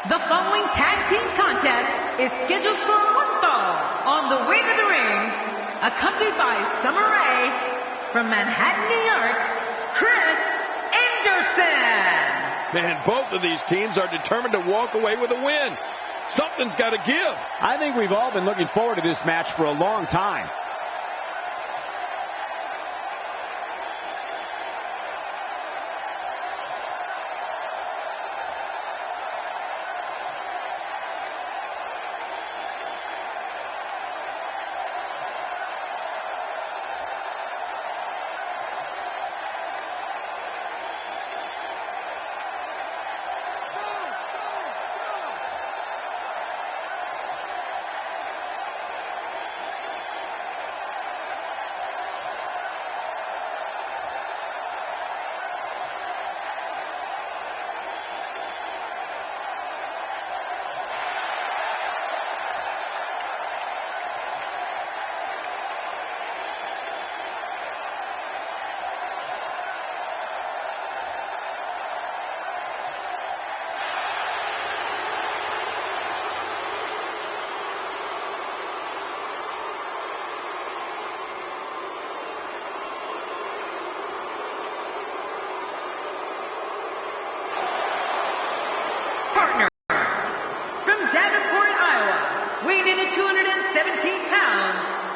The following tag team contest is scheduled for one fall on the way to the ring, accompanied by Summer Rae from Manhattan, New York, Chris Anderson. Man, both of these teams are determined to walk away with a win. Something's got to give. I think we've all been looking forward to this match for a long time.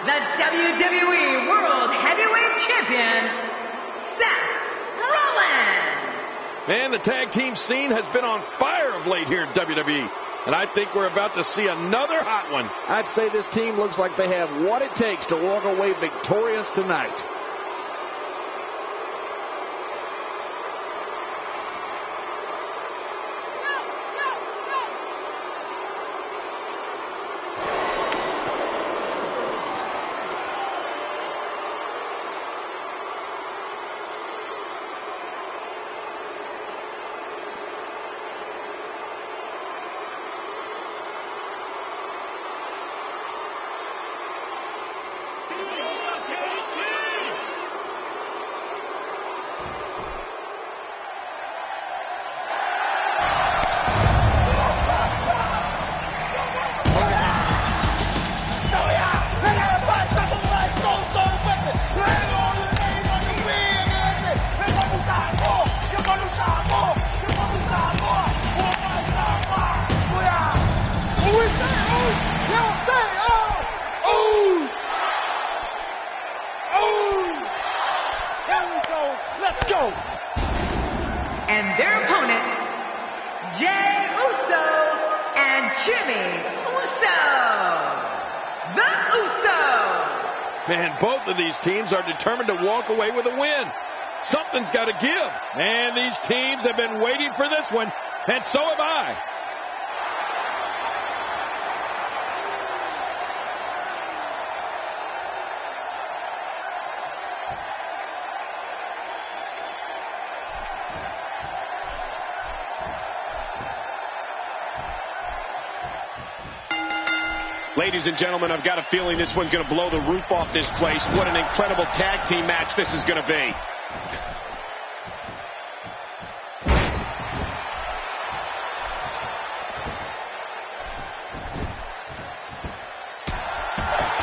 The WWE World Heavyweight Champion, Seth Rollins. Man, the tag team scene has been on fire of late here in WWE, and I think we're about to see another hot one. I'd say this team looks like they have what it takes to walk away victorious tonight. And their opponents, Jey Uso and Jimmy Uso. The Usos. Man, both of these teams are determined to walk away with a win. Something's got to give. And these teams have been waiting for this one, and so have I. Ladies and gentlemen, I've got a feeling this one's going to blow the roof off this place. What an incredible tag team match this is going to be.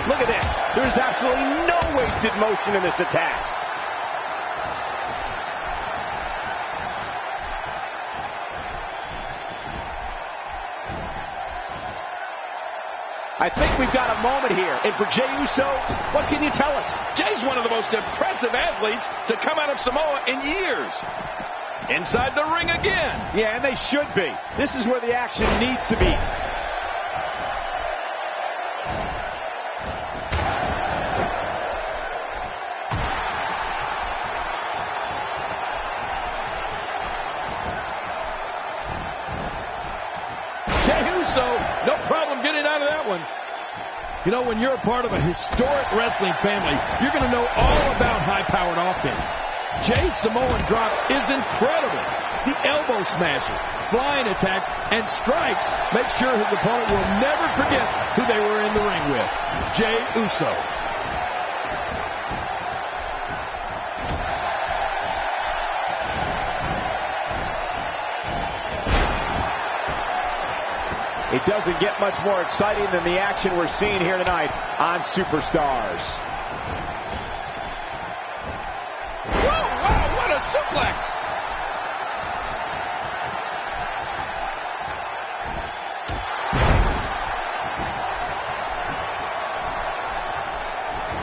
Look at this. There's absolutely no wasted motion in this attack. I think we've got a moment here. And for Jey Uso, what can you tell us? Jey's one of the most impressive athletes to come out of Samoa in years. Inside the ring again. Yeah, and they should be. This is where the action needs to be. Jey Uso, no problem getting out of that one. You know, when you're a part of a historic wrestling family, you're going to know all about high-powered offense. Jey's Samoan drop is incredible. The elbow smashes, flying attacks, and strikes make sure his opponent will never forget who they were in the ring with. Jey Uso. It doesn't get much more exciting than the action we're seeing here tonight on Superstars. Whoa, wow, what a suplex!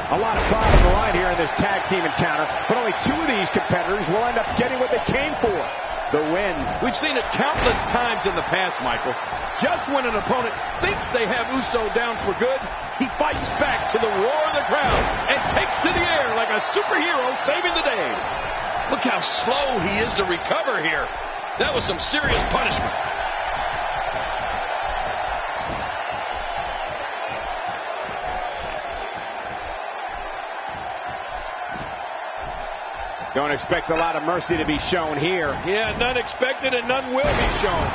A lot of pride on the line here in this tag team encounter, but only 2 of these competitors will end up getting what they came for, the win. We've seen it countless times in the past, Michael. Just when an opponent thinks they have Uso down for good, he fights back to the roar of the crowd and takes to the air like a superhero saving the day. Look how slow he is to recover here. That was some serious punishment. Don't expect a lot of mercy to be shown here. Yeah, none expected and none will be shown.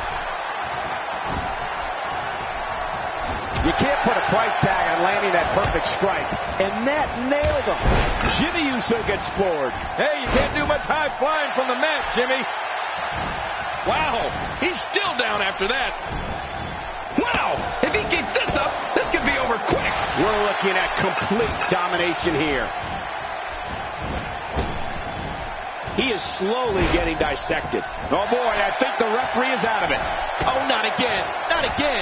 You can't put a price tag on landing that perfect strike. And that nailed him. Jimmy Uso gets floored. Hey, you can't do much high flying from the mat, Jimmy. Wow, he's still down after that. Wow, if he keeps this up, this could be over quick. We're looking at complete domination here. He is slowly getting dissected. Oh, boy, I think the referee is out of it. Oh, not again. Not again.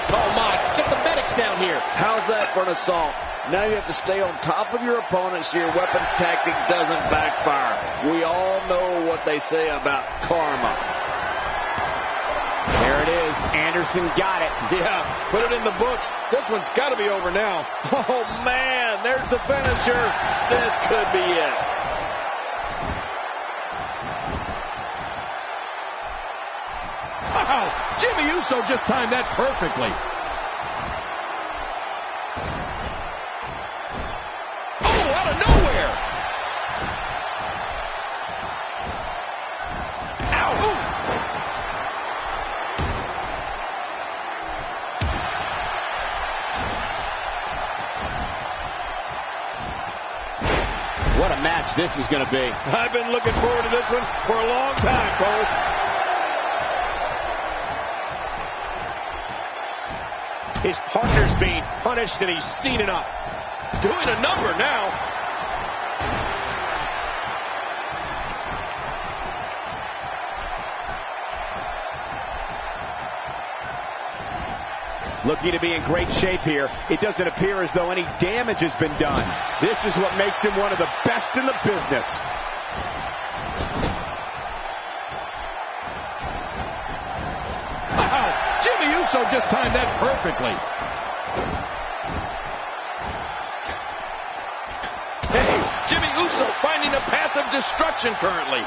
Oh, my. Get the medics down here. How's that for an assault? Now you have to stay on top of your opponent so your weapons tactic doesn't backfire. We all know what they say about karma. There it is. Anderson got it. Yeah, put it in the books. This one's got to be over now. Oh, man, there's the finisher. This could be it. Wow, Jimmy Uso just timed that perfectly. Oh, out of nowhere. Ow. What a match this is going to be. I've been looking forward to this one for a long time, Cole. His partner's being punished, and he's seen enough. Doing a number now. Looking to be in great shape here. It doesn't appear as though any damage has been done. This is what makes him one of the best in the business. Jimmy Uso just timed that perfectly. Hey, Jimmy Uso finding a path of destruction currently.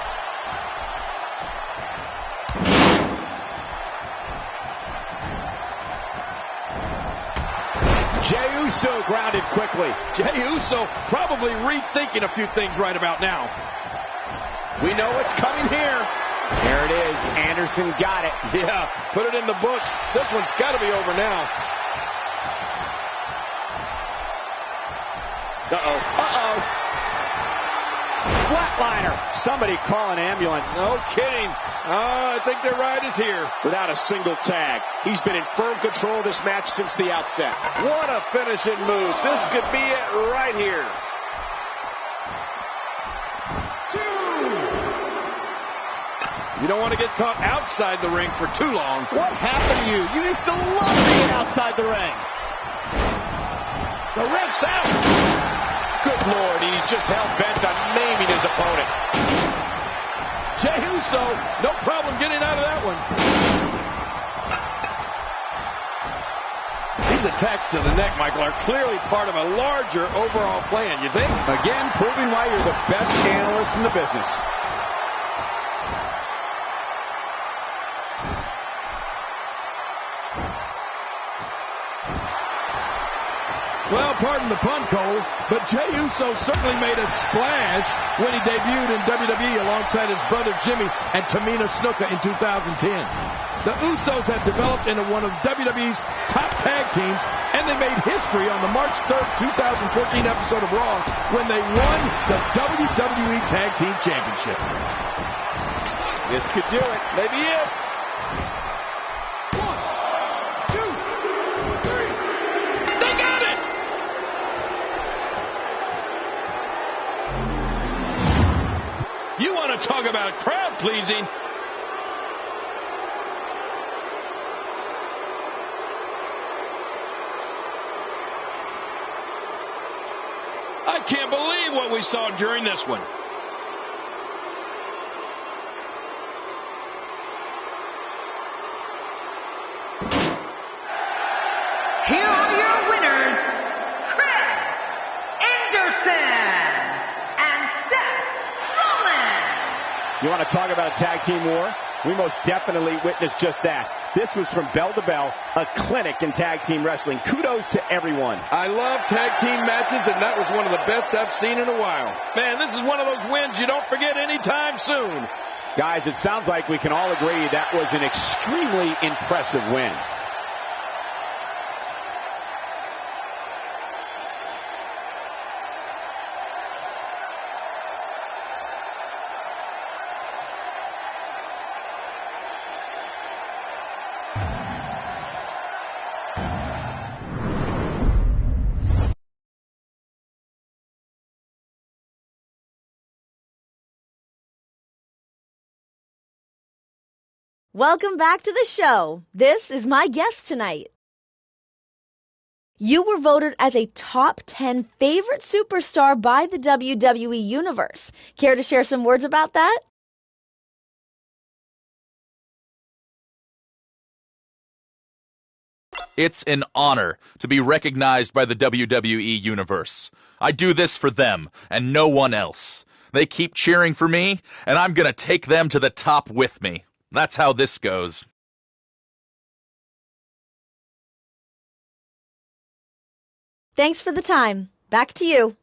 Jey Uso grounded quickly. Jey Uso probably rethinking a few things right about now. We know what's coming here. There it is. Anderson got it. Yeah, put it in the books. This one's got to be over now. Uh-oh. Uh-oh. Flatliner. Somebody call an ambulance. No kidding. I think their ride is here. Without a single tag. He's been in firm control of this match since the outset. What a finishing move. This could be it right here. You don't want to get caught outside the ring for too long. What happened to you? You used to love being outside the ring. The ref's out. Good Lord, he's just hell-bent on maiming his opponent. Jey Uso, no problem getting out of that one. These attacks to the neck, Michael, are clearly part of a larger overall plan, you think? Again, proving why you're the best analyst in the business. Well, pardon the pun, Cole, but Jey Uso certainly made a splash when he debuted in WWE alongside his brother Jimmy and Tamina Snuka in 2010. The Usos have developed into one of WWE's top tag teams, and they made history on the March 3rd, 2014 episode of Raw when they won the WWE Tag Team Championship. This could do it. Maybe it. 1, Talk about crowd pleasing. I can't believe what we saw during this one. Here are your winners, Chris Anderson and Seth Rollins. You want to talk about a tag team war? We most definitely witnessed just that. This was from bell to bell, a clinic in tag team wrestling. Kudos to everyone. I love tag team matches, and that was one of the best I've seen in a while. Man, this is one of those wins you don't forget anytime soon. Guys, it sounds like we can all agree that was an extremely impressive win. Welcome back to the show. This is my guest tonight. You were voted as a top 10 favorite superstar by the WWE Universe. Care to share some words about that? It's an honor to be recognized by the WWE Universe. I do this for them and no one else. They keep cheering for me, and I'm going to take them to the top with me. That's how this goes. Thanks for the time. Back to you.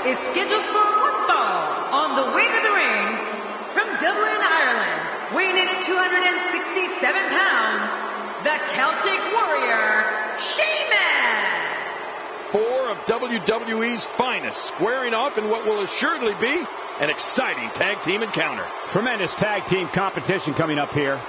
is scheduled for one fall. On the way to the ring, from Dublin, Ireland, weighing in at 267 pounds, the Celtic Warrior, Sheamus. Four of WWE's finest squaring off in what will assuredly be an exciting tag team encounter. Tremendous tag team competition coming up here.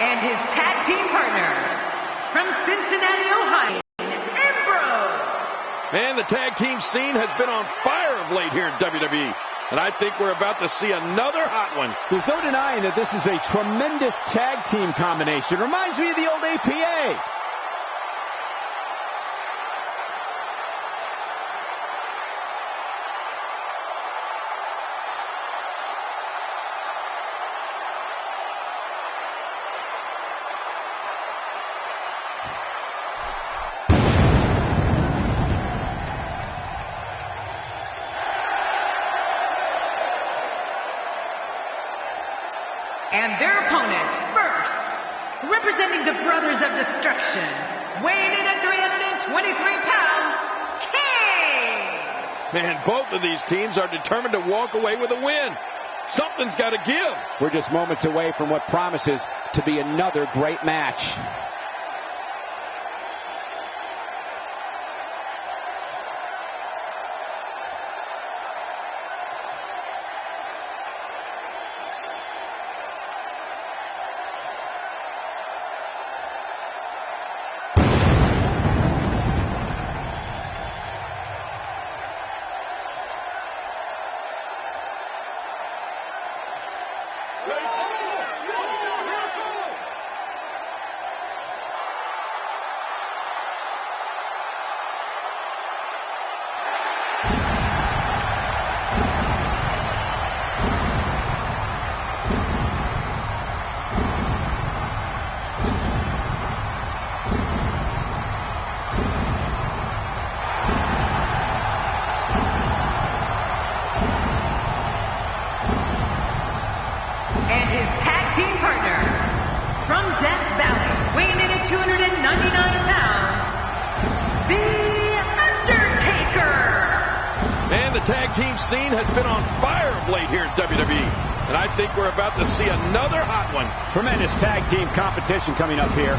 And his tag team partner, from Cincinnati, Ohio, Ambrose. Man, the tag team scene has been on fire of late here in WWE. And I think we're about to see another hot one. There's no denying that this is a tremendous tag team combination. Reminds me of the old APA. And their opponents, first, representing the Brothers of Destruction, weighing in at 323 pounds, King! Man, both of these teams are determined to walk away with a win. Something's got to give. We're just moments away from what promises to be another great match. And his tag team partner, from Death Valley, weighing in at 299 pounds, The Undertaker! Man, the tag team scene has been on fire of late here in WWE. And I think we're about to see another hot one. Tremendous tag team competition coming up here.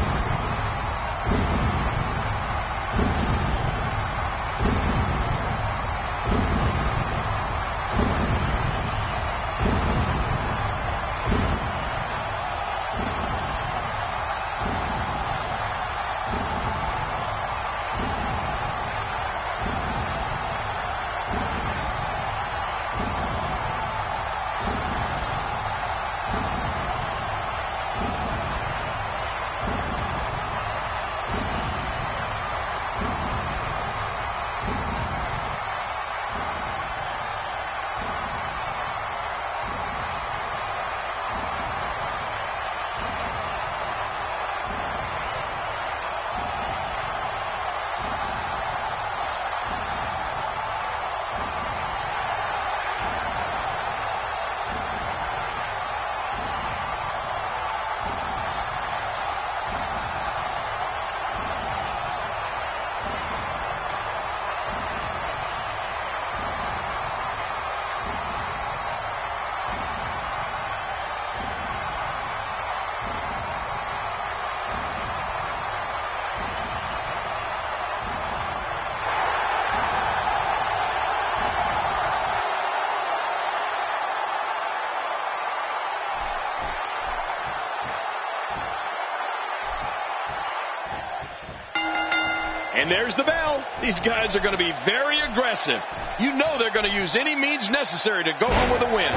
And there's the bell. These guys are going to be very aggressive. You know they're going to use any means necessary to go home with a win.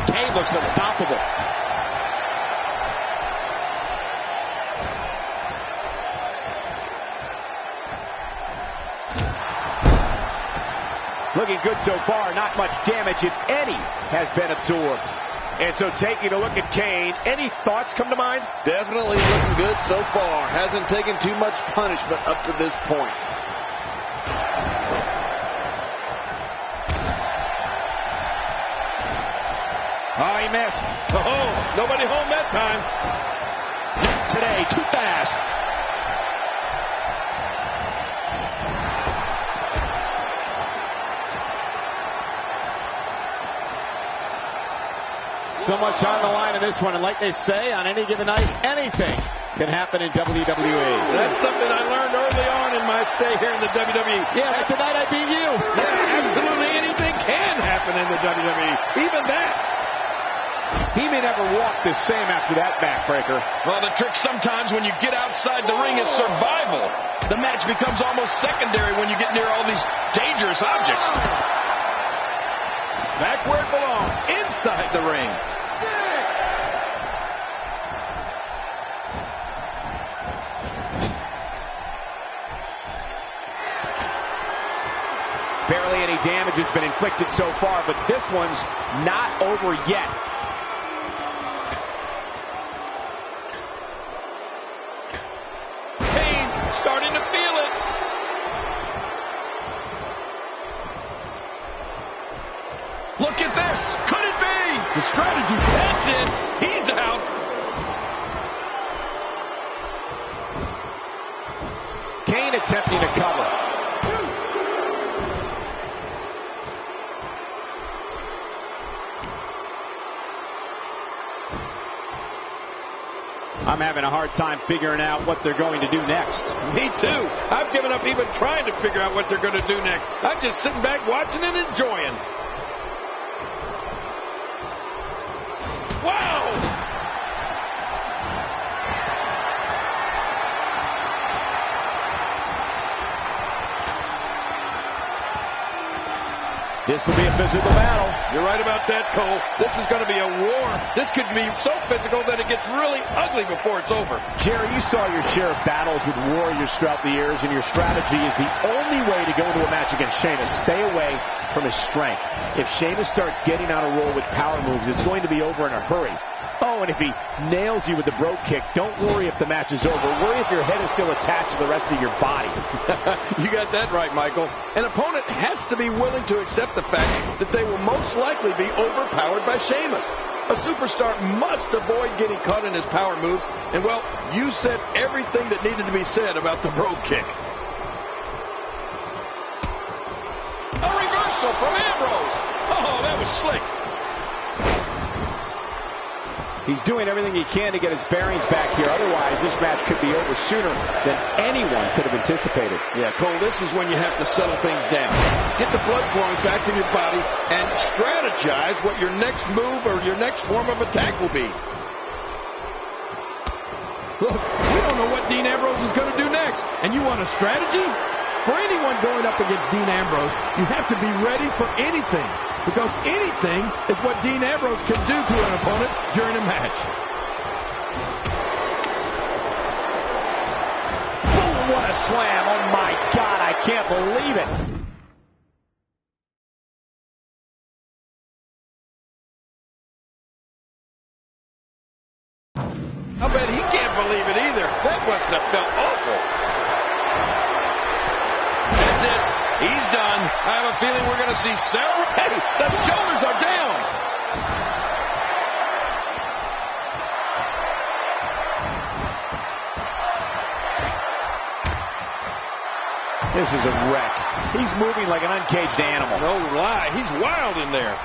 Kane looks unstoppable. Looking good so far. Not much damage, if any, has been absorbed. And so taking a look at Kane, any thoughts come to mind? Definitely looking good so far. Hasn't taken too much punishment up to this point. Oh, he missed. Oh, nobody home that time. Not today, too fast. So much on the line in this one, and like they say, on any given night, anything can happen in WWE. That's something I learned early on in my stay here in the WWE. Yeah, like the night I beat you. Yeah, absolutely anything can happen in the WWE. Even that. He may never walk the same after that backbreaker. Well, the trick sometimes when you get outside the ring is survival. The match becomes almost secondary when you get near all these dangerous objects. Back where it belongs, inside the ring. Barely any damage has been inflicted so far, but this one's not over yet. Kane starting to feel it. Look at this. Could it be? The strategy. That's it. He's out. Kane attempting to cover. I'm having a hard time figuring out what they're going to do next. Me too. I've given up even trying to figure out what they're going to do next. I'm just sitting back watching and enjoying. Wow! This will be a physical battle. You're right about that, Cole. This is going to be a war. This could be so physical that it gets really ugly before it's over. Jerry, you saw your share of battles with warriors throughout the years, and your strategy is the only way to go into a match against Sheamus. Stay away from his strength. If Sheamus starts getting on a roll with power moves, it's going to be over in a hurry. Oh, and if he nails you with the brogue kick, don't worry if the match is over. Worry if your head is still attached to the rest of your body. You got that right, Michael. An opponent has to be willing to accept the fact that they will most likely be overpowered by Sheamus. A superstar must avoid getting caught in his power moves. And, well, you said everything that needed to be said about the brogue kick. A reversal from Ambrose. Oh, that was slick. He's doing everything he can to get his bearings back here. Otherwise, this match could be over sooner than anyone could have anticipated. Yeah, Cole, this is when you have to settle things down. Get the blood flowing back in your body and strategize what your next move or your next form of attack will be. Look, we don't know what Dean Ambrose is going to do next. And you want a strategy? For anyone going up against Dean Ambrose, you have to be ready for anything. Because anything is what Dean Ambrose can do to an opponent during a match. Oh, what a slam. Oh, my God, I can't believe it. I bet he can't believe it either. That must have felt awful. That's it. He's done. I have a feeling we're going to see several. Hey, the shoulders are down. This is a wreck. He's moving like an uncaged animal. No lie. He's wild in there.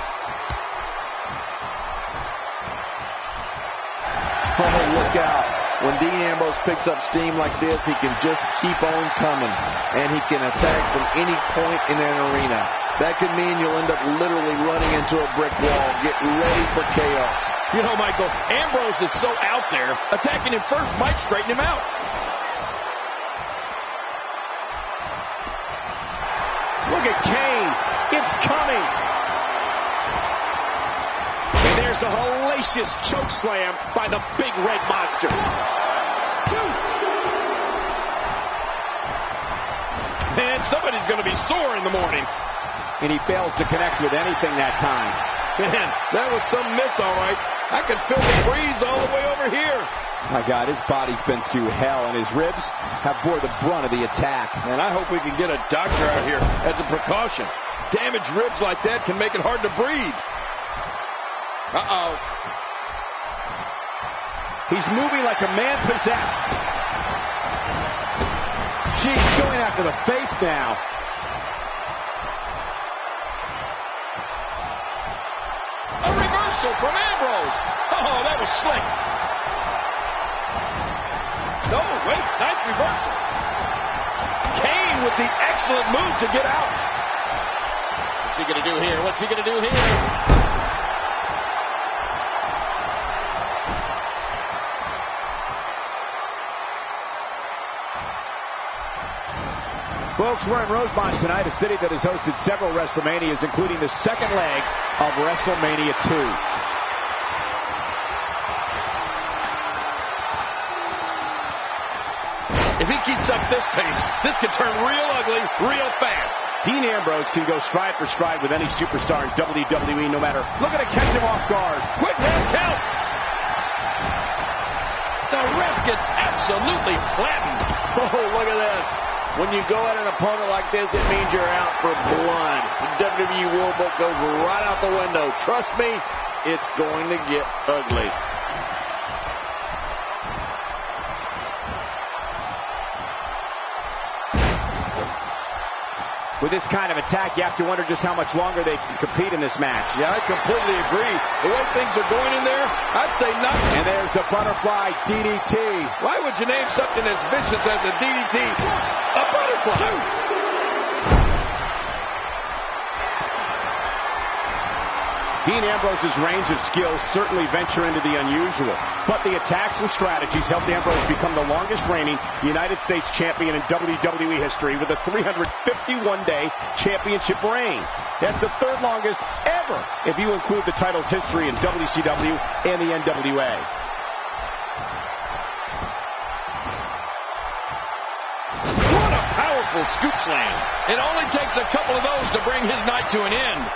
Oh, look out. When Dean Ambrose picks up steam like this, he can just keep on coming, and he can attack from any point in an arena. That could mean you'll end up literally running into a brick wall. Get ready for chaos. You know, Michael, Ambrose is so out there, attacking him first might straighten him out. Look at Kane. It's coming. And there's a hellacious choke slam by the big red monster. 1, 2. Man, somebody's going to be sore in the morning. And he fails to connect with anything that time. Man, that was some miss, all right. I can feel the breeze all the way over here. My God, his body's been through hell, and his ribs have bore the brunt of the attack. And I hope we can get a doctor out here as a precaution. Damaged ribs like that can make it hard to breathe. Uh-oh. He's moving like a man possessed. She's going after the face now. A reversal from Ambrose. Oh, that was slick. No, wait, nice reversal. Kane with the excellent move to get out. What's he going to do here? What's he going to do here? Folks, we're in Rosemont tonight, a city that has hosted several WrestleManias, including the second leg of WrestleMania 2. If he keeps up this pace, this could turn real ugly real fast. Dean Ambrose can go stride for stride with any superstar in WWE, no matter. Look at it, catch him off guard. Quick round count. The ref gets absolutely flattened. Oh, look at this. When you go at an opponent like this, it means you're out for blood. The WWE World Book goes right out the window. Trust me, it's going to get ugly. With this kind of attack, you have to wonder just how much longer they can compete in this match. Yeah, I completely agree. The way things are going in there, I'd say not. And there's the butterfly DDT. Why would you name something as vicious as a DDT a butterfly? 2. Dean Ambrose's range of skills certainly venture into the unusual, but the attacks and strategies helped Ambrose become the longest reigning United States champion in WWE history with a 351-day championship reign. That's the third longest ever if you include the title's history in WCW and the NWA. What a powerful scoop slam. It only takes a couple of those to bring his night to an end.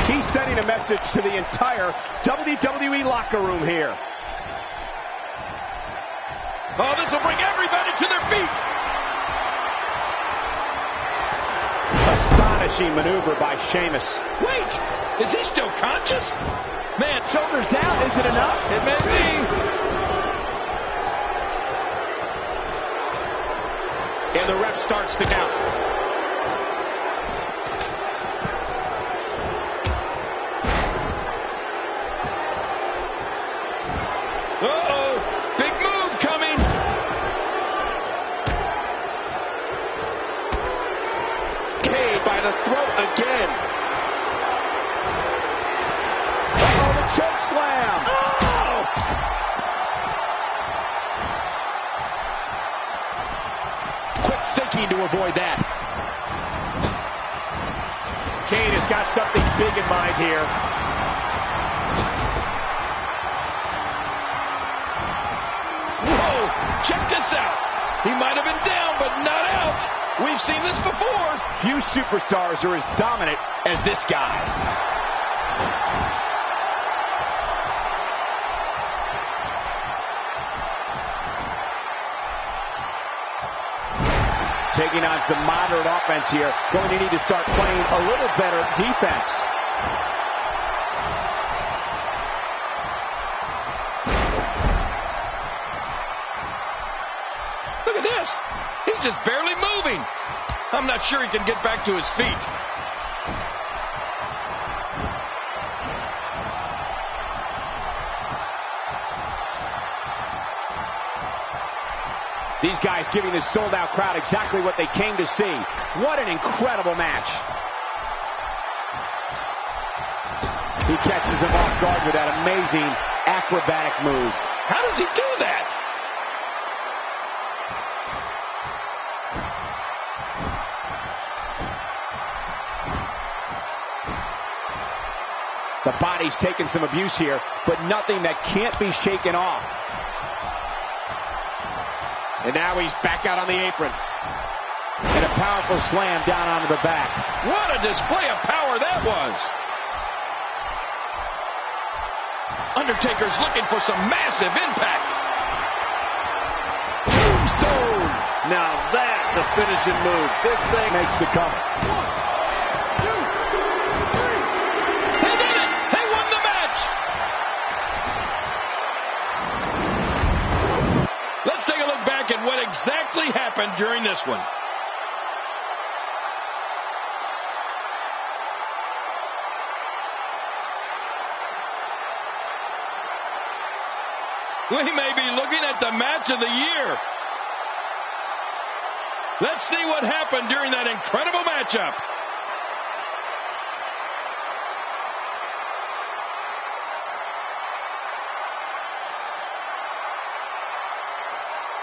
He's sending a message to the entire WWE locker room here. Oh, this will bring everybody to their feet. Astonishing maneuver by Sheamus. Wait, is he still conscious? Man, Shoulders down, is it enough? It may be. And the ref starts to count. Uh-oh, big move coming. Kane by the throat again. Uh-oh, the choke slam. Oh! Quick thinking to avoid that. Kane has got something big in mind here. Check this out. He might have been down, but not out. We've seen this before. Few superstars are as dominant as this guy. Taking on some moderate offense here. Going to need to start playing a little better defense. Look at this. He's just barely moving. I'm not sure he can get back to his feet. These guys giving this sold-out crowd exactly what they came to see. What an incredible match. He catches him off guard with that amazing acrobatic move. How does he do that? The body's taking some abuse here, but nothing that can't be shaken off. And now he's back out on the apron. And a powerful slam down onto the back. What a display of power that was. Undertaker's looking for some massive impact. Tombstone. Now that's a finishing move. This thing Makes the cover. 1, 2, 3. They did it. They won the match. Let's take a look back at what exactly happened during this one. We may be looking at the match of the year. Let's see what happened during that incredible matchup.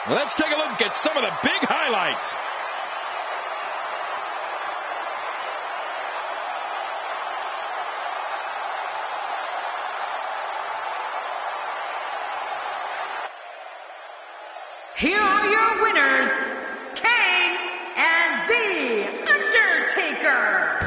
Let's take a look at some of the big highlights. Here are your winners, Kane and The Undertaker.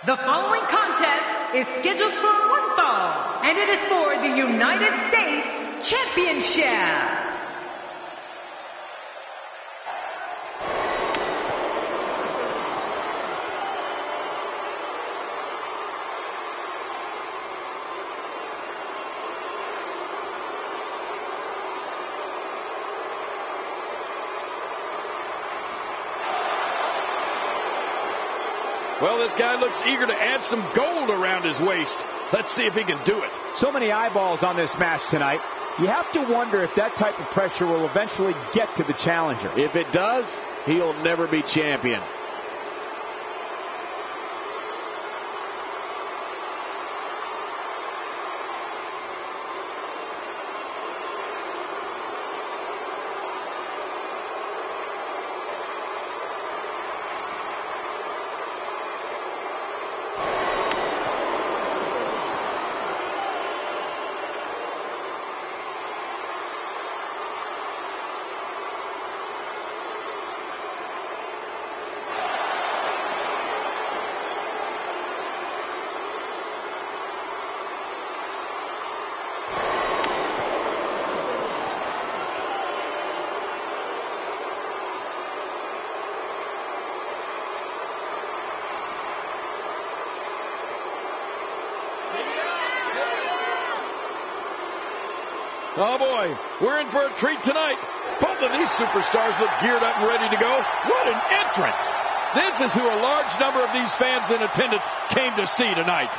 The following contest is scheduled for one fall, and it is for the United States Championship. Well, this guy looks eager to add some gold around his waist. Let's see if he can do it. So many eyeballs on this match tonight. You have to wonder if that type of pressure will eventually get to the challenger. If it does, he'll never be champion. Oh, boy, we're in for a treat tonight. Both of these superstars look geared up and ready to go. What an entrance. This is who a large number of these fans in attendance came to see tonight.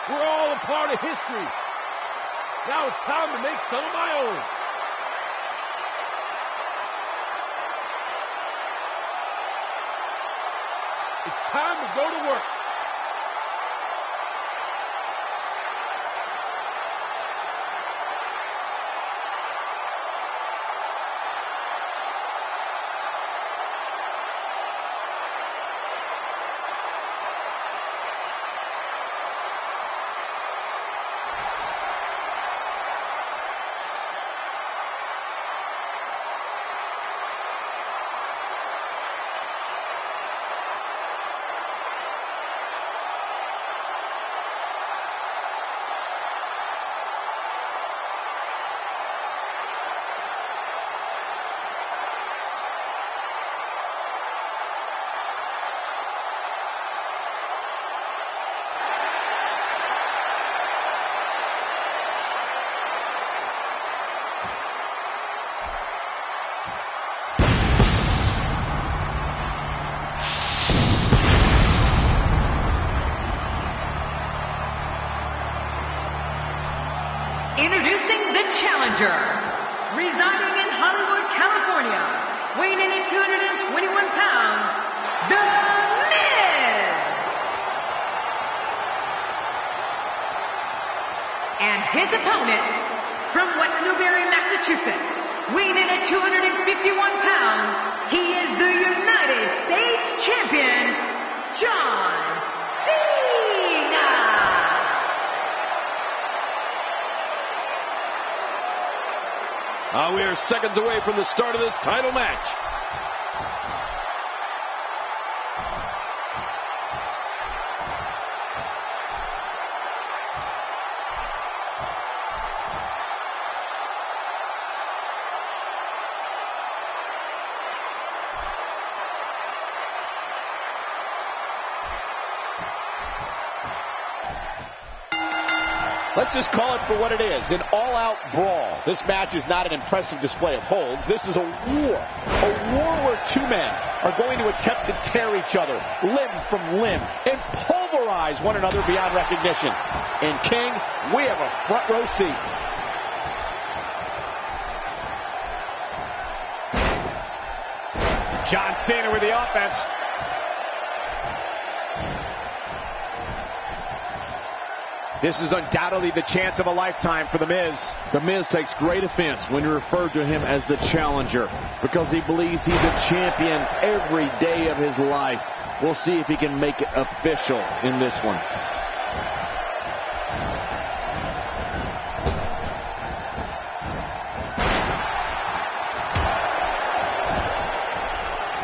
We're all a part of history. Now it's time to make some of my own. It's time to go to work. Introducing the challenger, residing in Hollywood, California, weighing in at 221 pounds, The Miz! And his opponent, from West Newbury, Massachusetts, weighing in at 251 pounds, he is the United States Champion, John Cena! We are seconds away from the start of this title match. Let's just call it for what it is, an all-out brawl. This match is not an impressive display of holds. This is a war where two men are going to attempt to tear each other limb from limb and pulverize one another beyond recognition. And King, we have a front row seat. John Cena with the offense. This is undoubtedly the chance of a lifetime for The Miz. The Miz takes great offense when you refer to him as the challenger because he believes he's a champion every day of his life. We'll see if he can make it official in this one.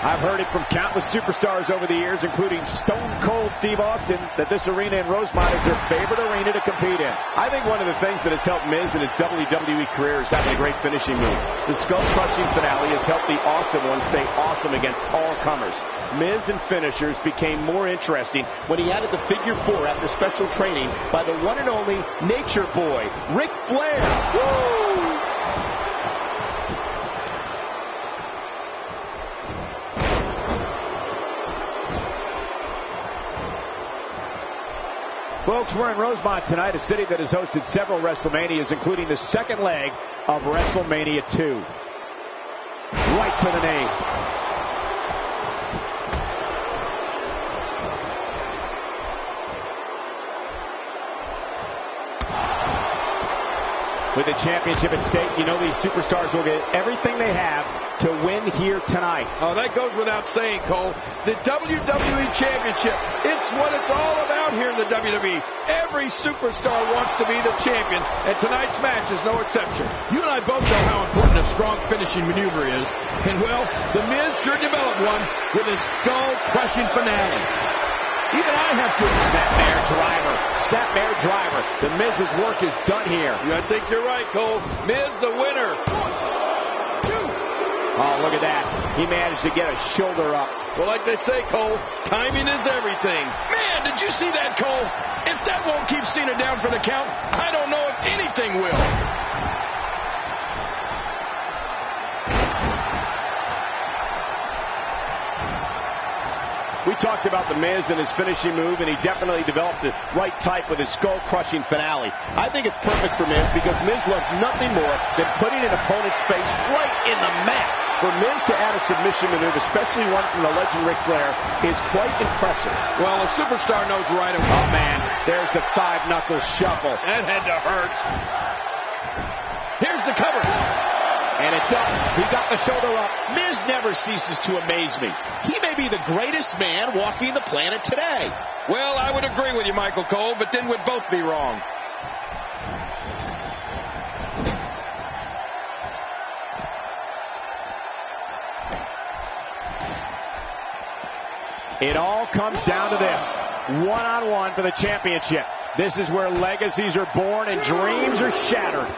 I've heard it from countless superstars over the years, including Stone Cold Steve Austin, that this arena in Rosemont is their favorite arena to compete in. I think one of the things that has helped Miz in his WWE career is having a great finishing move. The skull-crushing finale has helped the awesome one stay awesome against all comers. Miz and finishers became more interesting when he added the figure four after special training by the one and only Nature Boy, Ric Flair. Woo! Folks, we're in Rosemont tonight, a city that has hosted several WrestleManias, including the second leg of WrestleMania 2. Right to the name. With the championship at stake, you know these superstars will get everything they have to win here tonight. Oh, that goes without saying, Cole. The WWE Championship, it's what it's all about here in the WWE. Every superstar wants to be the champion, and tonight's match is no exception. You and I both know how important a strong finishing maneuver is. And, well, The Miz sure developed one with his skull-crushing finale. Even I have to. Snapmare driver. Snapmare driver. The Miz's work is done here. I think you're right, Cole. Miz the winner. 1, 2. Oh, look at that. He managed to get a shoulder up. Well, like they say, Cole, timing is everything. Man, did you see that, Cole? If that won't keep Cena down for the count, I don't know if Anything will. We talked about The Miz and his finishing move, and he definitely developed the right type with his skull-crushing finale. I think it's perfect for Miz because Miz loves nothing more than putting an opponent's face right in the mat. For Miz to add a submission maneuver, especially one from the legend Ric Flair, is quite impressive. Well, a superstar knows right away. Oh, man, there's the five-knuckle shuffle. That had to hurt. Here's the cover. And it's up. He got the shoulder up. Miz never ceases to amaze me. He may be the greatest man walking the planet today. Well, I would agree with you, Michael Cole, but then we'd both be wrong. It all comes down to this. One-on-one for the championship. This is where legacies are born and dreams are shattered.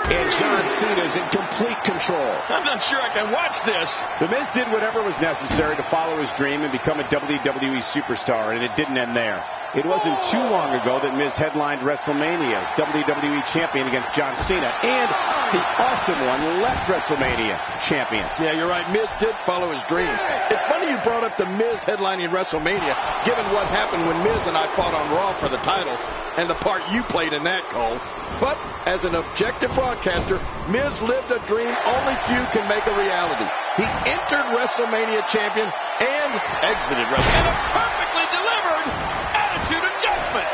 And John Cena's in complete control. I'm not sure I can watch this. The Miz did whatever was necessary to follow his dream and become a WWE superstar, and it didn't end there. It wasn't too long ago that Miz headlined WrestleMania as WWE champion against John Cena, and the awesome one left WrestleMania champion. Yeah, you're right. Miz did follow his dream. It's funny you brought up the Miz headlining WrestleMania, given what happened when Miz and I fought on Raw for the title, and the part you played in that, Cole. But as an objective broadcaster, Miz lived a dream only few can make a reality. He entered WrestleMania champion and exited WrestleMania. And a perfectly delivered attitude adjustment.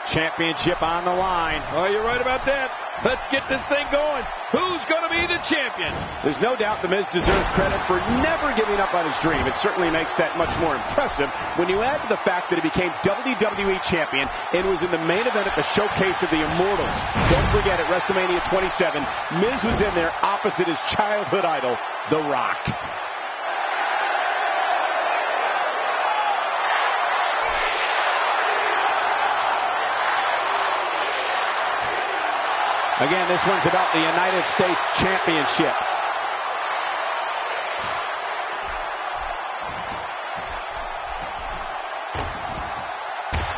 Championship on the line. Oh, you're right about that. Let's get this thing going. Who's going to be the champion? There's no doubt The Miz deserves credit for never giving up on his dream. It certainly makes that much more impressive when you add to the fact that he became WWE champion and was in the main event at the showcase of the Immortals. Don't forget, at WrestleMania 27, Miz was in there opposite his childhood idol, The Rock. Again, this one's about the United States Championship.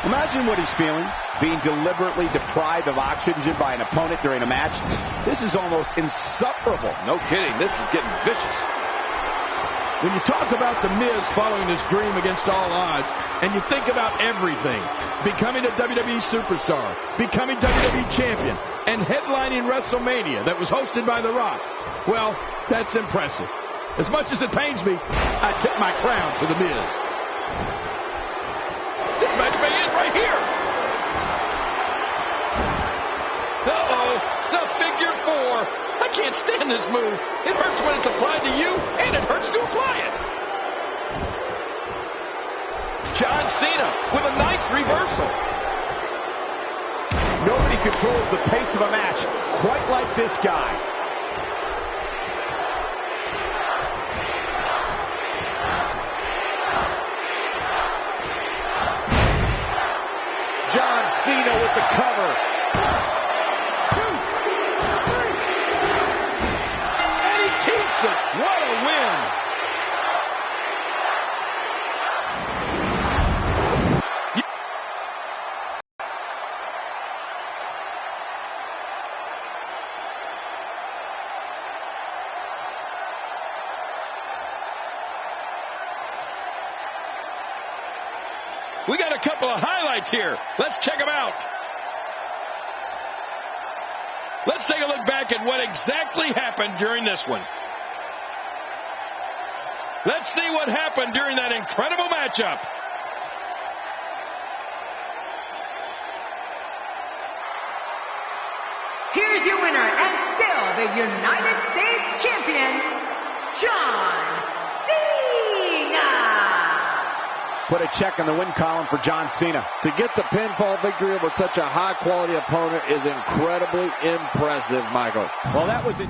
Imagine what he's feeling, being deliberately deprived of oxygen by an opponent during a match. This is almost insufferable. No kidding. This is getting vicious. When you talk about The Miz following his dream against all odds, and you think about everything, becoming a WWE superstar, becoming WWE champion, and headlining WrestleMania that was hosted by The Rock, well, that's impressive. As much as it pains me, I tip my crown to The Miz. This match may end right here. Uh-oh, the figure four. I can't stand this move. It hurts when it's applied to you, and it hurts to apply it. John Cena with a nice reversal. Nobody controls the pace of a match quite like this guy. John Cena with the cover. What a win! We got a couple of highlights here. Let's check them out. Let's take a look back at what exactly happened during this one. Let's see what happened during that incredible matchup. Here's your winner and still the United States champion, John Cena. Put a check in the win column for John Cena. To get the pinfall victory over such a high-quality opponent is incredibly impressive, Michael. Well, that was it.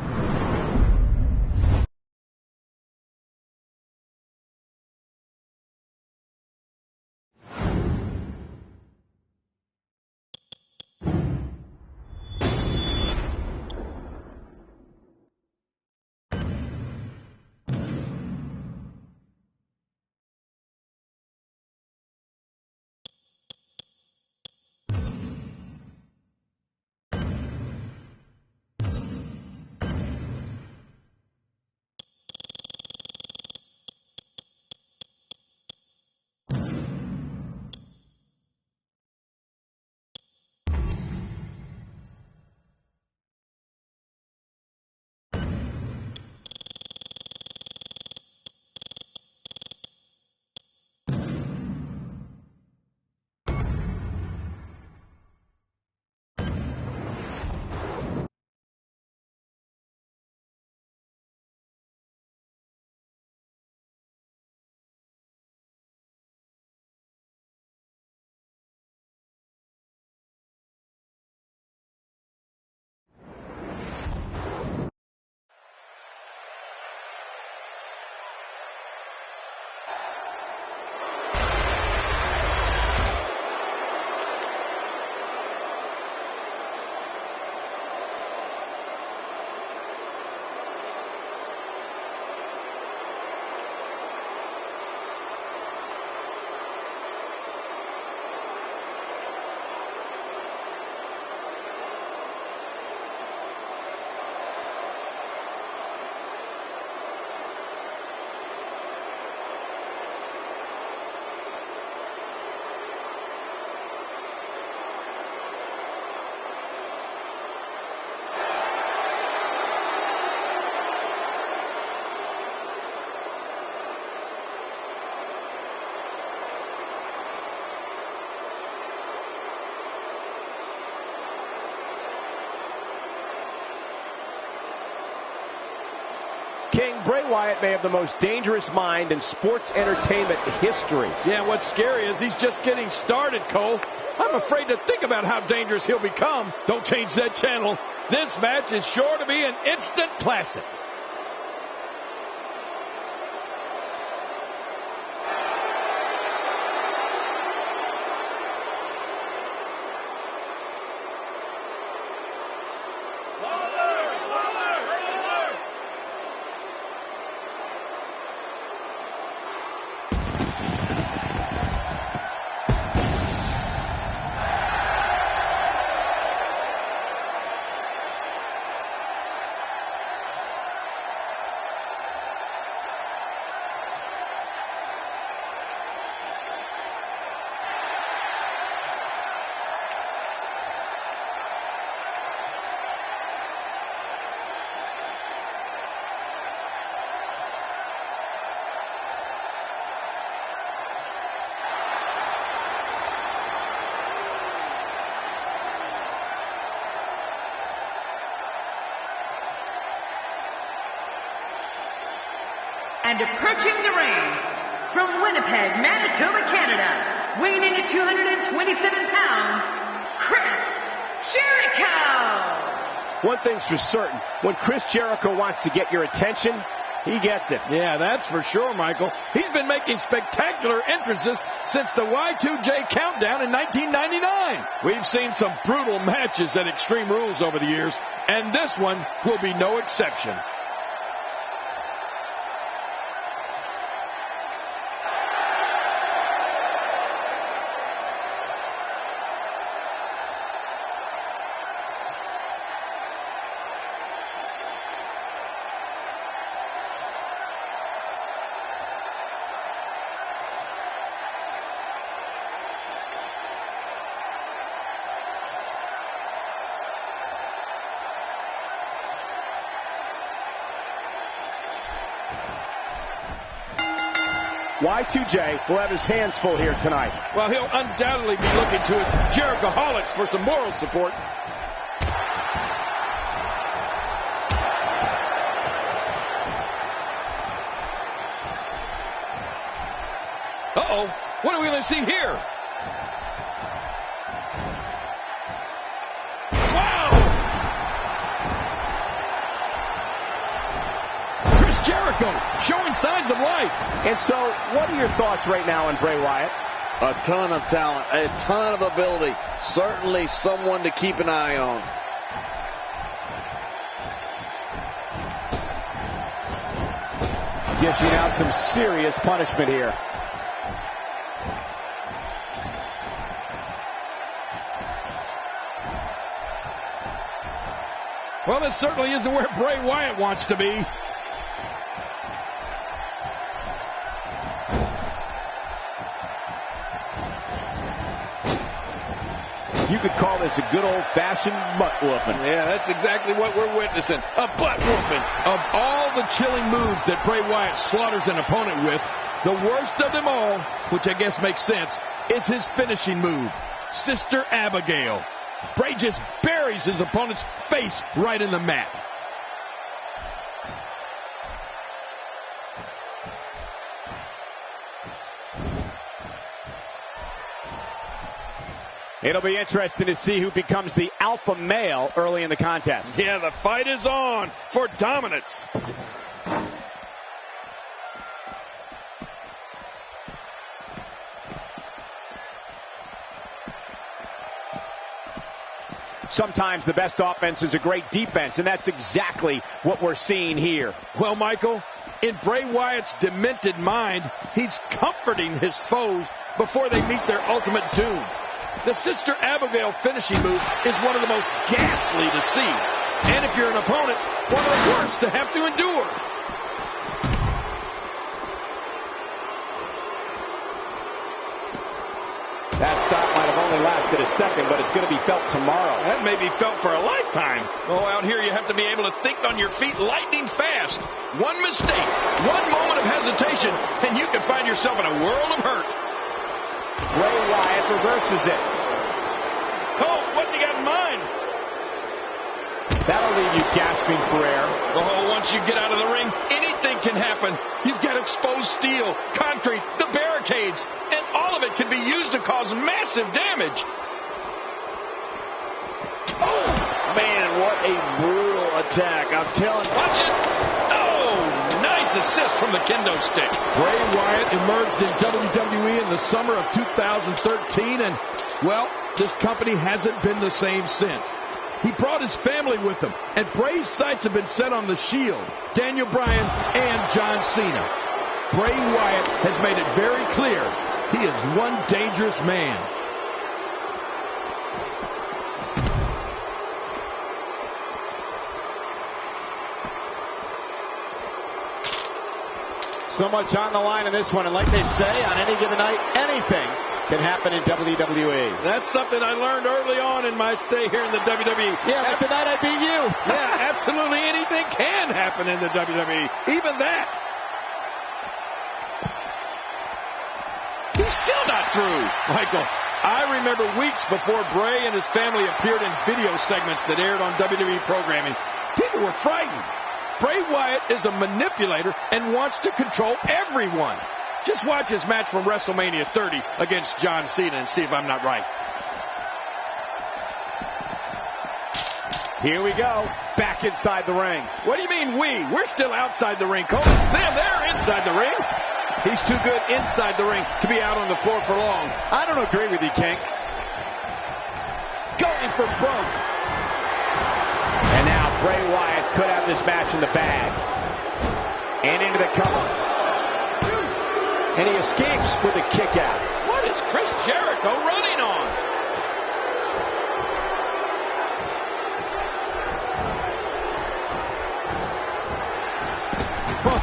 King, Bray Wyatt may have the most dangerous mind in sports entertainment history. Yeah, what's scary is he's just getting started, Cole. I'm afraid to think about how dangerous he'll become. Don't change that channel. This match is sure to be an instant classic. And approaching the ring, from Winnipeg, Manitoba, Canada, weighing in at 227 pounds, Chris Jericho! One thing's for certain, when Chris Jericho wants to get your attention, he gets it. Yeah, that's for sure, Michael. He's been making spectacular entrances since the Y2J countdown in 1999. We've seen some brutal matches at Extreme Rules over the years, and this one will be no exception. Y2J will have his hands full here tonight. Well, he'll undoubtedly be looking to his Jerichoholics for some moral support. Uh-oh, what are we going to see here? Jericho showing signs of life. And so, what are your thoughts right now on Bray Wyatt? A ton of talent, a ton of ability. Certainly someone to keep an eye on. Dishing out some serious punishment here. Well, this certainly isn't where Bray Wyatt wants to be. You could call this a good old-fashioned butt-whooping. Yeah, that's exactly what we're witnessing. A butt-whooping. Of all the chilling moves that Bray Wyatt slaughters an opponent with, the worst of them all, which I guess makes sense, is his finishing move, Sister Abigail. Bray just buries his opponent's face right in the mat. It'll be interesting to see who becomes the alpha male early in the contest. Yeah, the fight is on for dominance. Sometimes the best offense is a great defense, and that's exactly what we're seeing here. Well, Michael, in Bray Wyatt's demented mind, he's comforting his foes before they meet their ultimate doom. The Sister Abigail finishing move is one of the most ghastly to see. And if you're an opponent, one of the worst to have to endure. That stop might have only lasted a second, but it's going to be felt tomorrow. That may be felt for a lifetime. Oh, out here you have to be able to think on your feet lightning fast. One mistake, one moment of hesitation, and you can find yourself in a world of hurt. Bray Wyatt reverses it. Cole, what's he got in mind? That'll leave you gasping for air. Oh, once you get out of the ring, anything can happen. You've got exposed steel, concrete, the barricades, and all of it can be used to cause massive damage. Oh, man, what a brutal attack. I'm telling you. Watch it. Oh, nice assist from the kendo stick. Bray Wyatt emerged in WWE in the summer of 2013, and, well, this company hasn't been the same since. He brought his family with him, and Bray's sights have been set on the Shield, Daniel Bryan, and John Cena. Bray Wyatt has made it very clear he is one dangerous man. So much on the line in this one, and like they say, on any given night, anything can happen in WWE. That's something I learned early on in my stay here in the WWE. Yeah, but tonight I beat you. Yeah, absolutely anything can happen in the WWE. Even that. He's still not through. Michael, I remember weeks before Bray and his family appeared in video segments that aired on WWE programming. People were frightened. Bray Wyatt is a manipulator and wants to control everyone. Just watch his match from WrestleMania 30 against John Cena and see if I'm not right. Here we go. Back inside the ring. What do you mean we? We're still outside the ring, Cole. It's them. They're inside the ring. He's too good inside the ring to be out on the floor for long. I don't agree with you, King. Going for broke. And now Bray Wyatt could have this match in the bag. And into the cover. And he escapes with a kick out. What is Chris Jericho running on?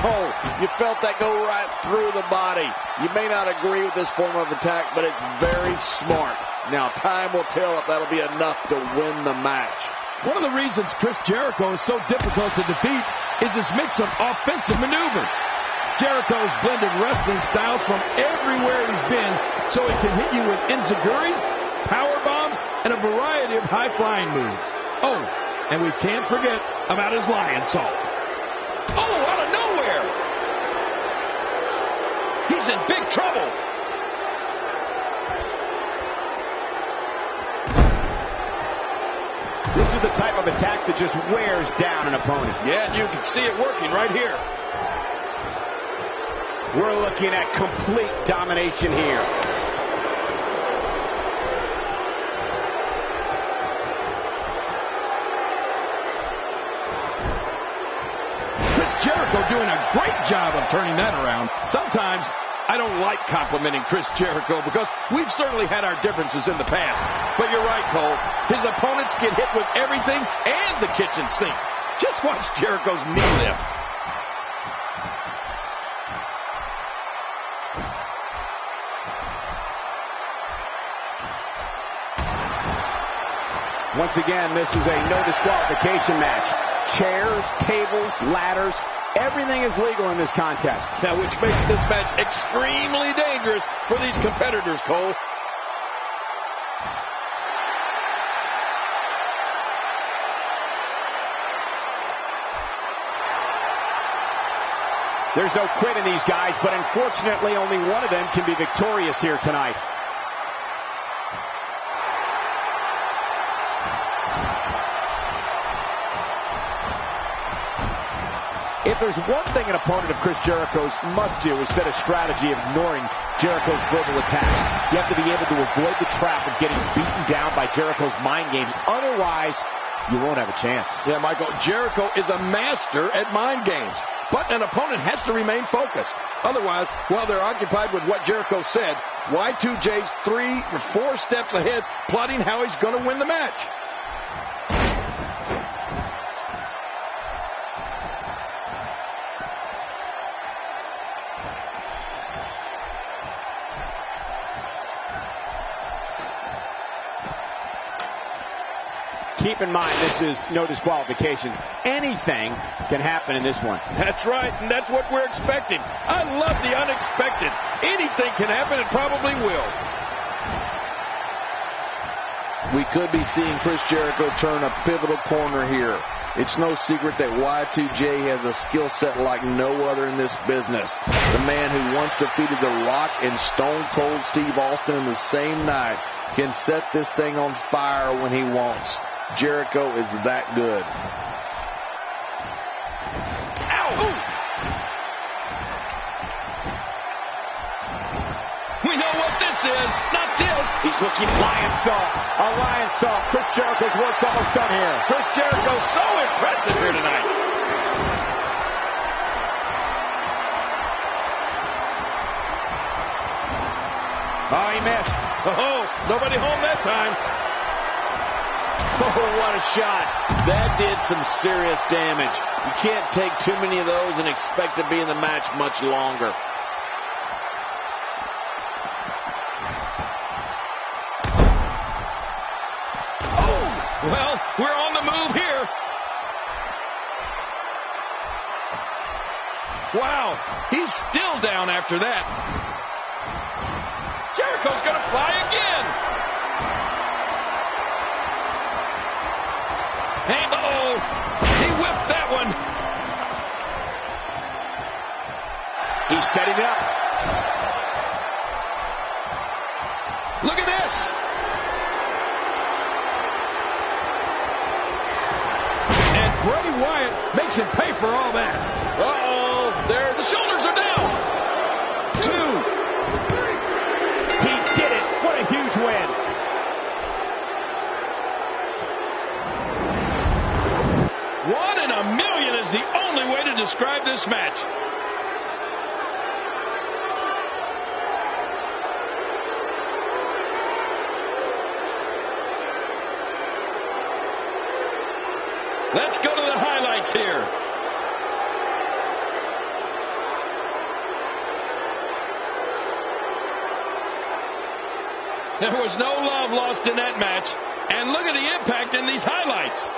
Oh, you felt that go right through the body. You may not agree with this form of attack, but it's very smart. Now, time will tell if that'll be enough to win the match. One of the reasons Chris Jericho is so difficult to defeat is his mix of offensive maneuvers. Jericho's blended wrestling styles from everywhere he's been, so he can hit you with enziguris, power bombs, and a variety of high-flying moves. Oh, and we can't forget about his lion salt. Oh, out of nowhere. He's in big trouble. This is the type of attack that just wears down an opponent. Yeah, and you can see it working right here. We're looking at complete domination here. Chris Jericho doing a great job of turning that around. Sometimes I don't like complimenting Chris Jericho because we've certainly had our differences in the past. But you're right, Cole. His opponents get hit with everything and the kitchen sink. Just watch Jericho's knee lift. Once again, this is a no disqualification match. Chairs, tables, ladders, everything is legal in this contest. Now, which makes this match extremely dangerous for these competitors, Cole. There's no quit in these guys, but unfortunately only one of them can be victorious here tonight. If there's one thing an opponent of Chris Jericho's must do is set a strategy of ignoring Jericho's verbal attacks. You have to be able to avoid the trap of getting beaten down by Jericho's mind games. Otherwise, you won't have a chance. Yeah, Michael, Jericho is a master at mind games. But an opponent has to remain focused. Otherwise, while they're occupied with what Jericho said, Y2J's 3 or 4 steps ahead, plotting how he's going to win the match. Keep in mind, this is no disqualifications. Anything can happen in this one. That's right, and that's what we're expecting. I love the unexpected. Anything can happen, and probably will. We could be seeing Chris Jericho turn a pivotal corner here. It's no secret that Y2J has a skill set like no other in this business. The man who once defeated The Rock and Stone Cold Steve Austin in the same night can set this thing on fire when he wants. Jericho is that good. Ow! Ooh. We know what this is. Not this. He's looking lion saw. A lion saw. Chris Jericho's work's almost done here. Chris Jericho so impressive here tonight. Oh, he missed. Oh, nobody home that time. Oh, what a shot. That did some serious damage. You can't take too many of those and expect to be in the match much longer. Well, we're on the move here. Wow, he's still down after that. Jericho's going to fly again. And uh-oh, he whiffed that one. He's setting it up. Look at this. Bray Wyatt makes him pay for all that. Uh-oh, there, the shoulders are down. 2, 3. He did it. What a huge win. One in a million is the only way to describe this match. Let's go to the highlights here. There was no love lost in that match. And look at the impact in these highlights.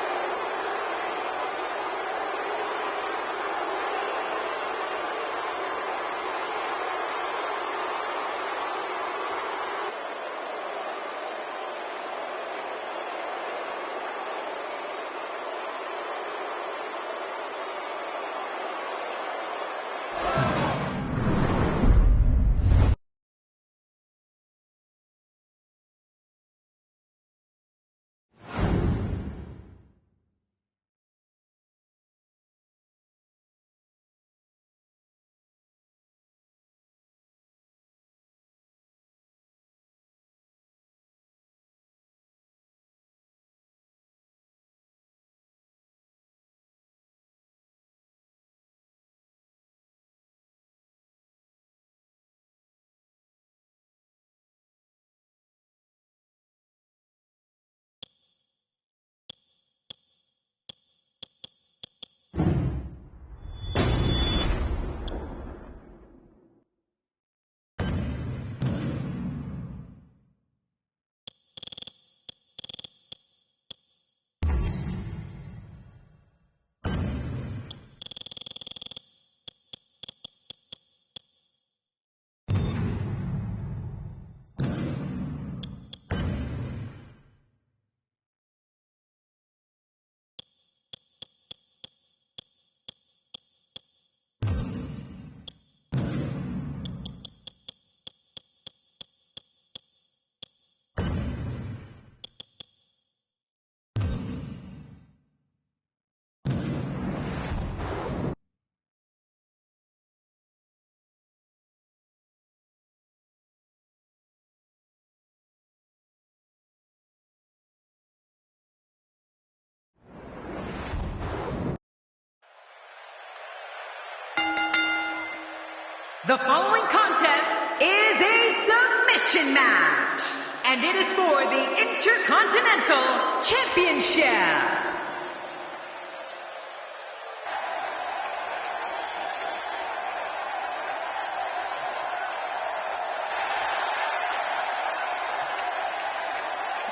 The following contest is a submission match, and it is for the Intercontinental Championship.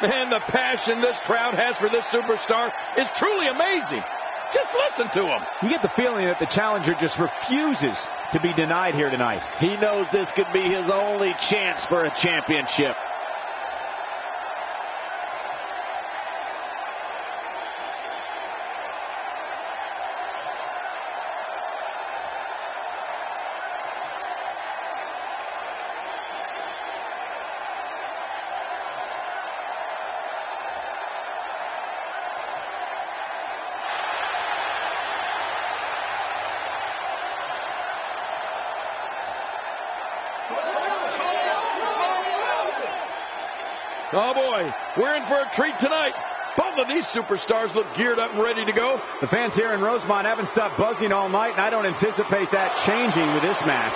Man, the passion this crowd has for this superstar is truly amazing. Just listen to him. You get the feeling that the challenger just refuses to be denied here tonight. He knows this could be his only chance for a championship. Oh, boy, we're in for a treat tonight. Both of these superstars look geared up and ready to go. The fans here in Rosemont haven't stopped buzzing all night, and I don't anticipate that changing with this match.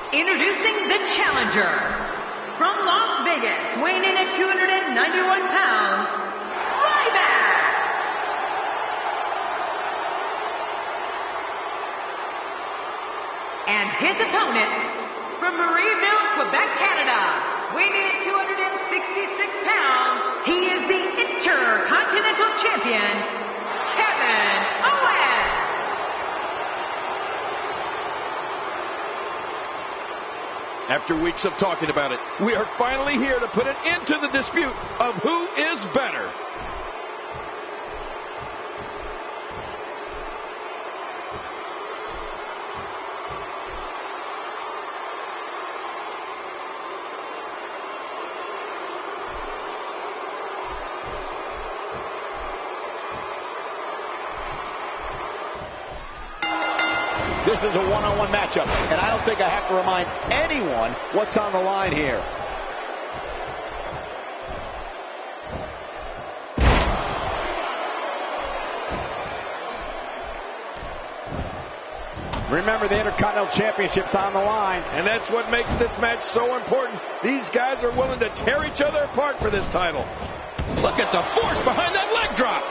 Introducing the challenger from Las Vegas, weighing in at 291 pounds, Wyatt. And his opponent from Marieville, Quebec, Canada, weighing in at 266 pounds, he is the Intercontinental Champion, Owens. After weeks of talking about it, we are finally here to put an end to the dispute of who is better. This is a one-on-one matchup, and I don't think I have to remind anyone what's on the line here. Remember, the Intercontinental Championship's on the line. And that's what makes this match so important. These guys are willing to tear each other apart for this title. Look at the force behind that leg drop.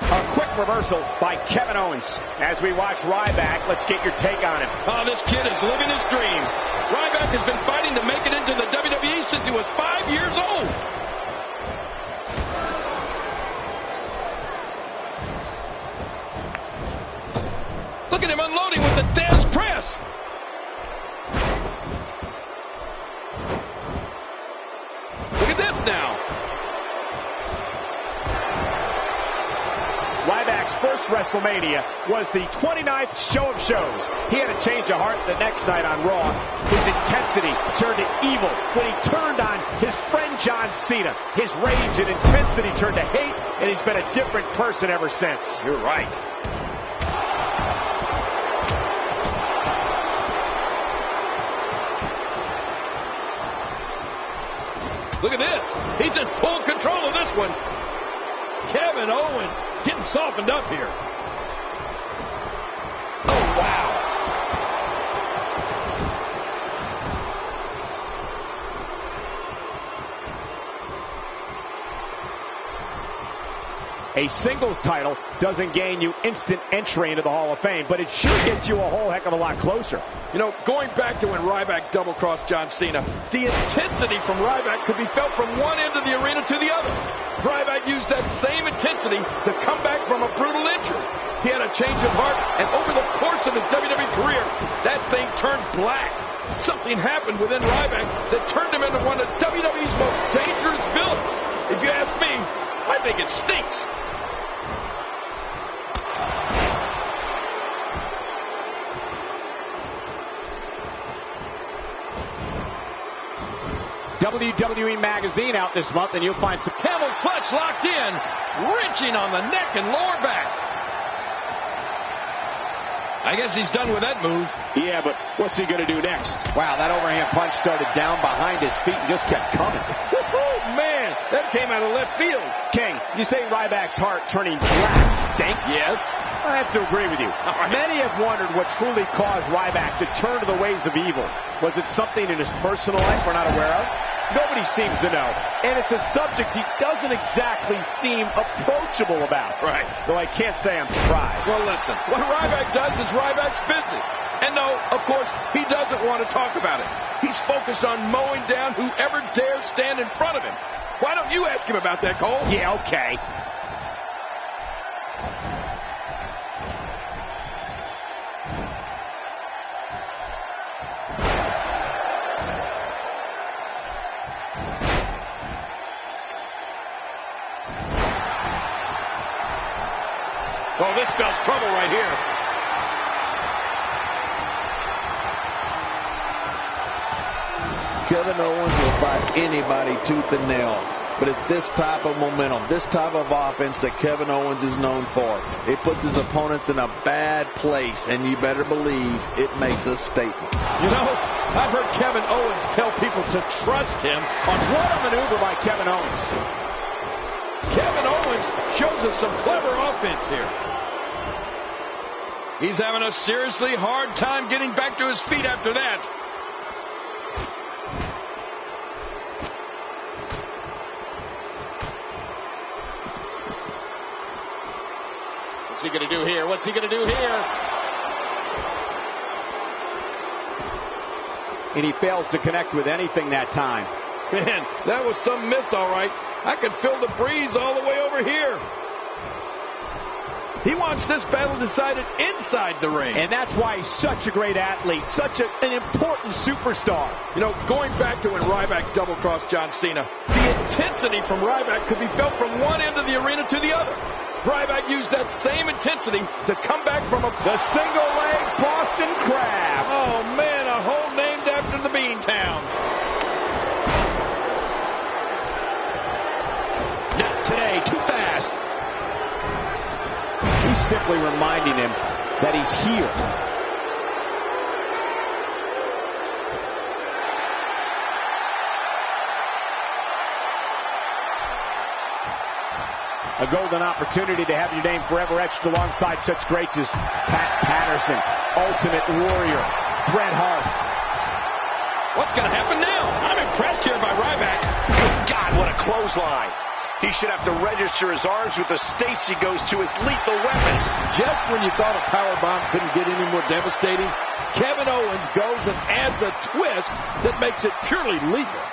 A quick reversal by Kevin Owens. As we watch Ryback, let's get your take on him. Oh, this kid is living his dream. Ryback has been fighting to make it into the WWE since he was 5 years old. Look at him unloading with the Dez press. Look at this now. Ryback's first WrestleMania was the 29th show of shows. He had a change of heart the next night on Raw. His intensity turned to evil when he turned on his friend John Cena. His rage and intensity turned to hate, and he's been a different person ever since. You're right. Look at this. He's in full control of this one. Kevin Owens getting softened up here. Oh, wow. A singles title doesn't gain you instant entry into the Hall of Fame, but it sure gets you a whole heck of a lot closer. You know, going back to when Ryback double-crossed John Cena, the intensity from Ryback could be felt from one end of the arena to the other. Ryback used that same intensity to come back from a brutal injury. He had a change of heart, and over the course of his WWE career, that thing turned black. Something happened within Ryback that turned him into one of WWE's most dangerous villains. If you ask me, I think it stinks. WWE Magazine out this month, and you'll find some camel clutch locked in, wrenching on the neck and lower back. I guess he's done with that move. Yeah, but what's he going to do next? Wow, that overhand punch started down behind his feet and just kept coming. Woohoo, man, that came out of left field. King, you say Ryback's heart turning black stinks? Yes. I have to agree with you. Many have wondered what truly caused Ryback to turn to the ways of evil. Was it something in his personal life we're not aware of? Nobody seems to know. And it's a subject he doesn't exactly seem approachable about. Right. Though I can't say I'm surprised. Well, listen, what Ryback does is Ryback's business. And no, of course, he doesn't want to talk about it. He's focused on mowing down whoever dares stand in front of him. Why don't you ask him about that, Cole? Yeah, okay. Oh, this spells trouble right here. Kevin Owens will fight anybody tooth and nail. But it's this type of momentum, this type of offense that Kevin Owens is known for. It puts his opponents in a bad place, and you better believe it makes a statement. You know, I've heard Kevin Owens tell people to trust him on What a maneuver by Kevin Owens. Kevin Owens shows us some clever offense here. He's having a seriously hard time getting back to his feet after that. What's he going to do here? What's he going to do here? And he fails to connect with anything that time. Man, that was some miss, all right. I could feel the breeze all the way over here. He wants this battle decided inside the ring. And that's why he's such a great athlete, such an important superstar. You know, going back to when Ryback double-crossed John Cena, the intensity from Ryback could be felt from one end of the arena to the other. Ryback used that same intensity to come back from the single-leg Boston Crab. Oh, man, a hole named after the Beantown. Not today, too fast. He's simply reminding him that he's here. A golden opportunity to have your name forever etched alongside such greats as Pat Patterson, Ultimate Warrior, Bret Hart. What's going to happen now? I'm impressed here by Ryback. Good God, what a clothesline. He should have to register his arms with the states he goes to as lethal weapons. Just when you thought a powerbomb couldn't get any more devastating, Kevin Owens goes and adds a twist that makes it purely lethal.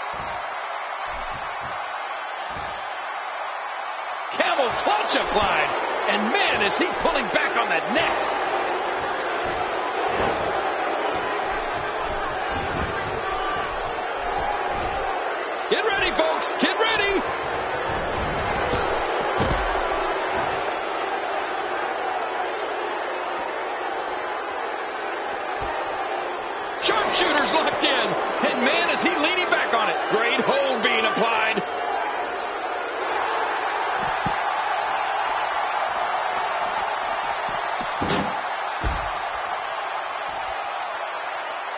Camel clutch applied, and man, is he pulling back on that neck. Get ready, folks. Get ready. Sharpshooter's locked in, and man, is he leaning back on it. Great hold being applied.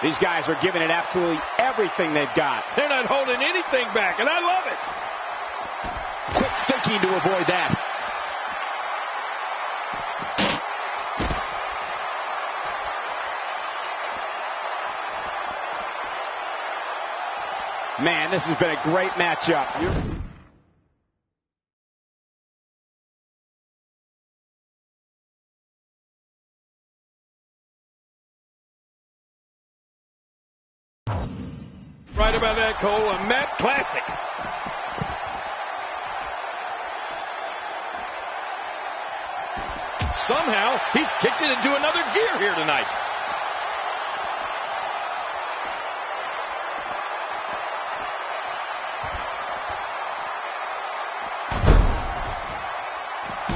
These guys are giving it absolutely everything they've got. They're not holding anything back, and I love it. Quick thinking to avoid that. Man, this has been a great matchup. Right about that, Cole, a Matt classic. Somehow, he's kicked it into another gear here tonight.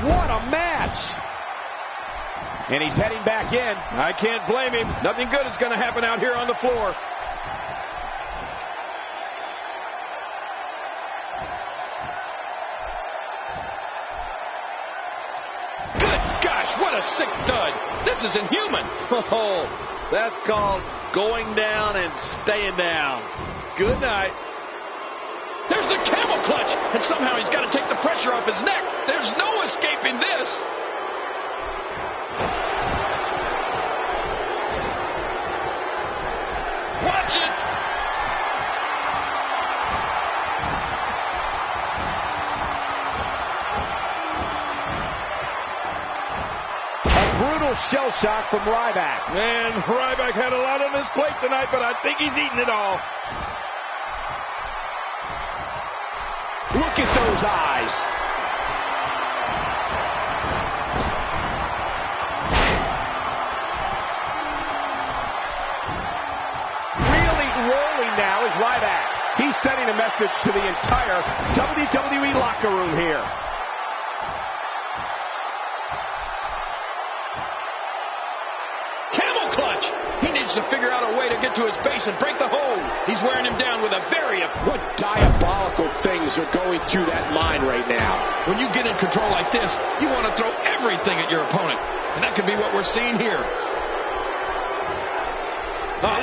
What a match! And he's heading back in. I can't blame him. Nothing good is going to happen out here on the floor. Good gosh, what a sick dud. This is inhuman. Oh, that's called going down and staying down. Good night. There's the camel clutch, and somehow he's got to take the pressure off his neck. There's no escaping this. Watch it. Shell shock from Ryback. Man, Ryback had a lot on his plate tonight, but I think he's eating it all. Look at those eyes. Really rolling now is Ryback. He's sending a message to the entire WWE locker room here. To figure out a way to get to his base and break the hold. He's wearing him down with a very... What diabolical things are going through that mind right now? When you get in control like this, you want to throw everything at your opponent. And that could be what we're seeing here.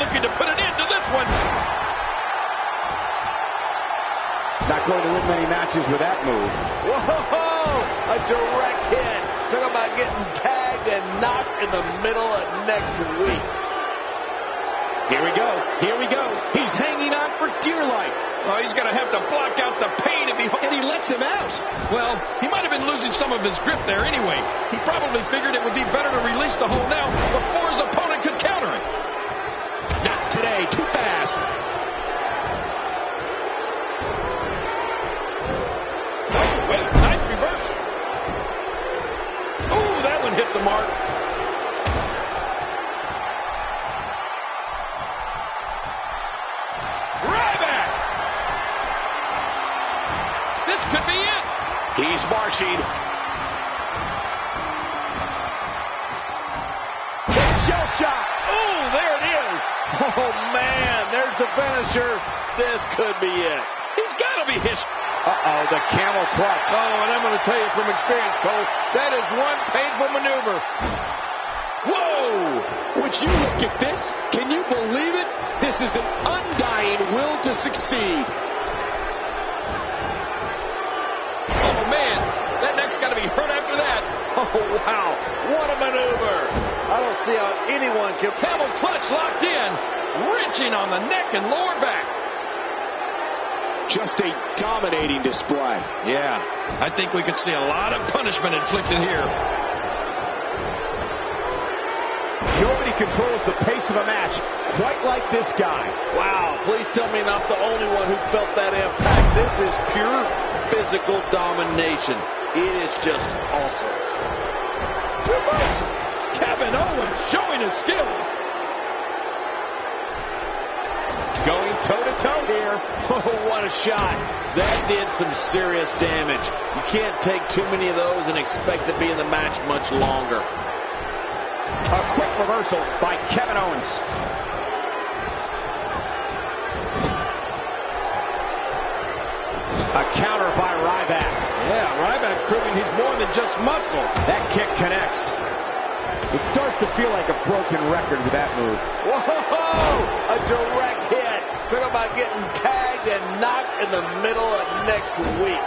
Looking to put an end to this one. Not going to win many matches with that move. Whoa! A direct hit. Talk about getting tagged and knocked in the middle of next week. Here we go. Here we go. He's hanging on for dear life. Oh, he's going to have to block out the pain and he lets him out. Well, he might have been losing some of his grip there anyway. He probably figured it would be better to release the hold now before his opponent could counter it. Not today. Too fast. Oh, wait. Nice reversal. Oh, that one hit the mark. Could be it. He's marching. Shell shock. Oh, there it is. Oh, man, there's the finisher. This could be it. He's got to be hit. Uh-oh, the camel clutch. Oh, and I'm going to tell you from experience, Cole, that is one painful maneuver. Whoa! Would you look at this? Can you believe it? This is an undying will to succeed. Oh, man, that neck's got to be hurt after that. Oh, wow, what a maneuver. I don't see how anyone can... Camel clutch locked in, wrenching on the neck and lower back. Just a dominating display. Yeah, I think we could see a lot of punishment inflicted here. Nobody controls the pace of a match quite like this guy. Wow, please tell me I'm not the only one who felt that impact. This is pure physical domination. It is just awesome. Reversal. Kevin Owens showing his skills. Going toe-to-toe here. Oh, what a shot. That did some serious damage. You can't take too many of those and expect to be in the match much longer. A quick reversal by Kevin Owens. A counter by Ryback. Yeah, Ryback's proving he's more than just muscle. That kick connects. It starts to feel like a broken record with that move. Whoa! A direct hit. Talk about getting tagged and knocked in the middle of next week.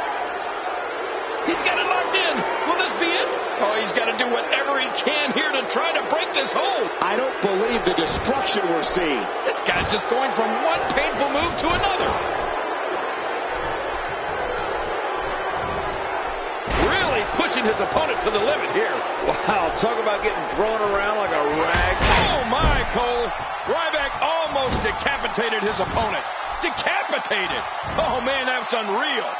He's got it locked in. Will this be it? Oh, he's got to do whatever he can here to try to break this hold. I don't believe the destruction we're seeing. This guy's just going from one painful move to another. Really pushing his opponent to the limit here. Wow, talk about getting thrown around like a rag. Oh, my, Cole. Ryback almost decapitated his opponent. Decapitated. Oh, man, that's unreal.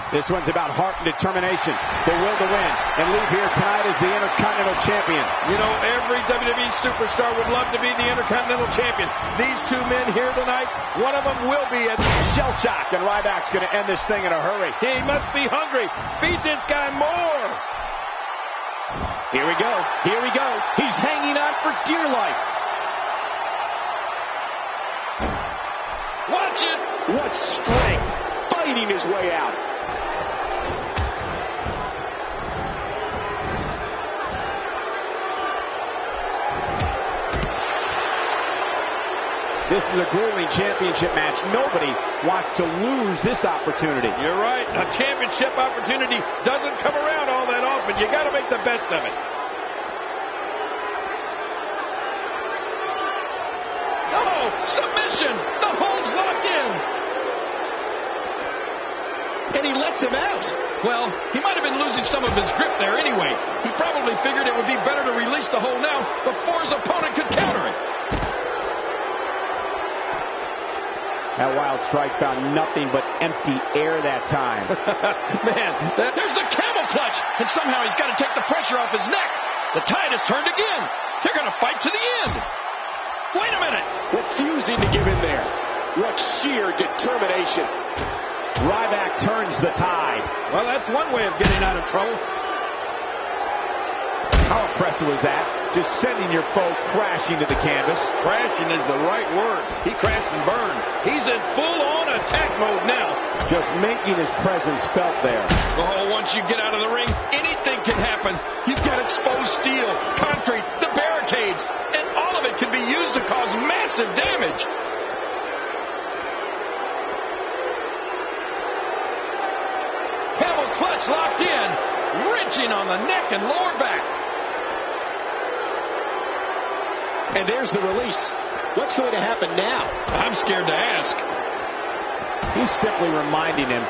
This one's about heart and determination. The will to win and leave here tonight as the Intercontinental Champion. You know, every WWE superstar would love to be the Intercontinental Champion. These two men here tonight, one of them will be a shell shock, and Ryback's going to end this thing in a hurry. He must be hungry. Feed this guy more. Here we go. Here we go. He's hanging on for dear life. Watch it. What strength. Fighting his way out. This is a grueling championship match. Nobody wants to lose this opportunity. You're right. A championship opportunity doesn't come around all that often. You got to make the best of it. Oh, submission. The hold's locked in. And he lets him out. Well, he might have been losing some of his grip there anyway. He probably figured it would be better to release the hold now before his opponent could counter it. That wild strike found nothing but empty air that time. Man, there's the camel clutch. And somehow he's got to take the pressure off his neck. The tide has turned again. They're going to fight to the end. Wait a minute. Refusing to give in there. What sheer determination. Ryback turns the tide. Well, that's one way of getting out of trouble. How impressive was that? Just sending your foe crashing to the canvas. Crashing is the right word. He crashed and burned. He's in full-on attack mode now. Just making his presence felt there. Oh, once you get out of the ring, anything can happen. You've got exposed steel, concrete, the barricades, and all of it can be used to cause massive damage. Camel clutch locked in, wrenching on the neck and lower back. And there's the release. What's going to happen now? I'm scared to ask. He's simply reminding him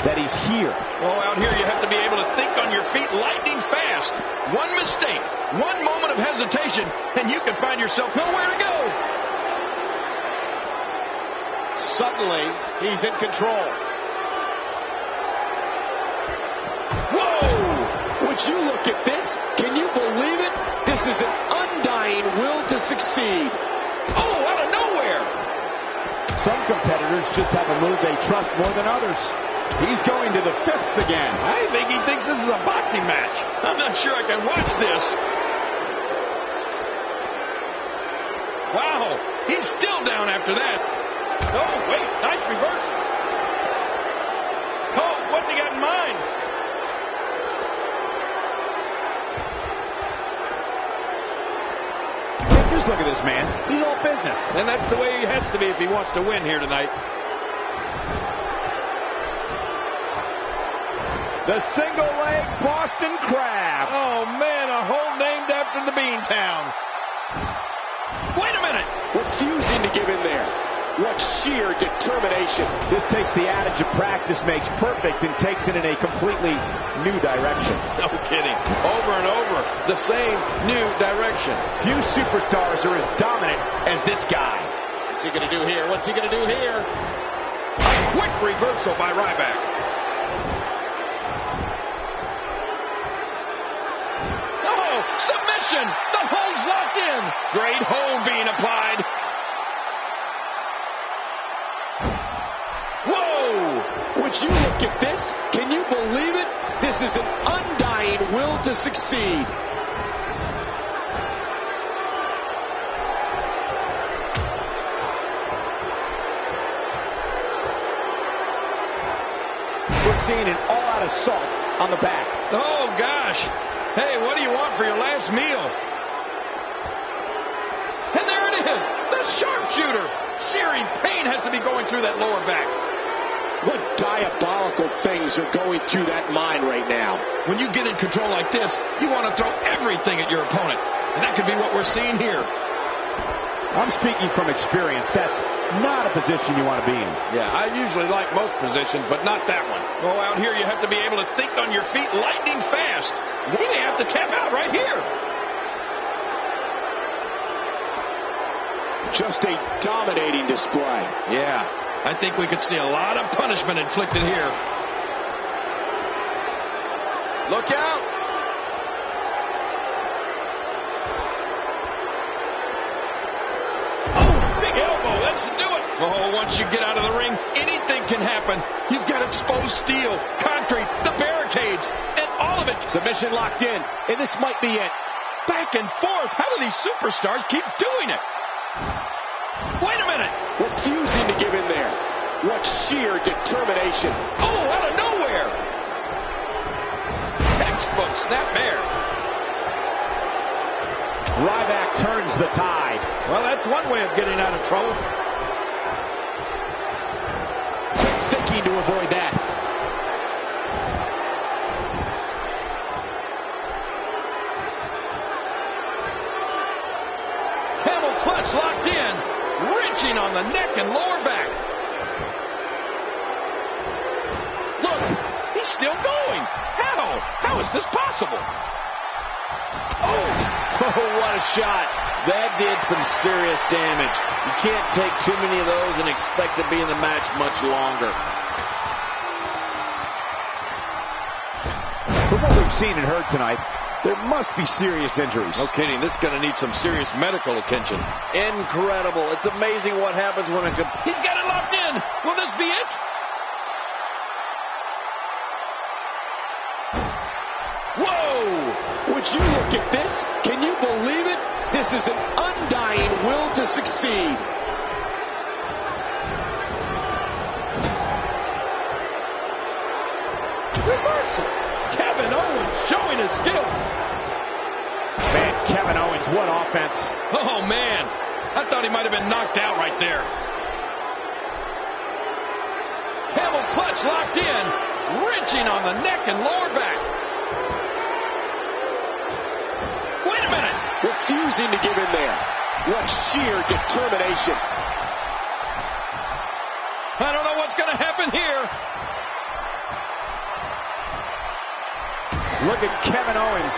that he's here. Oh, out here you have to be able to think on your feet lightning fast. One mistake, one moment of hesitation, and you can find yourself nowhere to go. Suddenly, he's in control. Whoa! Would you look at this? Can you believe it? This is an undying will to succeed. Oh, out of nowhere! Some competitors just have a move they trust more than others. He's going to the fists again. I think he thinks this is a boxing match. I'm not sure I can watch this. Wow, he's still down after that. Oh, wait, nice reversal. Cole, what's he got in mind? Just look at this man. He's all business. And that's the way he has to be if he wants to win here tonight. The single leg Boston Crab. Oh, man, a hole named after the Beantown. Wait a minute. Refusing to give in there. What sheer determination. This takes the adage of practice makes perfect and takes it in a completely new direction. No kidding. Over and over, the same new direction. Few superstars are as dominant as this guy. What's he going to do here? What's he going to do here? A quick reversal by Ryback. Oh, submission. The hold's locked in. Great hold being applied. Would you look at this? Can you believe it? This is an undying will to succeed. We're seeing an all-out assault on the back. Oh, gosh. Hey, what do you want for your last meal? And there it is, the sharpshooter. Searing pain has to be going through that lower back. What diabolical things are going through that mind right now? When you get in control like this, you want to throw everything at your opponent. And that could be what we're seeing here. I'm speaking from experience. That's not a position you want to be in. Yeah, I usually like most positions, but not that one. Oh, out here you have to be able to think on your feet lightning fast. He may have to tap out right here. Just a dominating display. Yeah, I think we could see a lot of punishment inflicted here. Look out! Oh, big elbow, that should do it. Oh, once you get out of the ring, anything can happen. You've got exposed steel, concrete, the barricades, and all of it. Submission locked in, and this might be it. Back and forth. How do these superstars keep doing it? Wait a minute. Refusing to give in there. sheer determination. Oh, out of nowhere. Textbook snapmare. Ryback turns the tide. Well, that's one way of getting out of trouble. Quick thinking to avoid that. Camel clutch locked in. Wrenching on the neck and lower back. Look, he's still going. How? How is this possible? Oh, what a shot. That did some serious damage. You can't take too many of those and expect to be in the match much longer. From what we've seen and heard tonight, there must be serious injuries. No kidding. This is going to need some serious medical attention. Incredible. It's amazing what happens when a... He's got it locked in. Will this be it? Whoa! Would you look at this? Can you believe it? This is an undying will to succeed. Reversal. Kevin Owens showing his skills. Man, Kevin Owens, what offense. Oh, man. I thought he might have been knocked out right there. Camel clutch locked in. Wrenching on the neck and lower back. Wait a minute. Refusing to give in there. What sheer determination. I don't know what's going to happen here. Look at Kevin Owens.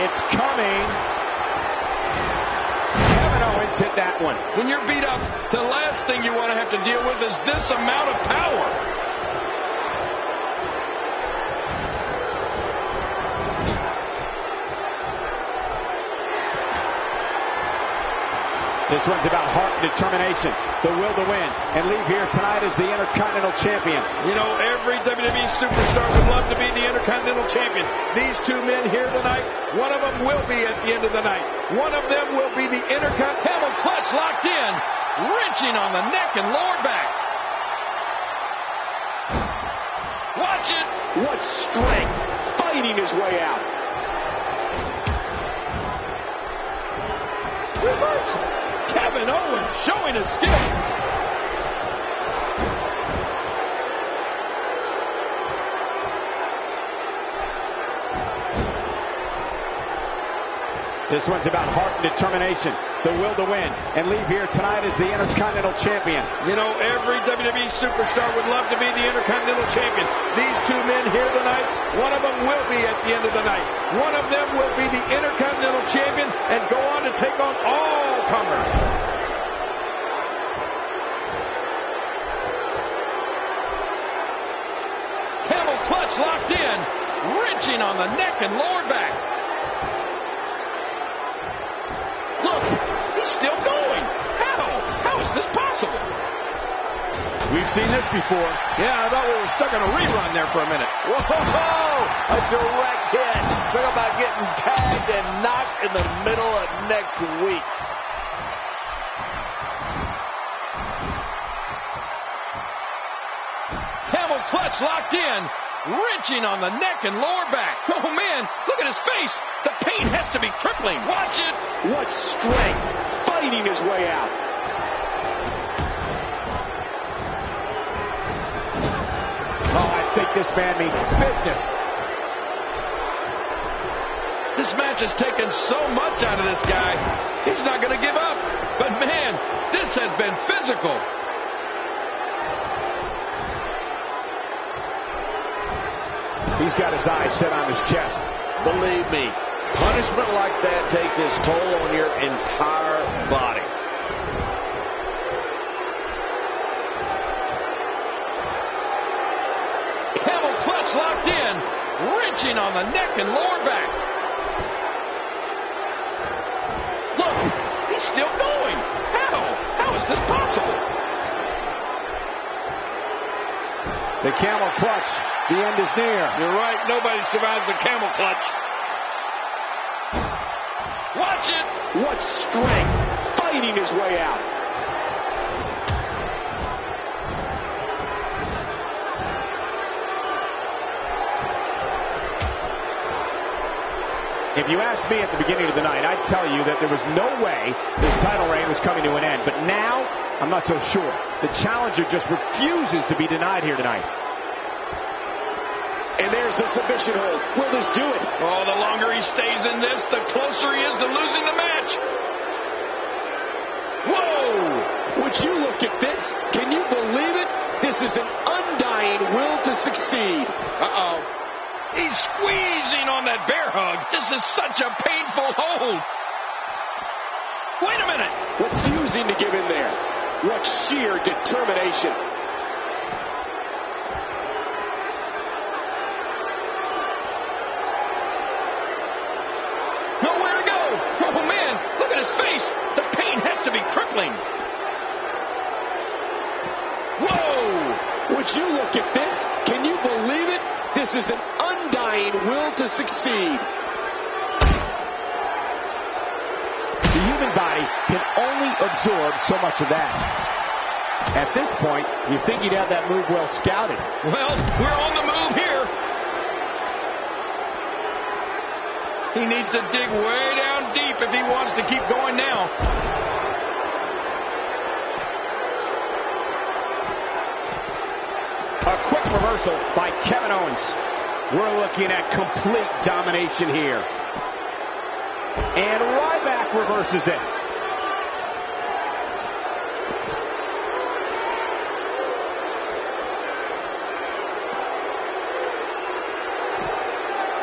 It's coming. Kevin Owens hit that one. When you're beat up, the last thing you want to have to deal with is this amount of power. This one's about heart and determination, the will to win, and leave here tonight as the Intercontinental Champion. You know, every WWE superstar would love to be the Intercontinental Champion. These two men here tonight, one of them will be at the end of the night. One of them will be the Intercontinental clutch locked in, wrenching on the neck and lower back. Watch it. What strength, fighting his way out. Reversal. Kevin Owens showing his skills. This one's about heart and determination, the will to win, and leave here tonight as the Intercontinental Champion. You know, every WWE superstar would love to be the Intercontinental Champion. These two men here tonight, one of them will be at the end of the night. One of them will be the Intercontinental Champion and go on to take on all comers. Camel clutch locked in, wrenching on the neck and lower back. Look, he's still going. How? How is this possible? We've seen this before. Yeah, I thought we were stuck on a rerun there for a minute. Whoa! A direct hit. Talk about getting tagged and knocked in the middle of next week. Camel clutch locked in, wrenching on the neck and lower back. Oh, man, look at his face. The pain has to be crippling. Watch it. What strength, fighting his way out. Oh, I think this man means business. This match has taken so much out of this guy. He's not going to give up. But, man, this has been physical. He's got his eyes set on his chest. Believe me, punishment like that takes its toll on your entire body. Camel clutch locked in, wrenching on the neck and lower back. Look, he's still going. How? How is this possible? The camel clutch. The end is near. You're right. Nobody survives the camel clutch. Watch it. What strength, fighting his way out. If you asked me at the beginning of the night, I'd tell you that there was no way this title reign was coming to an end. But now, I'm not so sure. The challenger just refuses to be denied here tonight. And there's the submission hold. Will this do it? Oh, the longer he stays in this, the closer he is to losing the match. Whoa! Would you look at this? Can you believe it? This is an undying will to succeed. Uh-oh. He's squeezing on that bear hug. This is such a painful hold. Wait a minute. Refusing to give in there. What sheer determination. Nowhere to go. Oh, man. Look at his face. The pain has to be crippling. Whoa. Would you look at this? Can you believe it? This is an undying will to succeed. The human body can only absorb so much of that. At this point, you think he'd have that move well scouted. Well, we're on the move here. He needs to dig way down deep if he wants to keep going now. A quick reversal by Kevin Owens. We're looking at complete domination here. And Ryback reverses it.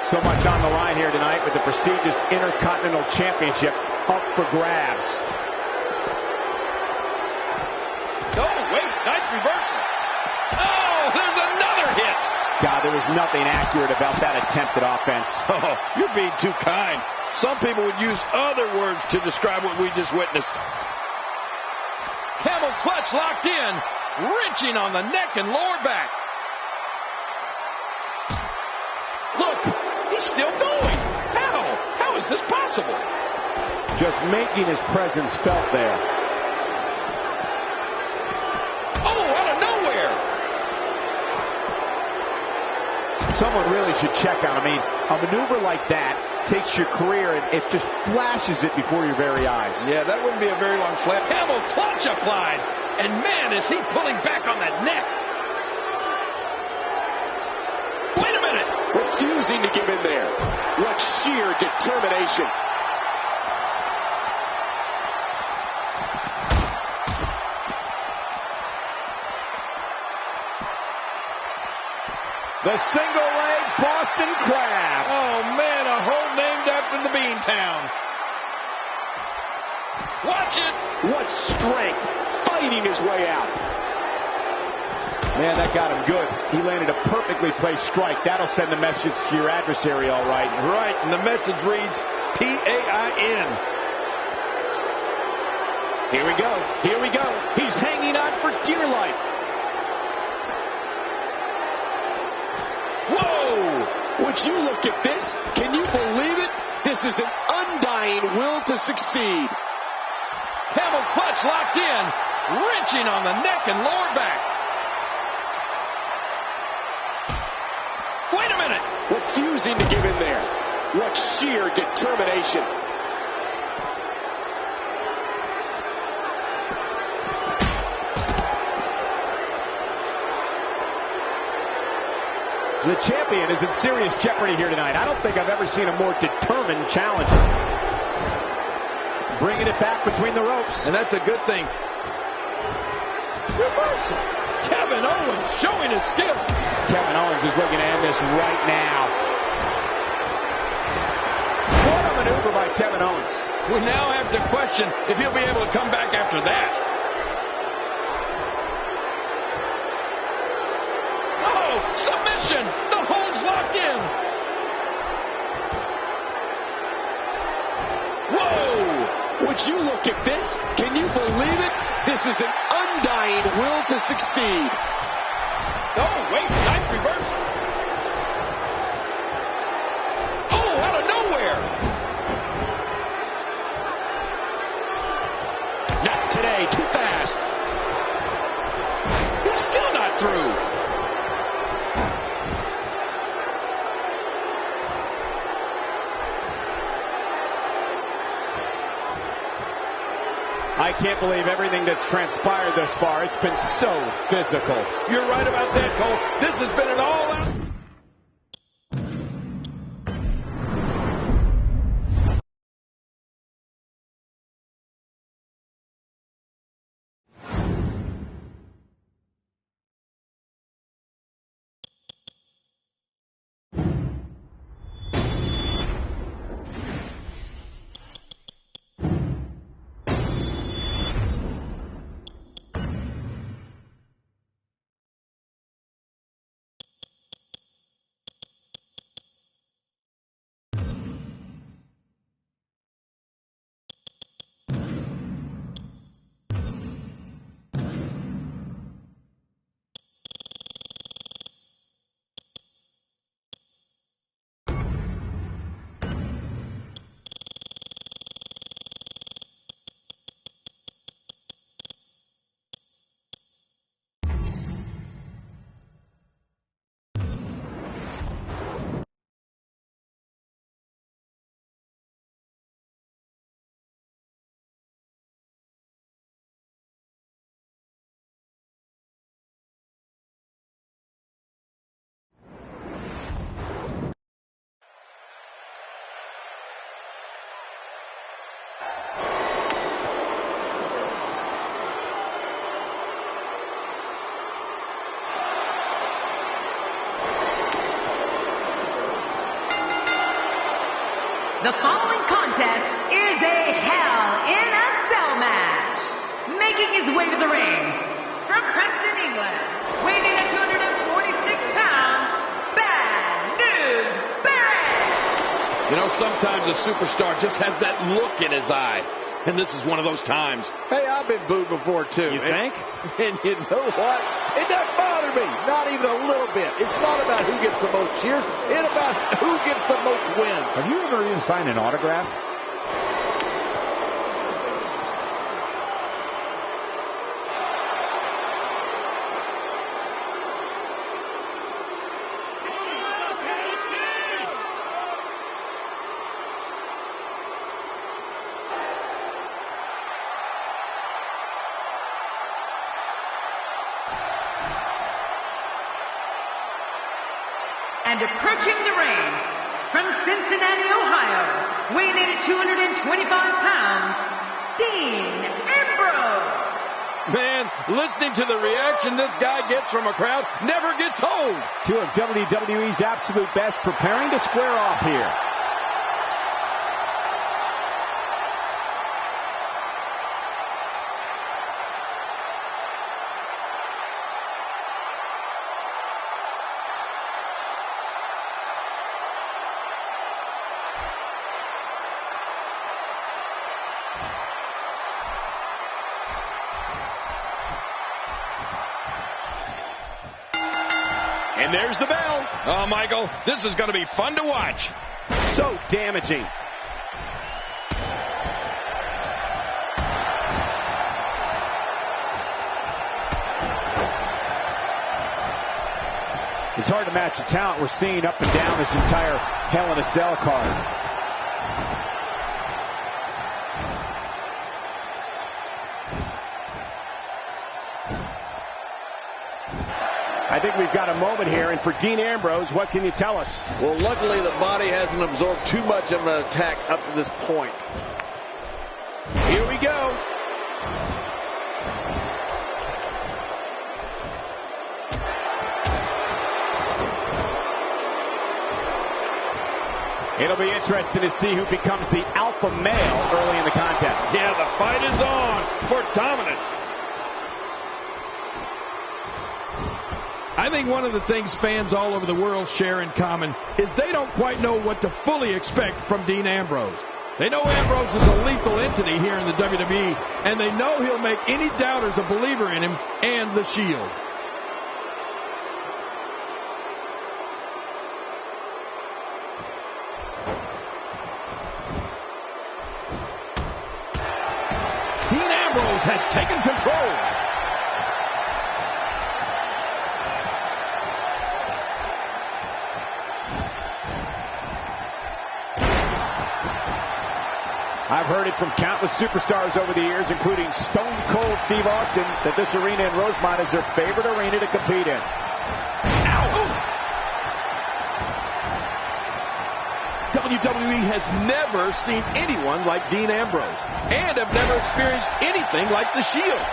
So much on the line here tonight with the prestigious Intercontinental Championship up for grabs. Oh, wait, nice reversal. Oh, there's another hit. God, there was nothing accurate about that attempted offense. Oh, you're being too kind. Some people would use other words to describe what we just witnessed. Camel clutch locked in, wrenching on the neck and lower back. Look, he's still going. How? How is this possible? Just making his presence felt there. Oh, out of nowhere. Someone really should check on. I mean, a maneuver like that takes your career and it just flashes it before your very eyes. Yeah, that wouldn't be a very long flash. Camel clutch applied. And man, is he pulling back on that neck. Wait a minute. Refusing to give in there. What sheer determination. The single leg Boston Crab. Oh man, a hold named after the Beantown. Watch it. What strength, fighting his way out. Man, that got him good. He landed a perfectly placed strike. That'll send a message to your adversary, all right. Right, and the message reads P-A-I-N. Here we go. Here we go. He's hanging on for dear life. Whoa! Would you look at this? Can you believe it? This is an undying will to succeed. Camel clutch locked in, wrenching on the neck and lower back. Wait a minute. Refusing to give in there. What sheer determination. The champion is in serious jeopardy here tonight. I don't think I've ever seen a more determined challenger. Bringing it back between the ropes. And that's a good thing. Reversal. Kevin Owens showing his skill. Kevin Owens is looking to end this right now. What a maneuver by Kevin Owens. We now have to question if he'll be able to come back after that. Oh, submission. The hold's locked in. Whoa. Would you look at this? Can you believe it? This is an undying will to succeed. Oh, wait, nice reversal. Oh, out of nowhere. Not today, too fast. He's still not through. I can't believe everything that's transpired thus far. It's been so physical. You're right about that, Cole. This has been an all-out... The following contest is a Hell in a Cell match. Making his way to the ring from Preston, England, weighing in at 246 pounds, Bad News Barrett. You know, sometimes a superstar just has that look in his eye. And this is one of those times. Hey, I've been booed before, too. You think? And you know what? It doesn't bother me. Not even a little bit. It's not about who gets the most cheers. It's about who gets the most wins. Have you ever even signed an autograph? And approaching the ring from Cincinnati, Ohio, weighing in at 225 pounds, Dean Ambrose. Man, listening to the reaction this guy gets from a crowd never gets old. Two of WWE's absolute best preparing to square off here. And there's the bell. Oh, Michael, this is going to be fun to watch. So damaging. It's hard to match the talent we're seeing up and down this entire Hell in a Cell card. I think we've got a moment here, and for Dean Ambrose, what can you tell us? Well, luckily the body hasn't absorbed too much of an attack up to this point. Here we go. It'll be interesting to see who becomes the alpha male early in the contest. Yeah, the fight is on for dominance. I think one of the things fans all over the world share in common is they don't quite know what to fully expect from Dean Ambrose. They know Ambrose is a lethal entity here in the WWE, and they know he'll make any doubters a believer in him and the Shield. Dean Ambrose has taken control. I've heard it from countless superstars over the years, including Stone Cold Steve Austin, that this arena in Rosemont is their favorite arena to compete in. WWE has never seen anyone like Dean Ambrose and have never experienced anything like the Shield.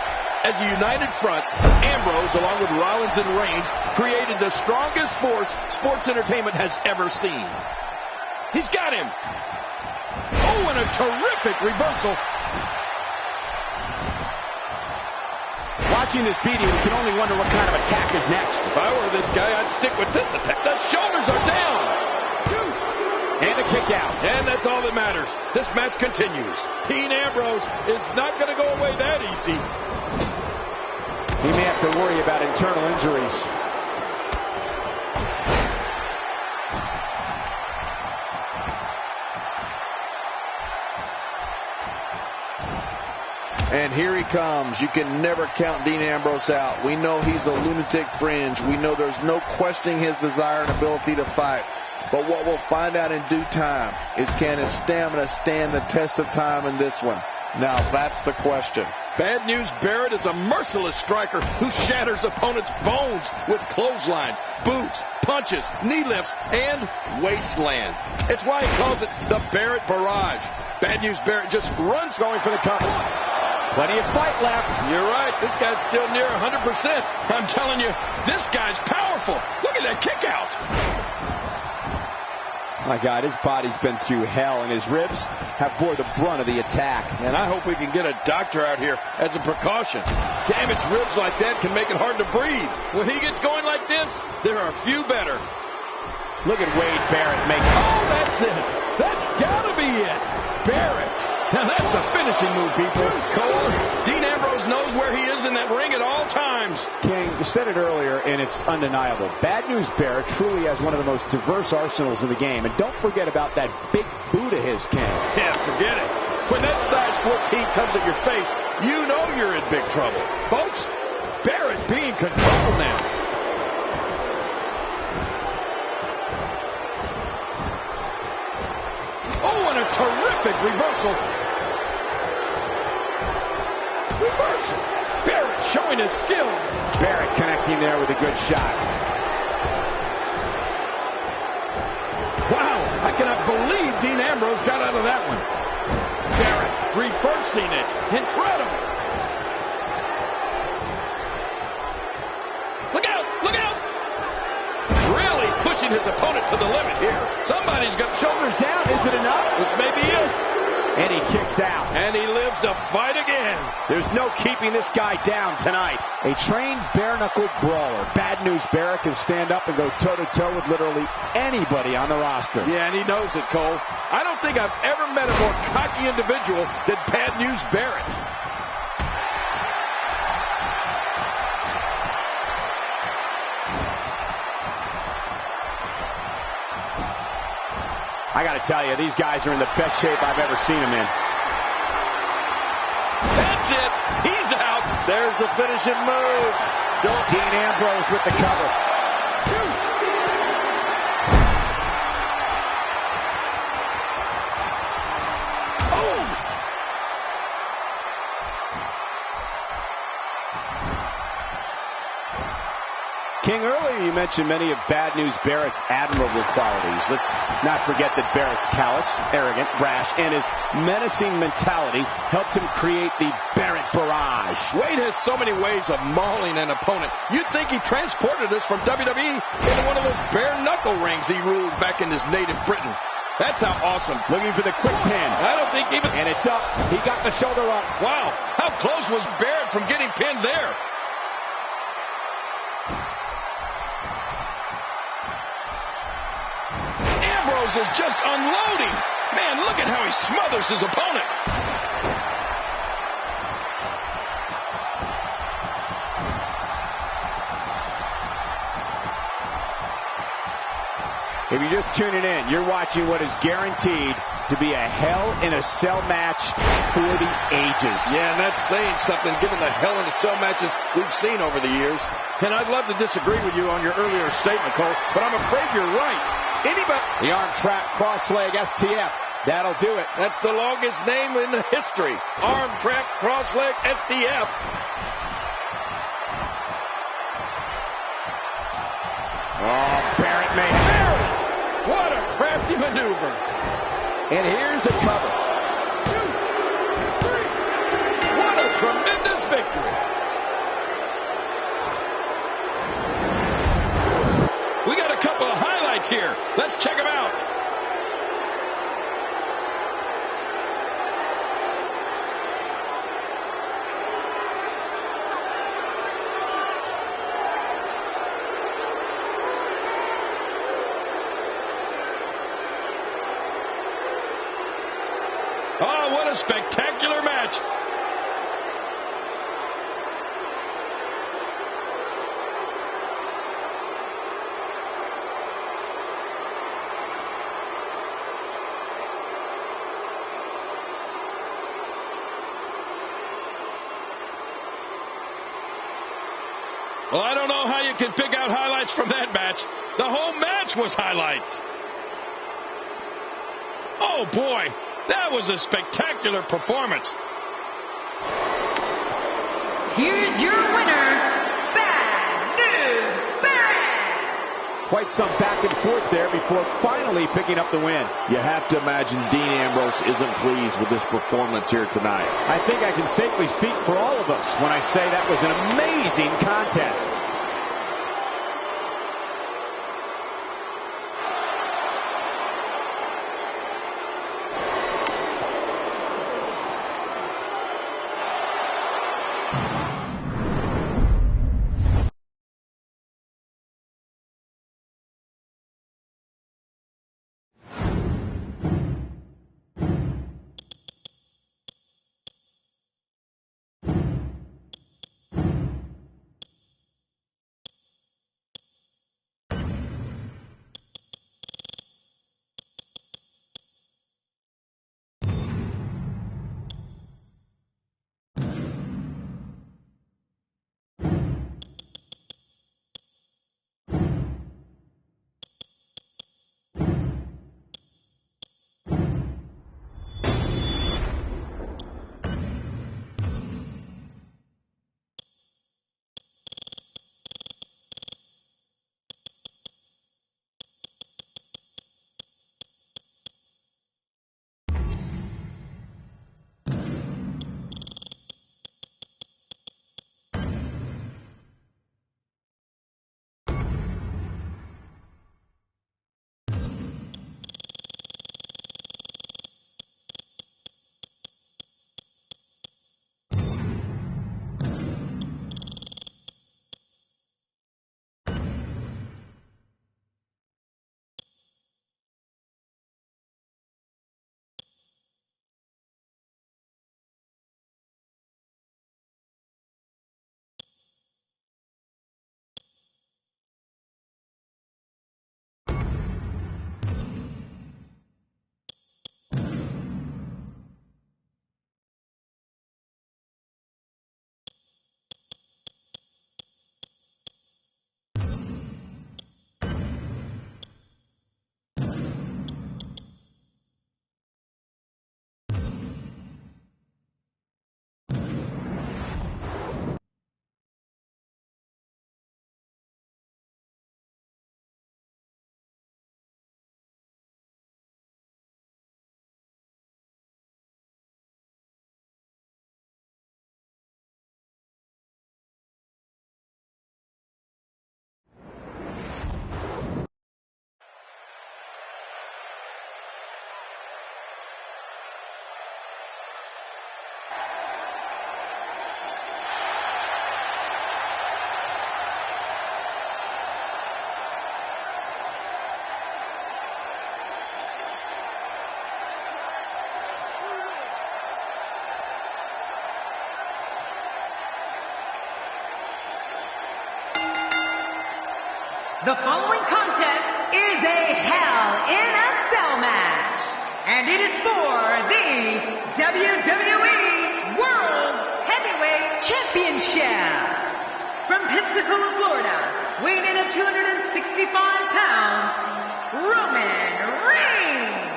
As a united front, Ambrose, along with Rollins and Reigns, created the strongest force sports entertainment has ever seen. He's got him. Oh, and a terrific reversal. Watching this beating, we can only wonder what kind of attack is next. If I were this guy, I'd stick with this attack. The shoulders are down. And a kick out. And that's all that matters. This match continues. Dean Ambrose is not going to go away that easy. He may have to worry about internal injuries. And here he comes. You can never count Dean Ambrose out. We know he's a lunatic fringe. We know there's no questioning his desire and ability to fight. But what we'll find out in due time is, can his stamina stand the test of time in this one? Now, that's the question. Bad News Barrett is a merciless striker who shatters opponents' bones with clotheslines, boots, punches, knee lifts, and wasteland. It's why he calls it the Barrett Barrage. Bad News Barrett just runs going for the cover. Plenty of fight left. You're right. This guy's still near 100%. I'm telling you, this guy's powerful. Look at that kick out. My God, his body's been through hell, and his ribs have bore the brunt of the attack. And I hope we can get a doctor out here as a precaution. Damaged ribs like that can make it hard to breathe. When he gets going like this, there are few better. Look at Wade Barrett making. Oh, that's it. That's got to be it. Barrett. Now that's a finishing move, people. Cole, Dean Ambrose knows where he is in that ring at all times. King, you said it earlier, and it's undeniable. Bad News Barrett truly has one of the most diverse arsenals in the game. And don't forget about that big boot of his, King. Yeah, forget it. When that size 14 comes at your face, you know you're in big trouble. Folks, Barrett being controlled now. Oh, and a terrific reversal. Reversal. Barrett showing his skill. Barrett connecting there with a good shot. Wow, I cannot believe Dean Ambrose got out of that one. Barrett reversing it. Incredible. Look out, look out. Really pushing his opponent to the limit here. Somebody's got shoulders down. Is it enough? This may be it. And he kicks out. And he lives to fight again. There's no keeping this guy down tonight. A trained bare-knuckled brawler. Bad News Barrett can stand up and go toe-to-toe with literally anybody on the roster. Yeah, and he knows it, Cole. I don't think I've ever met a more cocky individual than Bad News Barrett. I got to tell you, these guys are in the best shape I've ever seen them in. That's it. He's out. There's the finishing move. Dean Ambrose with the cover. King, earlier you mentioned many of Bad News Barrett's admirable qualities. Let's not forget that Barrett's callous, arrogant, brash, and his menacing mentality helped him create the Barrett Barrage. Wade has so many ways of mauling an opponent. You'd think he transported us from WWE into one of those bare-knuckle rings he ruled back in his native Britain. That's how awesome. Looking for the quick pin. I don't think even... And it's up. He got the shoulder up. Wow. How close was Barrett from getting pinned there? Ambrose is just unloading. Man, look at how he smothers his opponent. If you're just tuning in, you're watching what is guaranteed to be a Hell in a Cell match for the ages. Yeah, and that's saying something given the Hell in a Cell matches we've seen over the years. And I'd love to disagree with you on your earlier statement, Cole, but I'm afraid you're right. Anybody... The arm trap, cross leg, STF. That'll do it. That's the longest name in the history. Arm trap, cross leg, STF. Oh, Barrett made it. Barrett! What a crafty maneuver. And here's a cover. 2, 3. What a tremendous victory. We got a couple of highlights here. Let's check them out. Oh, what a spectacular match. Well, I don't know how you can pick out highlights from that match. The whole match was highlights. Oh, boy. That was a spectacular performance. Here's your winner, Bad News Barrett. Quite some back and forth there before finally picking up the win. You have to imagine Dean Ambrose isn't pleased with this performance here tonight. I think I can safely speak for all of us when I say that was an amazing contest. The following contest is a Hell in a Cell match, and it is for the WWE World Heavyweight Championship. From Pensacola, Florida, weighing in at 265 pounds, Roman Reigns.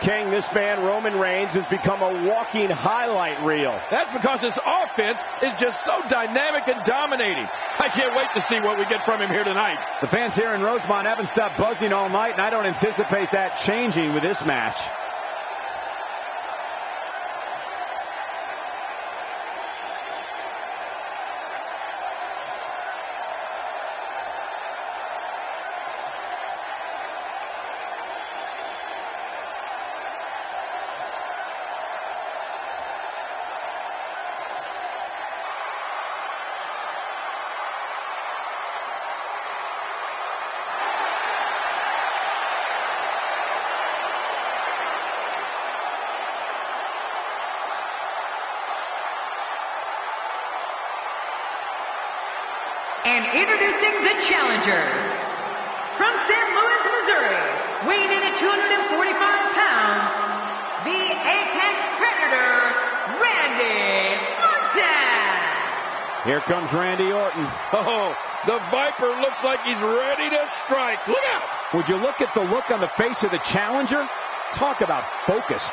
King, this man, Roman Reigns, has become a walking highlight reel. That's because his offense is just so dynamic and dominating. I can't wait to see what we get from him here tonight. The fans here in Rosemont haven't stopped buzzing all night, and I don't anticipate that changing with this match. And introducing the challengers, from St. Louis, Missouri, weighing in at 245 pounds, the Apex Predator, Randy Orton. Here comes Randy Orton. Oh, the Viper looks like he's ready to strike. Look out! Would you look at the look on the face of the challenger? Talk about focused.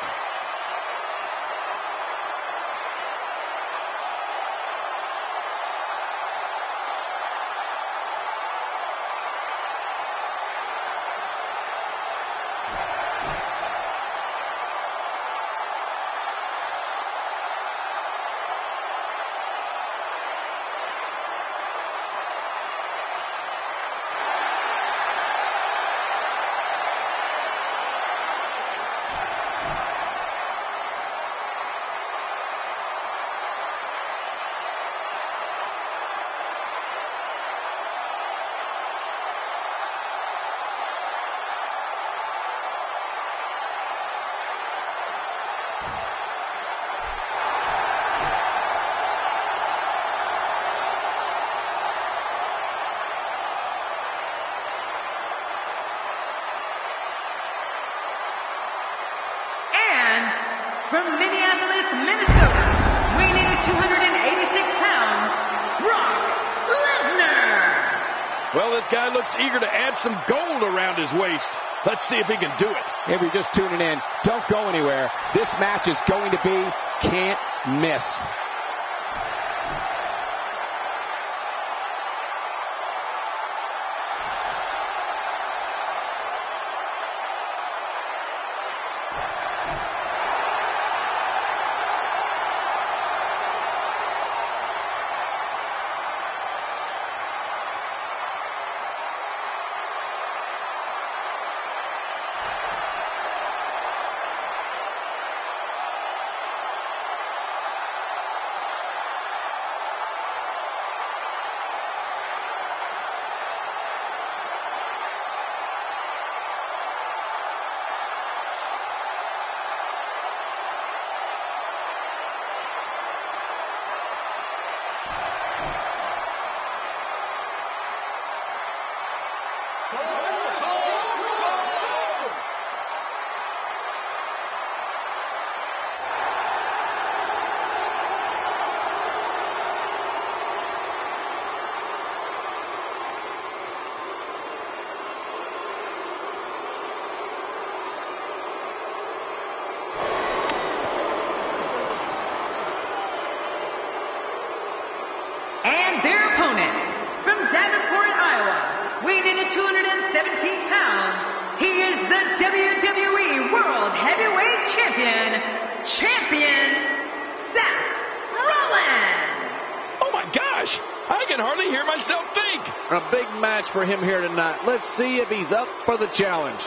From Minneapolis, Minnesota, weighing in at 286 pounds, Brock Lesnar. Well, this guy looks eager to add some gold around his waist. Let's see if he can do it. If you're just tuning in, don't go anywhere. This match is going to be can't miss. Their opponent, from Davenport, Iowa, weighing in at 217 pounds, he is the WWE World Heavyweight Champion, Seth Rollins. Oh my gosh, I can hardly hear myself think. A big match for him here tonight. Let's see if he's up for the challenge.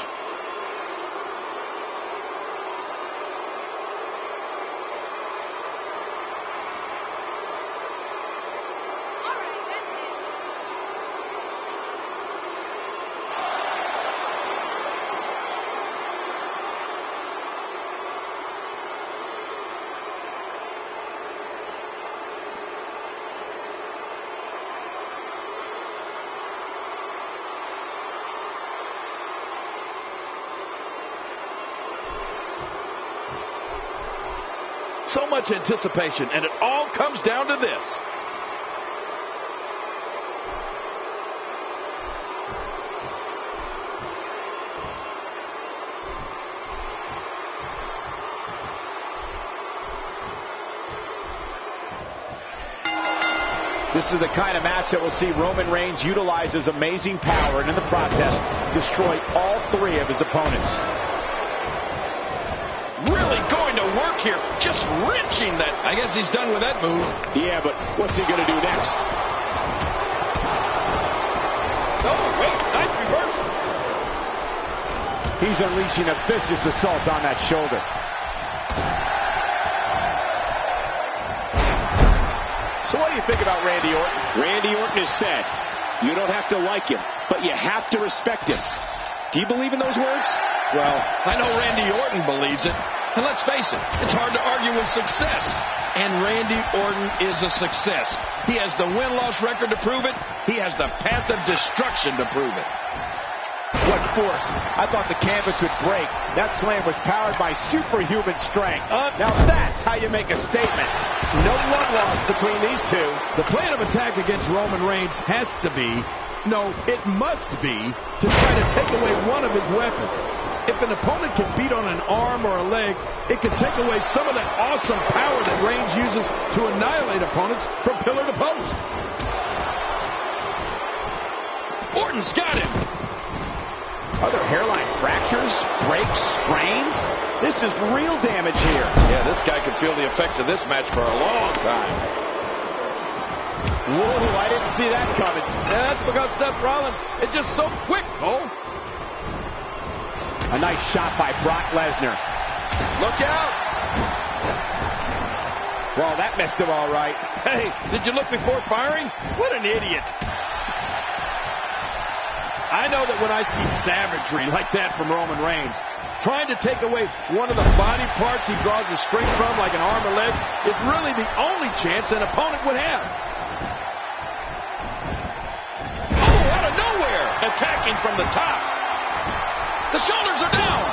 So much anticipation, and it all comes down to this. This is the kind of match that will see Roman Reigns utilize his amazing power and in the process destroy all three of his opponents. Really going to work here, just wrenching that. I guess he's done with that move. Yeah, but what's he going to do next? Oh, wait, nice reversal. He's unleashing a vicious assault on that shoulder. So what do you think about Randy Orton? Randy Orton has said, you don't have to like him, but you have to respect him. Do you believe in those words? Well, I know Randy Orton believes it. And let's face it, it's hard to argue with success. And Randy Orton is a success. He has the win-loss record to prove it. He has the path of destruction to prove it. What force. I thought the canvas would break. That slam was powered by superhuman strength. Now that's how you make a statement. No love lost between these two. The plan of attack against Roman Reigns has to be, no, it must be, to try to take away one of his weapons. If an opponent can beat on an arm or a leg, it can take away some of that awesome power that Reigns uses to annihilate opponents from pillar to post. Orton's got him. Are there hairline fractures, breaks, sprains? This is real damage here. Yeah, this guy could feel the effects of this match for a long time. Whoa, I didn't see that coming. Yeah, that's because Seth Rollins is just so quick, Cole. A nice shot by Brock Lesnar. Look out! Well, that missed him all right. Hey, did you look before firing? What an idiot. I know that when I see savagery like that from Roman Reigns, trying to take away one of the body parts he draws his strength from, like an arm or leg, is really the only chance an opponent would have. Oh, out of nowhere! Attacking from the top. The shoulders are down.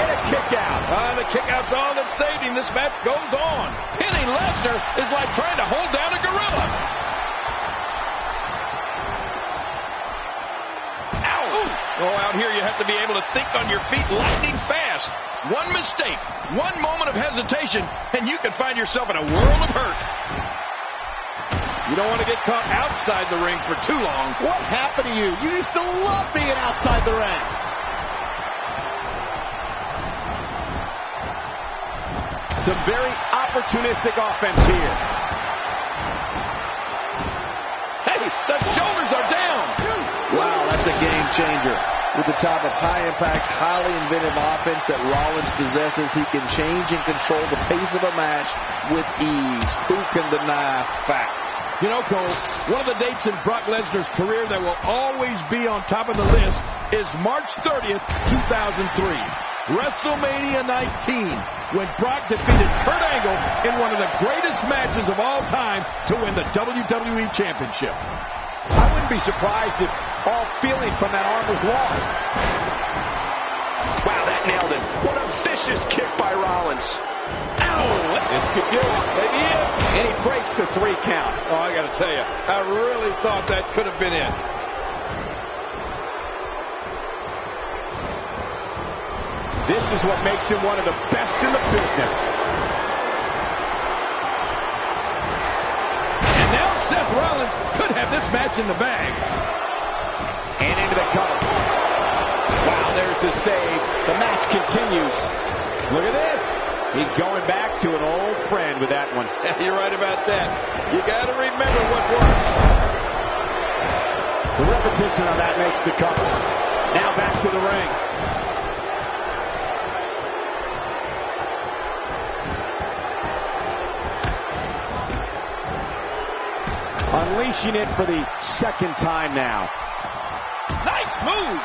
And a kick out. The kick out's all that saved him. This match goes on. Pinning Lesnar is like trying to hold down a gorilla. Oh, out here you have to be able to think on your feet lightning fast. One mistake, one moment of hesitation, and you can find yourself in a world of hurt. You don't want to get caught outside the ring for too long. What happened to you? You used to love being outside the ring. Some very opportunistic offense here. Hey, the shoulders are down. Wow, that's a game changer. With the type of high-impact, highly inventive offense that Rollins possesses, he can change and control the pace of a match with ease. Who can deny facts? You know, Cole, one of the dates in Brock Lesnar's career that will always be on top of the list is March 30th, 2003. WrestleMania 19, when Brock defeated Kurt Angle in one of the greatest matches of all time to win the WWE Championship. I wouldn't be surprised if all feeling from that arm was lost. Wow, that nailed him. What a vicious kick by Rollins. Ow! This could do it. Maybe it. And he breaks the 3 count. Oh, I got to tell you, I really thought that could have been it. This is what makes him one of the best in the business. And now Seth Rollins could have this match in the bag. And into the cover. Wow, there's the save. The match continues. Look at this. He's going back to an old friend with that one. You're right about that. You got to remember what works. The repetition on that makes the cover. Now back to the ring. Unleashing it for the second time now. Nice move.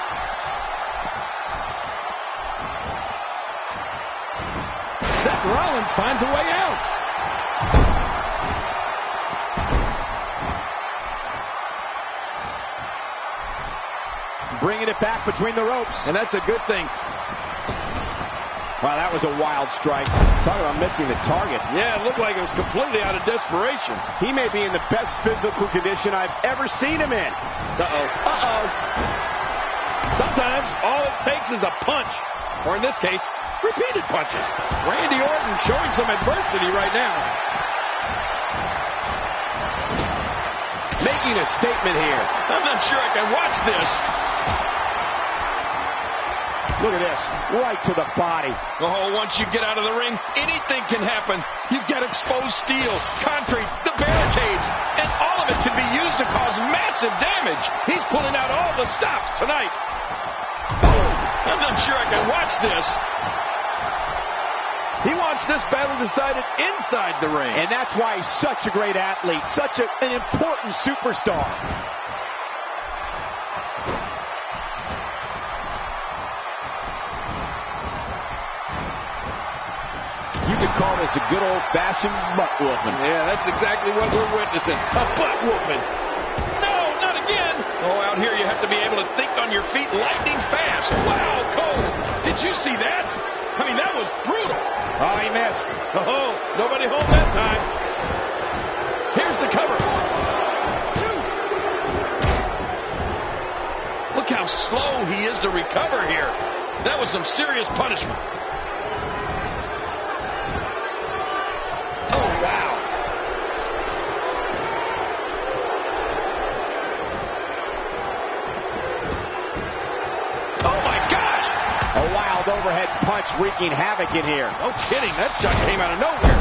Seth Rollins finds a way out. Bringing it back between the ropes. And that's a good thing. Wow, that was a wild strike. Talk about missing the target. Yeah, it looked like it was completely out of desperation. He may be in the best physical condition I've ever seen him in. Uh-oh. Uh-oh. Sometimes all it takes is a punch. Or in this case, repeated punches. Randy Orton showing some adversity right now. making a statement here. I'm not sure I can watch this. Look at this, right to the body. Oh, once you get out of the ring, anything can happen. You've got exposed steel, concrete, the barricades, and all of it can be used to cause massive damage. He's pulling out all the stops tonight. Oh, I'm not sure I can watch this. He wants this battle decided inside the ring. And that's why he's such a great athlete, such an important superstar. You could call this a good old-fashioned butt whooping. Yeah, that's exactly what we're witnessing. A butt whooping. No, not again. Oh, out here you have to be able to think on your feet lightning fast. Wow, Cole, did you see that? I mean, that was brutal. Oh, he missed. Oh, nobody home that time. Here's the cover. Look how slow he is to recover here. That was some serious punishment. Oh, wow. Oh, my gosh. A wild overhead punch wreaking havoc in here. No kidding, that shot came out of nowhere.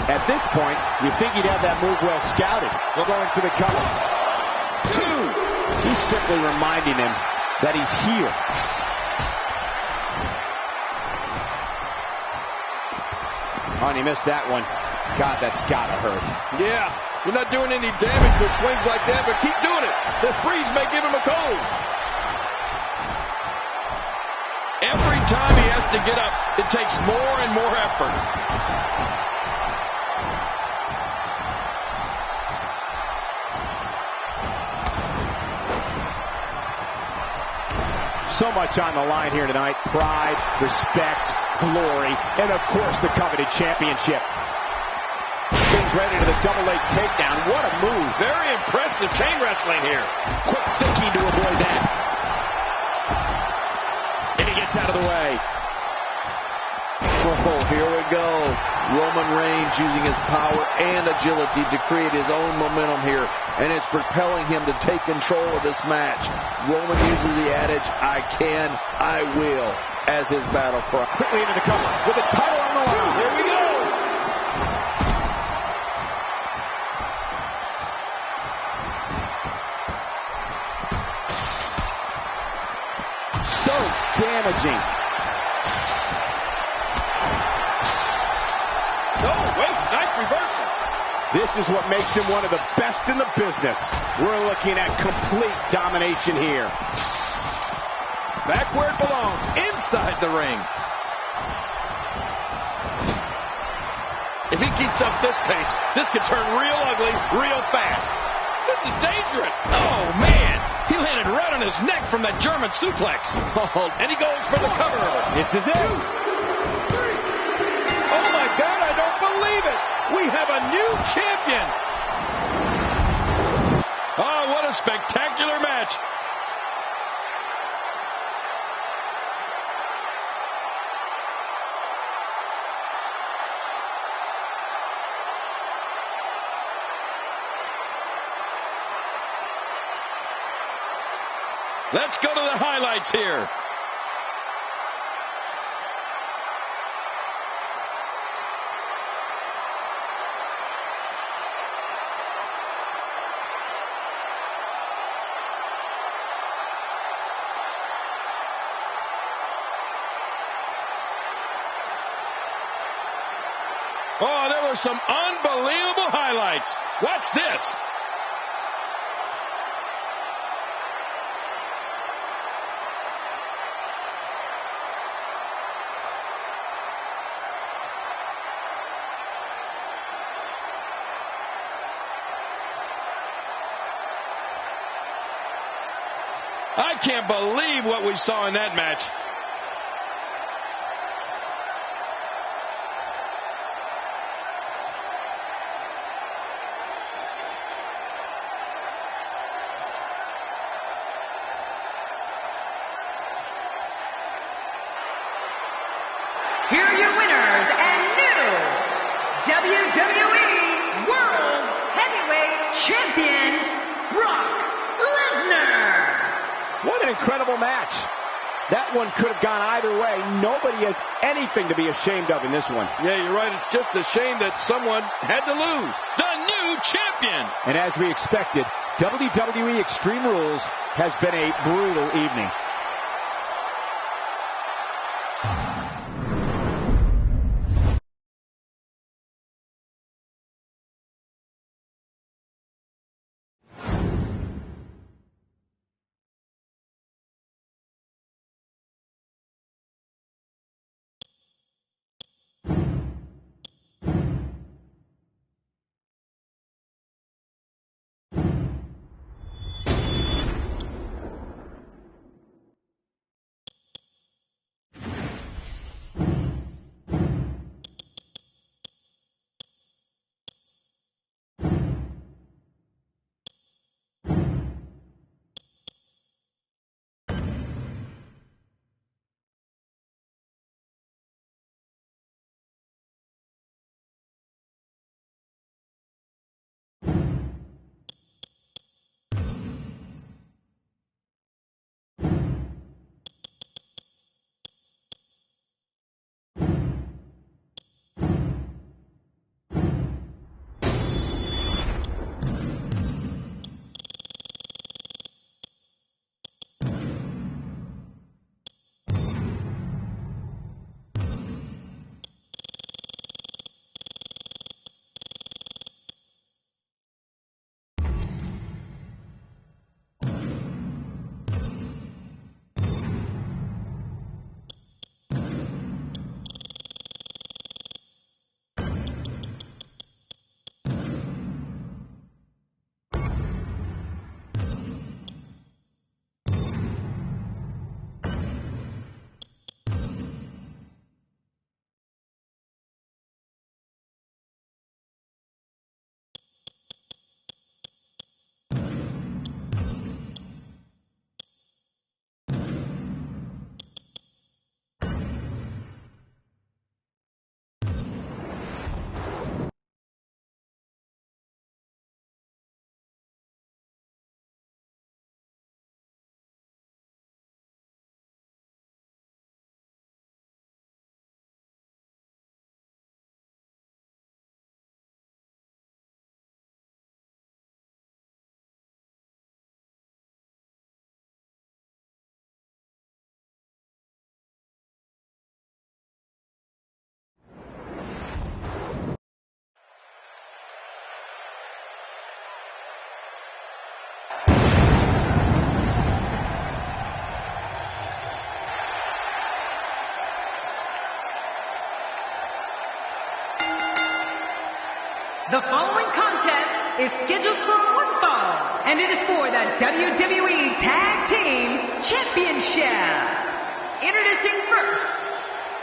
At this point, you think he'd have that move well scouted. We're going for the cover. 2. He's simply reminding him that he's here. Oh, and he missed that one. God, that's gotta hurt. Yeah, you're not doing any damage with swings like that, but keep doing it. The breeze may give him a cold. Every time he has to get up, it takes more and more effort. So much on the line here tonight. Pride, respect, glory, and of course the coveted championship. Things ready to the double leg takedown. What a move. Very impressive chain wrestling here. Quick thinking to avoid that. And he gets out of the way. Oh, here we go. Roman Reigns using his power and agility to create his own momentum here, and it's propelling him to take control of this match. Roman uses the adage, I can, I will, as his battle cry. Quickly into the cover with the title on the line. Here we go. So damaging. Oh, wait, nice reversal. This is what makes him one of the best in the business. We're looking at complete domination here. Back where it belongs, inside the ring. If he keeps up this pace, this could turn real ugly real fast. This is dangerous. Oh, man. He landed right on his neck from that German suplex. Oh, and he goes for the cover. This is it. 2, 3. Oh, my God, I don't believe it. We have a new champion. Oh, what a spectacular match. Let's go to the highlights here. Oh, there were some unbelievable highlights. Watch this. I can't believe what we saw in that match. Here are your winners and new WWE World Heavyweight Champion, incredible match. That one could have gone either way. Nobody has anything to be ashamed of in this one. Yeah, you're right. It's just a shame that someone had to lose. The new champion. And as we expected, WWE Extreme Rules has been a brutal evening. The following contest is scheduled for one fall, and it is for the WWE Tag Team Championship. Introducing first.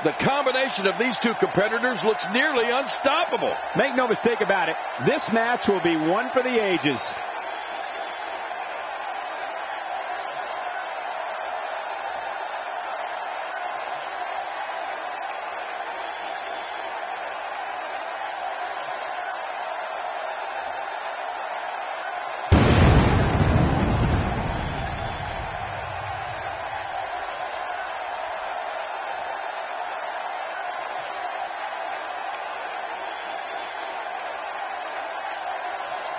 The combination of these two competitors looks nearly unstoppable. Make no mistake about it, this match will be one for the ages.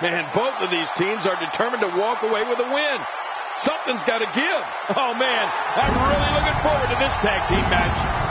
Man, both of these teams are determined to walk away with a win. Something's got to give. Oh, man, I'm really looking forward to this tag team match.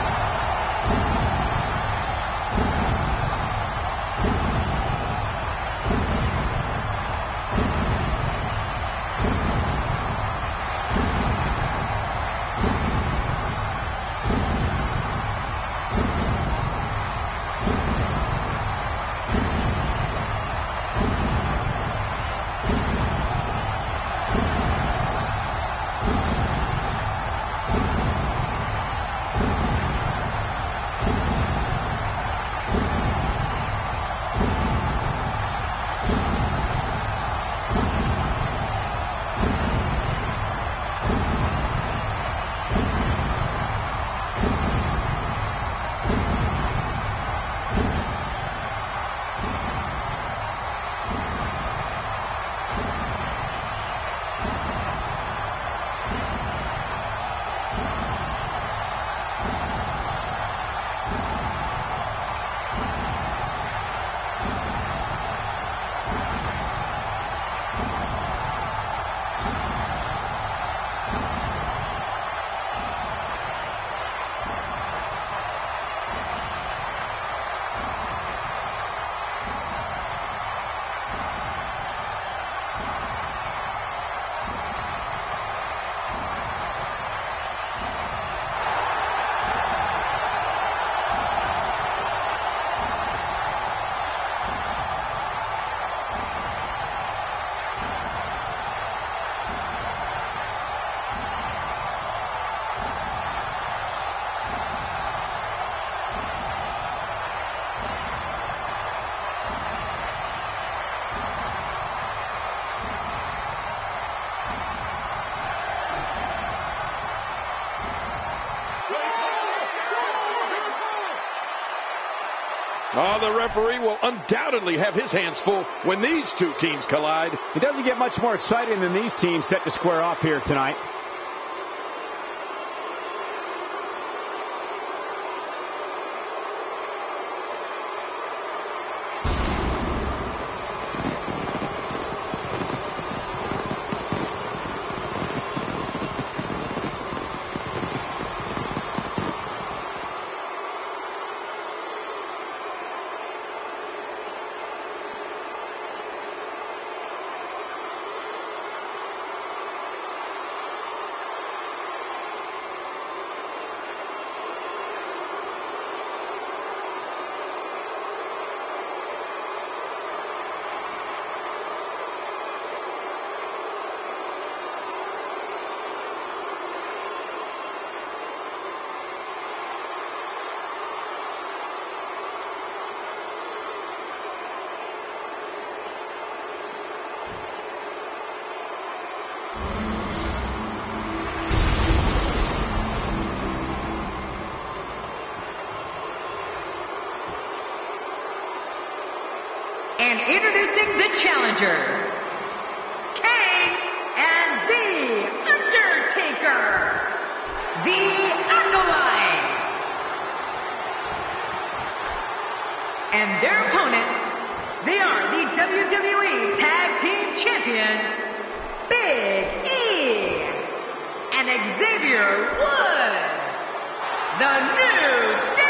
Oh, the referee will undoubtedly have his hands full when these two teams collide. It doesn't get much more exciting than these teams set to square off here tonight. And introducing the challengers, Kane and The Undertaker, the Acolytes. And their opponents, they are the WWE Tag Team Champions, Big E and Xavier Woods, the New Day.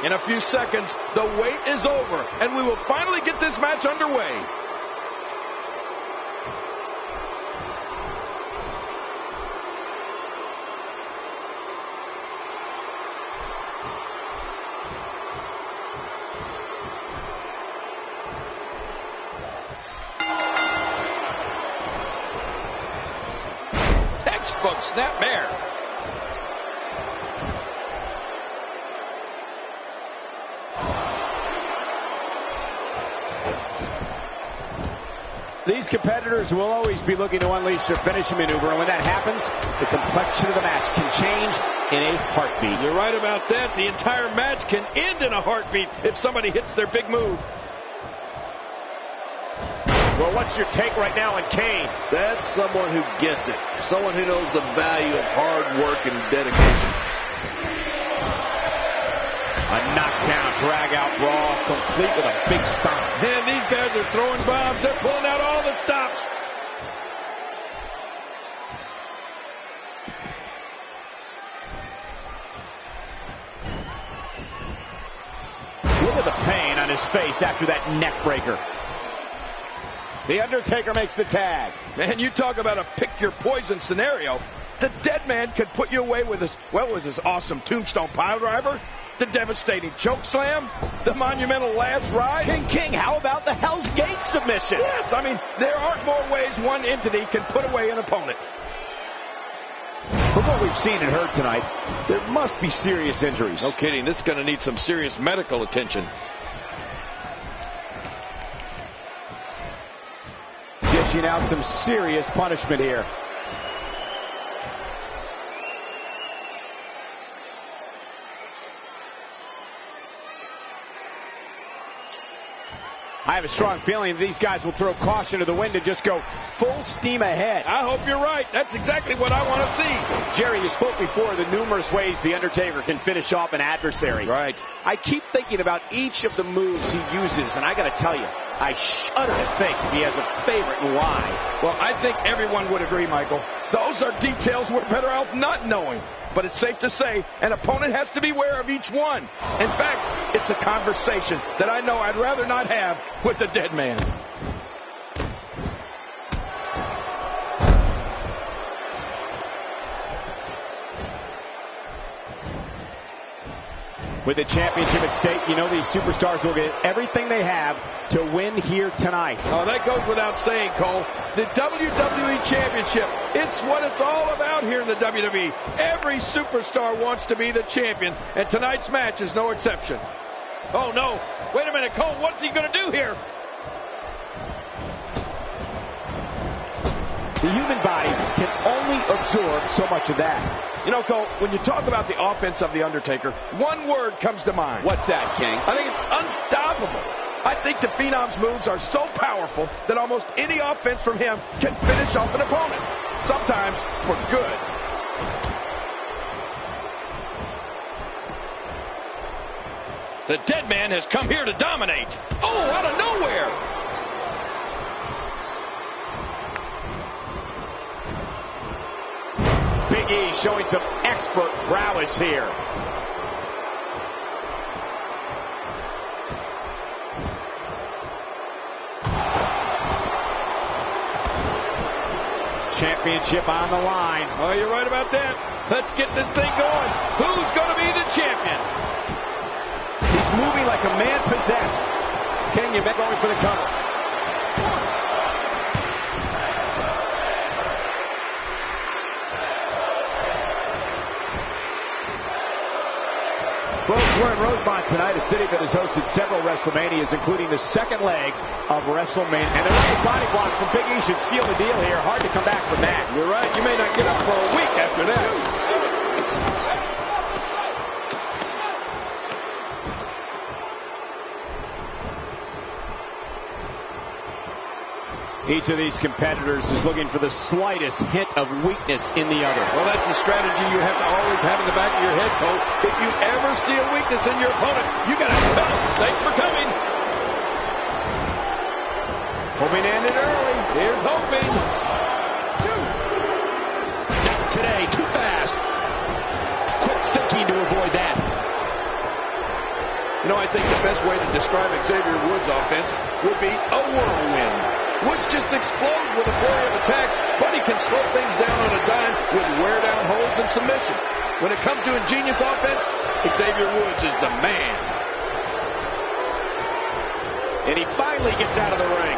In a few seconds, the wait is over, and we will finally get this match underway. Textbook snapmare. These competitors will always be looking to unleash their finishing maneuver, and when that happens, the complexion of the match can change in a heartbeat. You're right about that. The entire match can end in a heartbeat if somebody hits their big move. Well, what's your take right on Kane? That's someone who gets it. Someone who knows the value of hard work and dedication. A knockdown, drag-out brawl, complete with a big stomp. Man, these guys are throwing bombs. They're pulling out all the stops. Look at the pain on his face after that neck breaker. The Undertaker makes the tag. Man, you talk about a pick-your-poison scenario. The dead man could put you away with his awesome tombstone piledriver, the devastating choke slam, the monumental last ride. King, how about the Hell's Gate submission? Yes, I mean, there aren't more ways one entity can put away an opponent. From what we've seen and heard tonight, there must be serious injuries. No kidding, this is going to need some serious medical attention. Dishing out some serious punishment here. I have a strong feeling that these guys will throw caution to the wind and just go full steam ahead. I hope you're right. That's exactly what I want to see. Jerry, you spoke before the numerous ways the Undertaker can finish off an adversary. Right. I keep thinking about each of the moves he uses, and I got to tell you, I shudder to think he has a favorite and why. Well, I think everyone would agree, Michael. Those are details we're better off not knowing. But it's safe to say an opponent has to be aware of each one. In fact, it's a conversation that I know I'd rather not have with the dead man. With the championship at stake, you know these superstars will get everything they have to win here tonight. Oh, that goes without saying, Cole. The WWE Championship, it's what it's all about here in the WWE. Every superstar wants to be the champion, and tonight's match is no exception. Oh, no. Wait a minute, Cole. What's he going to do here? The human body can only absorb so much of that. You know, Cole, when you talk about the offense of The Undertaker, one word comes to mind. What's that, King? I think it's unstoppable. I think the Phenom's moves are so powerful that almost any offense from him can finish off an opponent, sometimes for good. The dead man has come here to dominate. Oh, out of nowhere. Big E showing some expert prowess here. Championship on the line. Oh, you're right about that. Let's get this thing going. Who's going to be the champion? He's moving like a man possessed. King, you bet going for the cover. Folks, we're in Rosemont tonight, a city that has hosted several WrestleManias, including the second leg of WrestleMania. And the right body block from Big E should seal the deal here. Hard to come back from that. You're right. You may not get up for a week after that. Each of these competitors is looking for the slightest hint of weakness in the other. Well, that's a strategy you have to always have in the back of your head, Cole. If you ever see a weakness in your opponent, you got to tell him, thanks for coming. Hoping to end it early. Here's hoping. Not today, too fast. Quick thinking to avoid that. You know, I think the best way to describe Xavier Woods' offense would be a whirlwind. Woods just explodes with a flurry of attacks, but he can slow things down on a dime with wear-down holds and submissions. When it comes to ingenious offense, Xavier Woods is the man. And he finally gets out of the ring.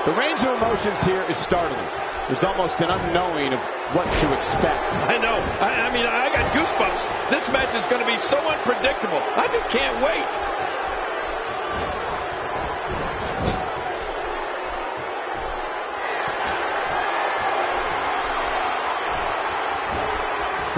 The range of emotions here is startling. There's almost an unknowing of what to expect. I know. I mean, I got goosebumps. This match is going to be so unpredictable. I just can't wait.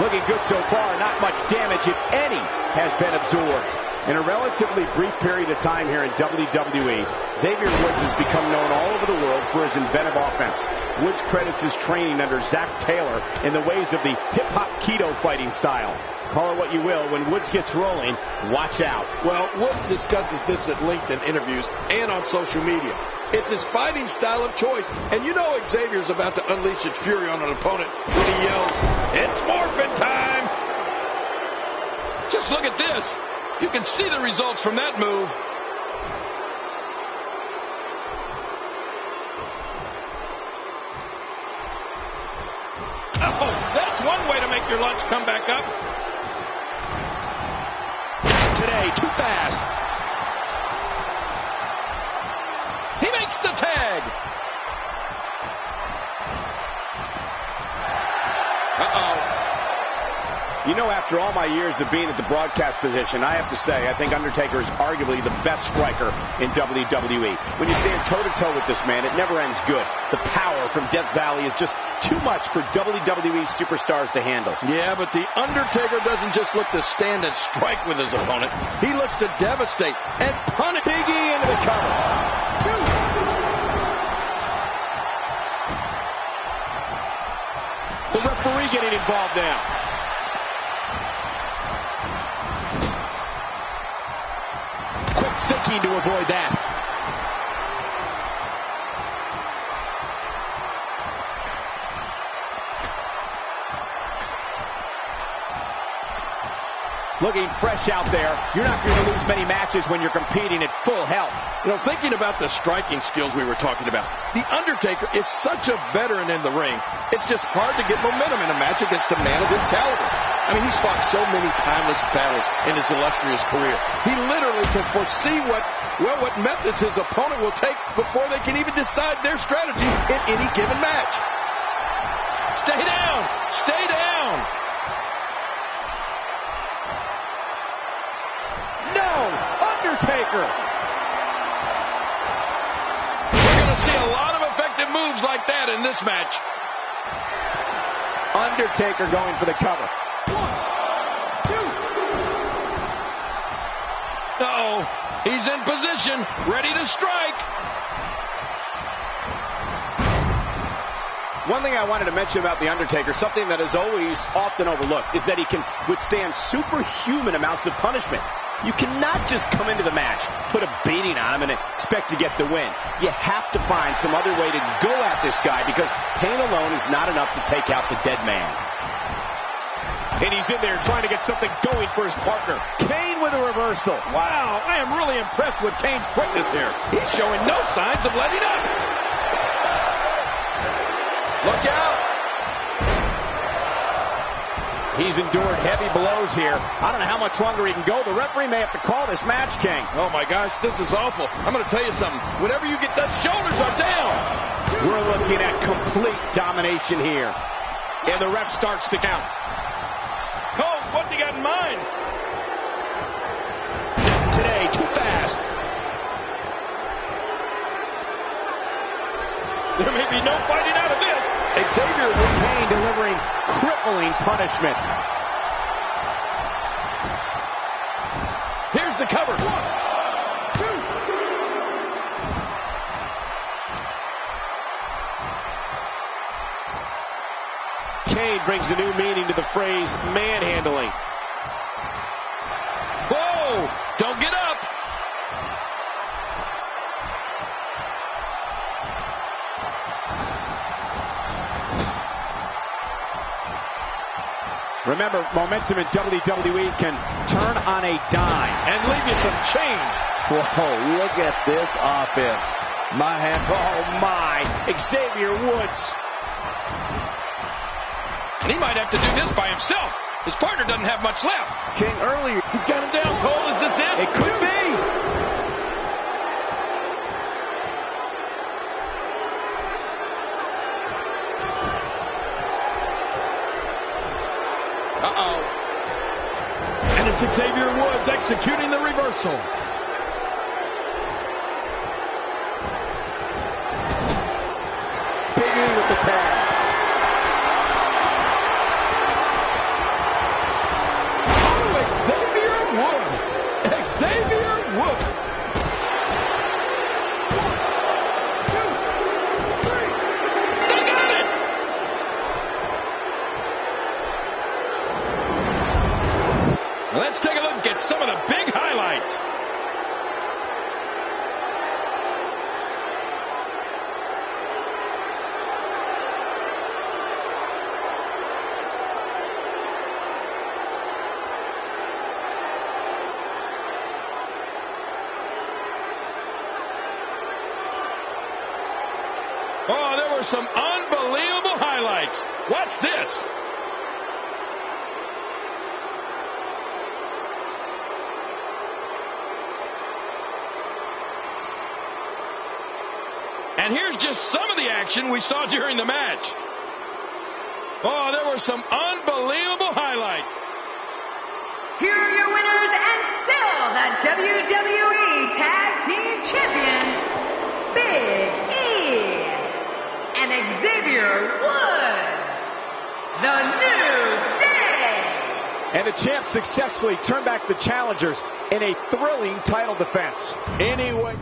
Looking good so far. Not much damage, if any, has been absorbed. In a relatively brief period of time here in WWE, Xavier Woods has become known all over the world for his inventive offense. Woods credits his training under Zach Taylor in the ways of the hip-hop keto fighting style. Call it what you will, when Woods gets rolling, watch out. Well, Woods discusses this at length in interviews and on social media. It's his fighting style of choice, and you know Xavier's about to unleash its fury on an opponent when he yells, "It's morphin' time!" Just look at this. You can see the results from that move. Oh, that's one way to make your lunch come back up. Today, too fast. He makes the tag. Uh-oh. You know, after all my years of being at the broadcast position, I have to say, I think Undertaker is arguably the best striker in WWE. When you stand toe-to-toe with this man, it never ends good. The power from Death Valley is just too much for WWE superstars to handle. Yeah, but The Undertaker doesn't just look to stand and strike with his opponent. He looks to devastate and punish. Big E into the cover. The referee getting involved now. Quick thinking to avoid that. Looking fresh out there. You're not going to lose many matches when you're competing at full health. You know, thinking about the striking skills we were talking about, The Undertaker is such a veteran in the ring. It's just hard to get momentum in a match against a man of his caliber. I mean, he's fought so many timeless battles in his illustrious career. He literally can foresee what methods his opponent will take before they can even decide their strategy in any given match. Stay down! Stay down! No! Undertaker! We're going to see a lot of effective moves like that in this match. Undertaker going for the cover. 1, 2. Uh-oh. He's in position, ready to strike. One thing I wanted to mention about The Undertaker, something that is always often overlooked, is that he can withstand superhuman amounts of punishment. You cannot just come into the match, put a beating on him, and expect to get the win. You have to find some other way to go at this guy, because pain alone is not enough to take out the dead man. And he's in there trying to get something going for his partner. Kane with a reversal. Wow, I am really impressed with Kane's quickness here. He's showing no signs of letting up. Look out! He's endured heavy blows here. I don't know how much longer he can go. The referee may have to call this match, King. Oh, my gosh, this is awful. I'm going to tell you something. Whenever you get, the shoulders are down. We're looking at complete domination here. And the ref starts to count. Cole, what's he got in mind? Today, too fast. There may be no fighting out of this. Xavier with Kane delivering crippling punishment. Here's the cover. 1, 2. Kane brings a new meaning to the phrase manhandling. Whoa! Don't get up. Remember, momentum in WWE can turn on a dime. And leave you some change. Whoa, look at this offense. My hand. Oh, my. Xavier Woods. And he might have to do this by himself. His partner doesn't have much left. King earlier. He's got him down. Cole, is this it? It could be. Uh-oh. And it's Xavier Woods executing the reversal. Big E with the tag. Oh, Xavier Woods. Xavier Woods. 1, 2, 3. They got it. Let's take a look at some of the big highlights. Oh, there were some unbelievable highlights. Watch this. And here's just some of the action we saw during the match. Oh, there were some unbelievable highlights. Here are your winners and still the WWE Tag Team Champions, Big E and Xavier Woods, the New Day. And the champ successfully turned back the challengers in a thrilling title defense. Anyway.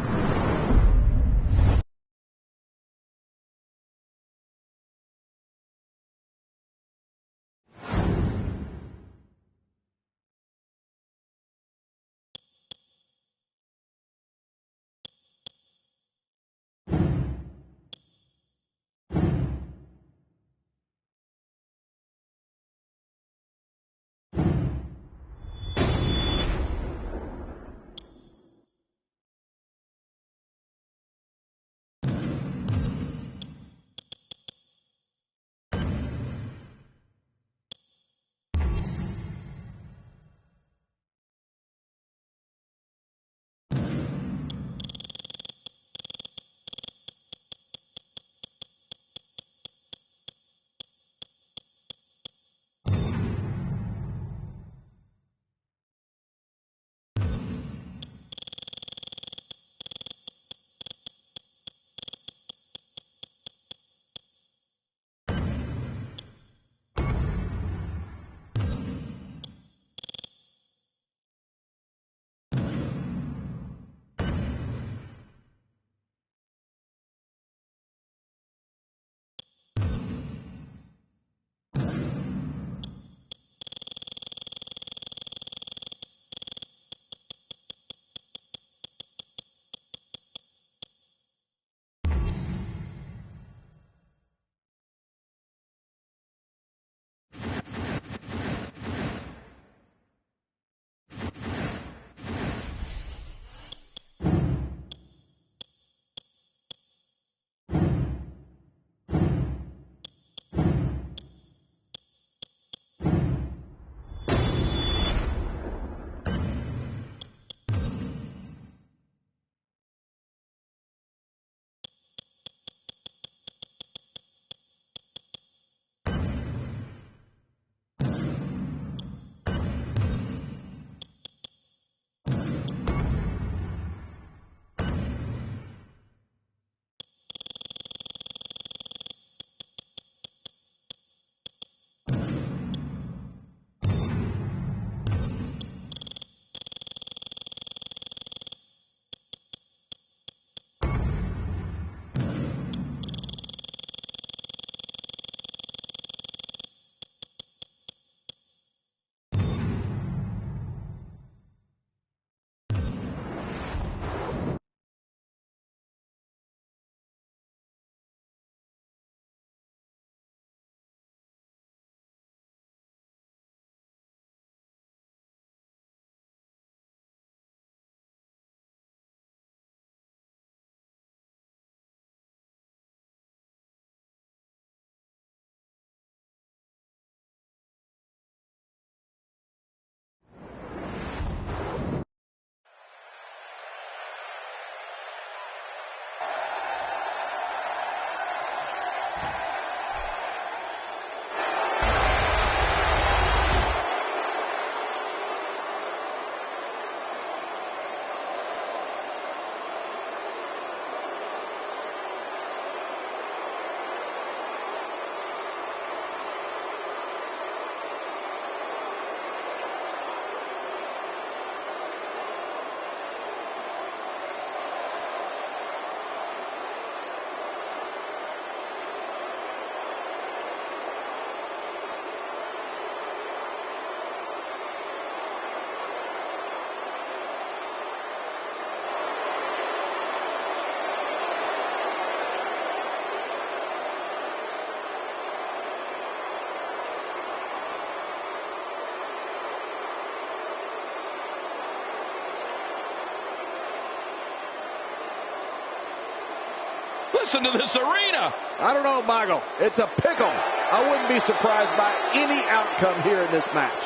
Listen to this arena. I don't know, Michael. It's a pickle. I wouldn't be surprised by any outcome here in this match.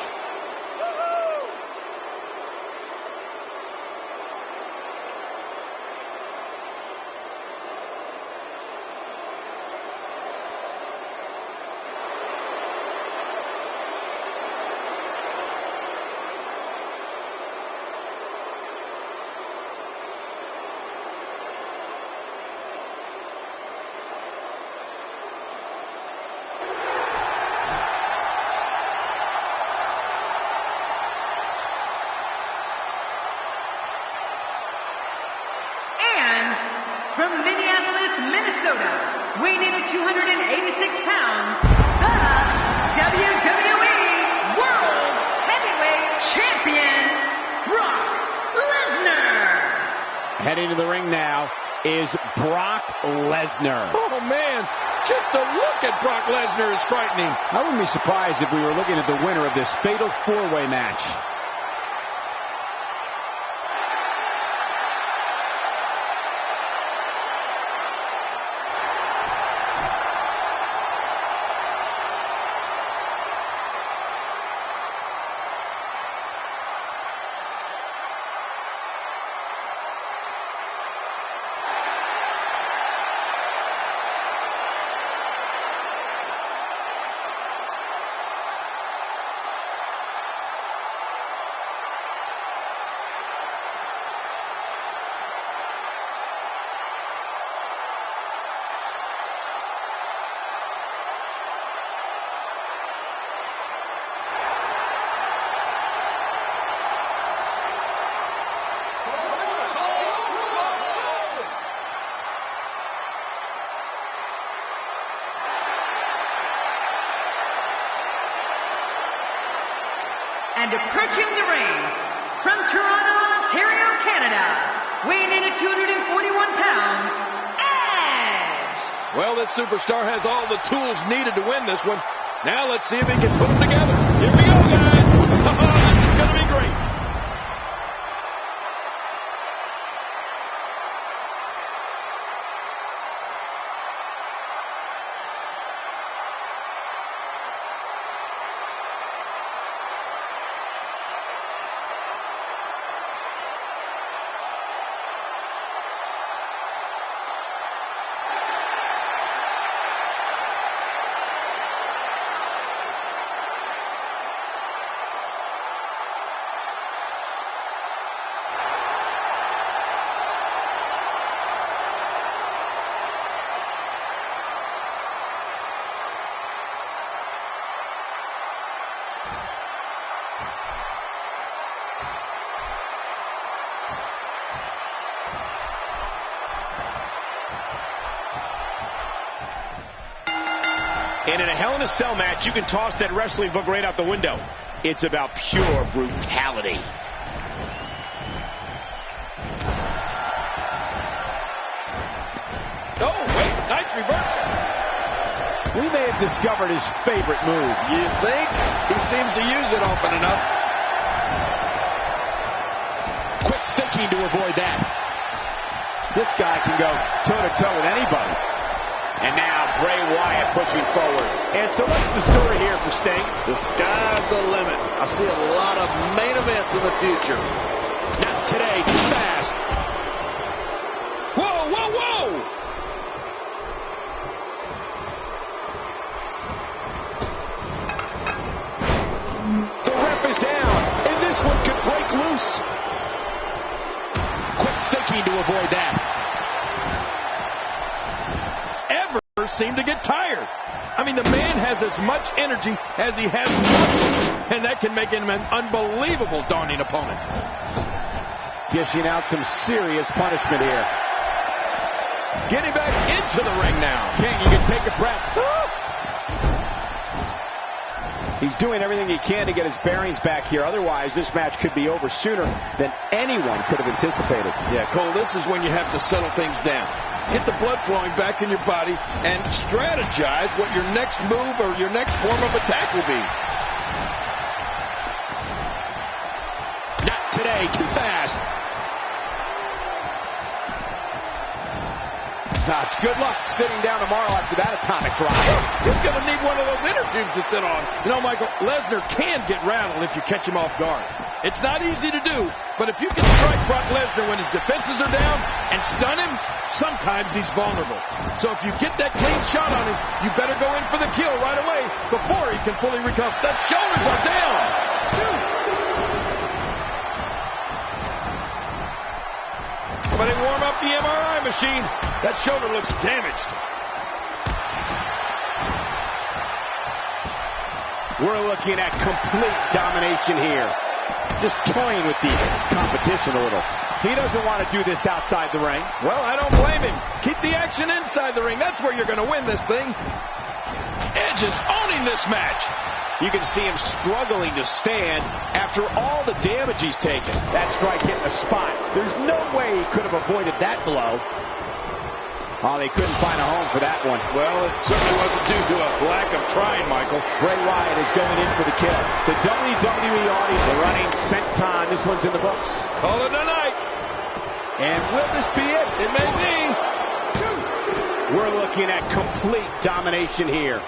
From Minneapolis, Minnesota, weighing in at 286 pounds, the WWE World Heavyweight Champion, Brock Lesnar. Heading to the ring now is Brock Lesnar. Oh, man, just a look at Brock Lesnar is frightening. I wouldn't be surprised if we were looking at the winner of this fatal four-way match. And approaching the ring, from Toronto, Ontario, Canada, weighing in at 241 pounds, Edge! Well, this superstar has all the tools needed to win this one. Now let's see if he can put them together. Here we go, guys. This is going to be great. And in a Hell in a Cell match, you can toss that wrestling book right out the window. It's about pure brutality. Oh, wait, nice reversal. We may have discovered his favorite move. You think? He seems to use it often enough. Quick thinking to avoid that. This guy can go toe-to-toe with anybody. And now Bray Wyatt pushing forward. And so what's the story here for Sting? The sky's the limit. I see a lot of main events in the future. Not today, too fast. Whoa, whoa, whoa! The ref is down, and this one could break loose. Quick thinking to avoid that. Seem to get tired. I mean, the man has as much energy as he has muscle, and that can make him an unbelievable daunting opponent. Dishing out some serious punishment here. Getting back into the ring now. King, you can take a breath. He's doing everything he can to get his bearings back here. Otherwise, this match could be over sooner than anyone could have anticipated. Yeah, Cole, this is when you have to settle things down. Get the blood flowing back in your body and strategize what your next move or your next form of attack will be. Not today, too fast. nuts. Good luck sitting down tomorrow after that atomic drop. He's going to need one of those inner tubes to sit on. You know, Michael, Lesnar can get rattled if you catch him off guard. It's not easy to do, but if you can strike Brock Lesnar when his defenses are down and stun him, sometimes he's vulnerable. So if you get that clean shot on him, you better go in for the kill right away before he can fully recover. The shoulders are down. But they warm up the MRI machine. That shoulder looks damaged. We're looking at complete domination here. Just toying with the competition a little. He doesn't want to do this outside the ring. Well, I don't blame him. Keep the action inside the ring. That's where you're going to win this thing. Edge is owning this match. You can see him struggling to stand after all the damage he's taken. That strike hit the spot. There's no way he could have avoided that blow. Oh, they couldn't find a home for that one. Well, it certainly wasn't due to a lack of trying, Michael. Bray Wyatt is going in for the kill. The WWE audience, the running senton. This one's in the books. Call it a night. And will this be it? It may be. We're looking at complete domination here.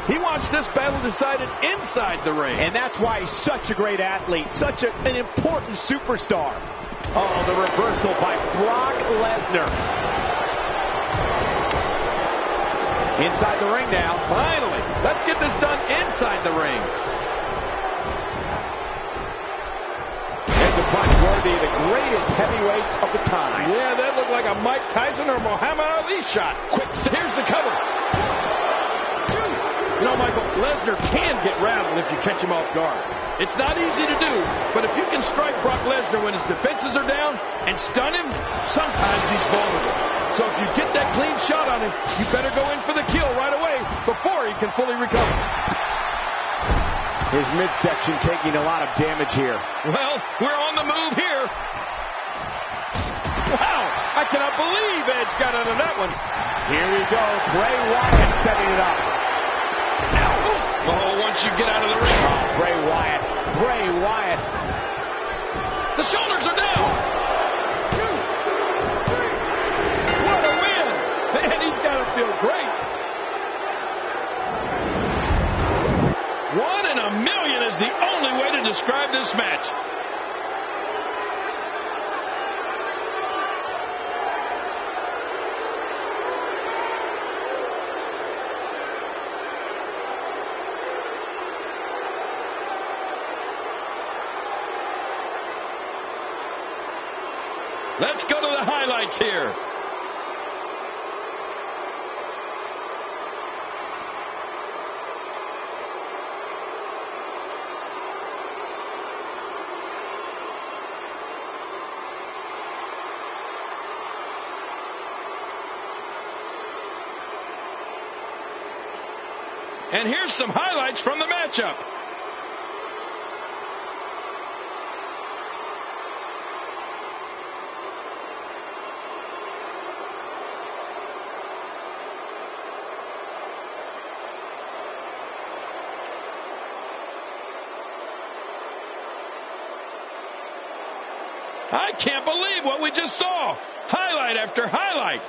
He wants this battle decided inside the ring. And that's why he's such a great athlete, such an important superstar. Oh, the reversal by Brock Lesnar. Inside the ring now. Finally. Let's get this done inside the ring. There's a punch worthy of the greatest heavyweights of the time. Yeah, that looked like a Mike Tyson or Muhammad Ali shot. Quick, here's the cover. You know, Michael, Lesnar can get rattled if you catch him off guard. It's not easy to do, but if you can strike Brock Lesnar when his defenses are down and stun him, sometimes he's vulnerable. So if you get that clean shot on him, you better go in for the kill right away before he can fully recover. His midsection taking a lot of damage here. Well, we're on the move here. Wow, I cannot believe Edge got out of that one. Here we go, Bray Wyatt setting it up. Oh, once you get out of the ring. Oh, Bray Wyatt. Bray Wyatt. The shoulders are down. 2, 3. What a win. Man, he's got to feel great. 1 in a million is the only way to describe this match. Let's go to the highlights here. And here's some highlights from the matchup. I can't believe what we just saw. Highlight after highlight.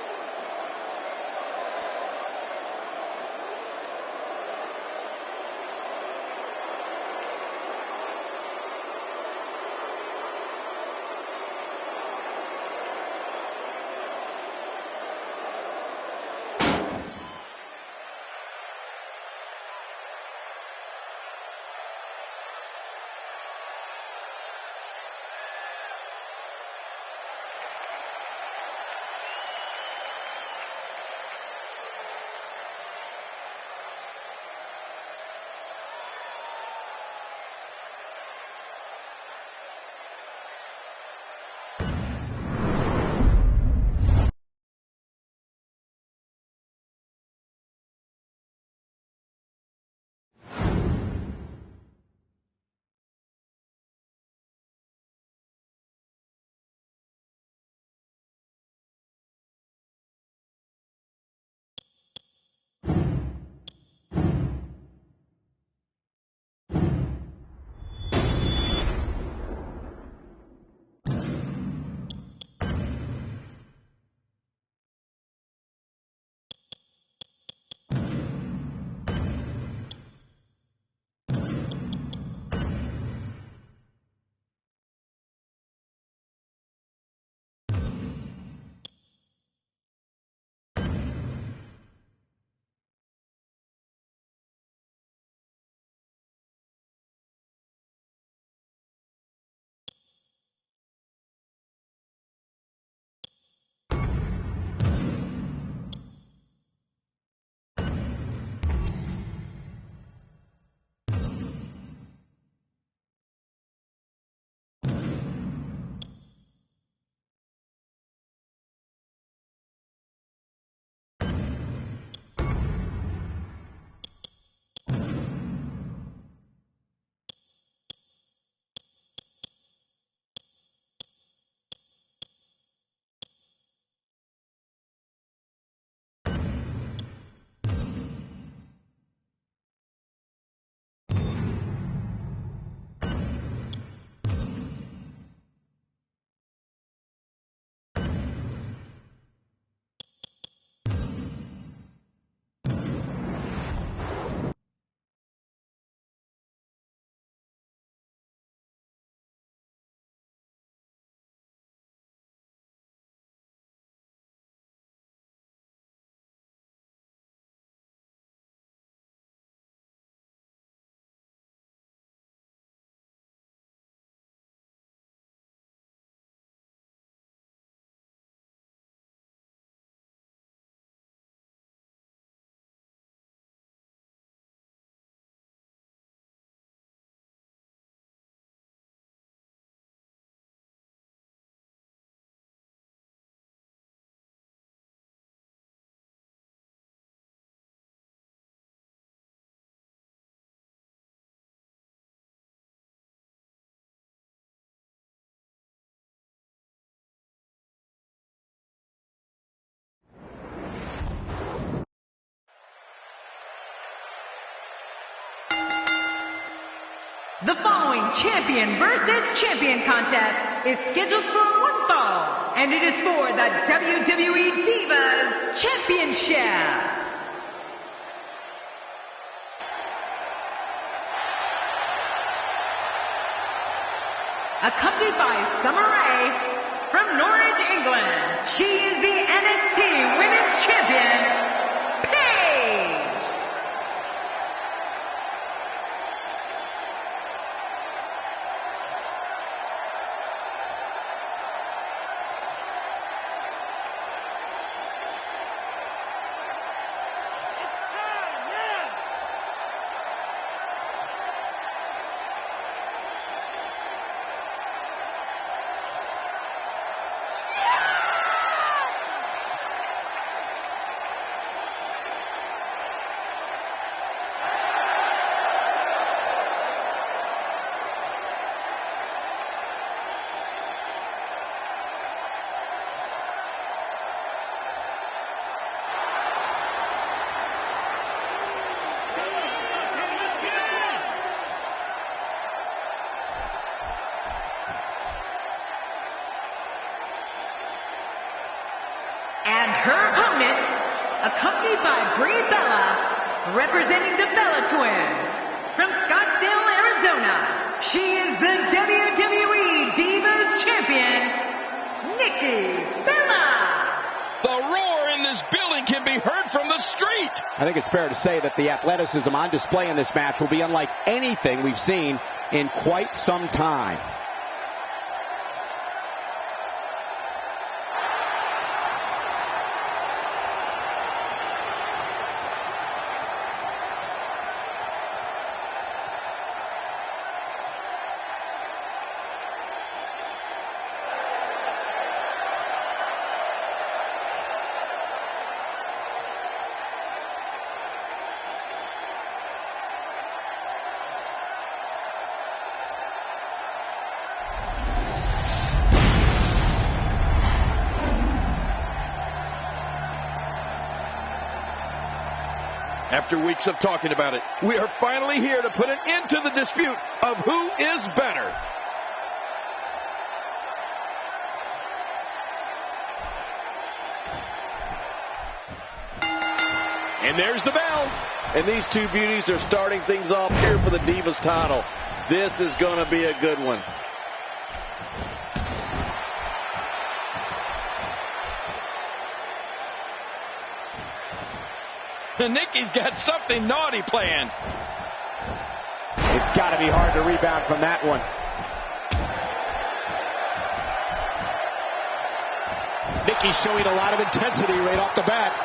The following champion versus champion contest is scheduled for one fall, and it is for the WWE Divas Championship. Accompanied by Summer Rae from Norwich, England, she is the NXT Women's Champion, Paige. And her opponent, accompanied by Bray Bella, representing the Bella Twins, from Scottsdale, Arizona, she is the WWE Divas Champion, Nikki Bella. The roar in this building can be heard from the street. I think it's fair to say that the athleticism on display in this match will be unlike anything we've seen in quite some time. After weeks of talking about it, we are finally here to put an end to the dispute of who is better. And there's the bell. And these two beauties are starting things off here for the Divas title. This is going to be a good one. Nikki's got something naughty planned. It's got to be hard to rebound from that one. Nikki's showing a lot of intensity right off the bat.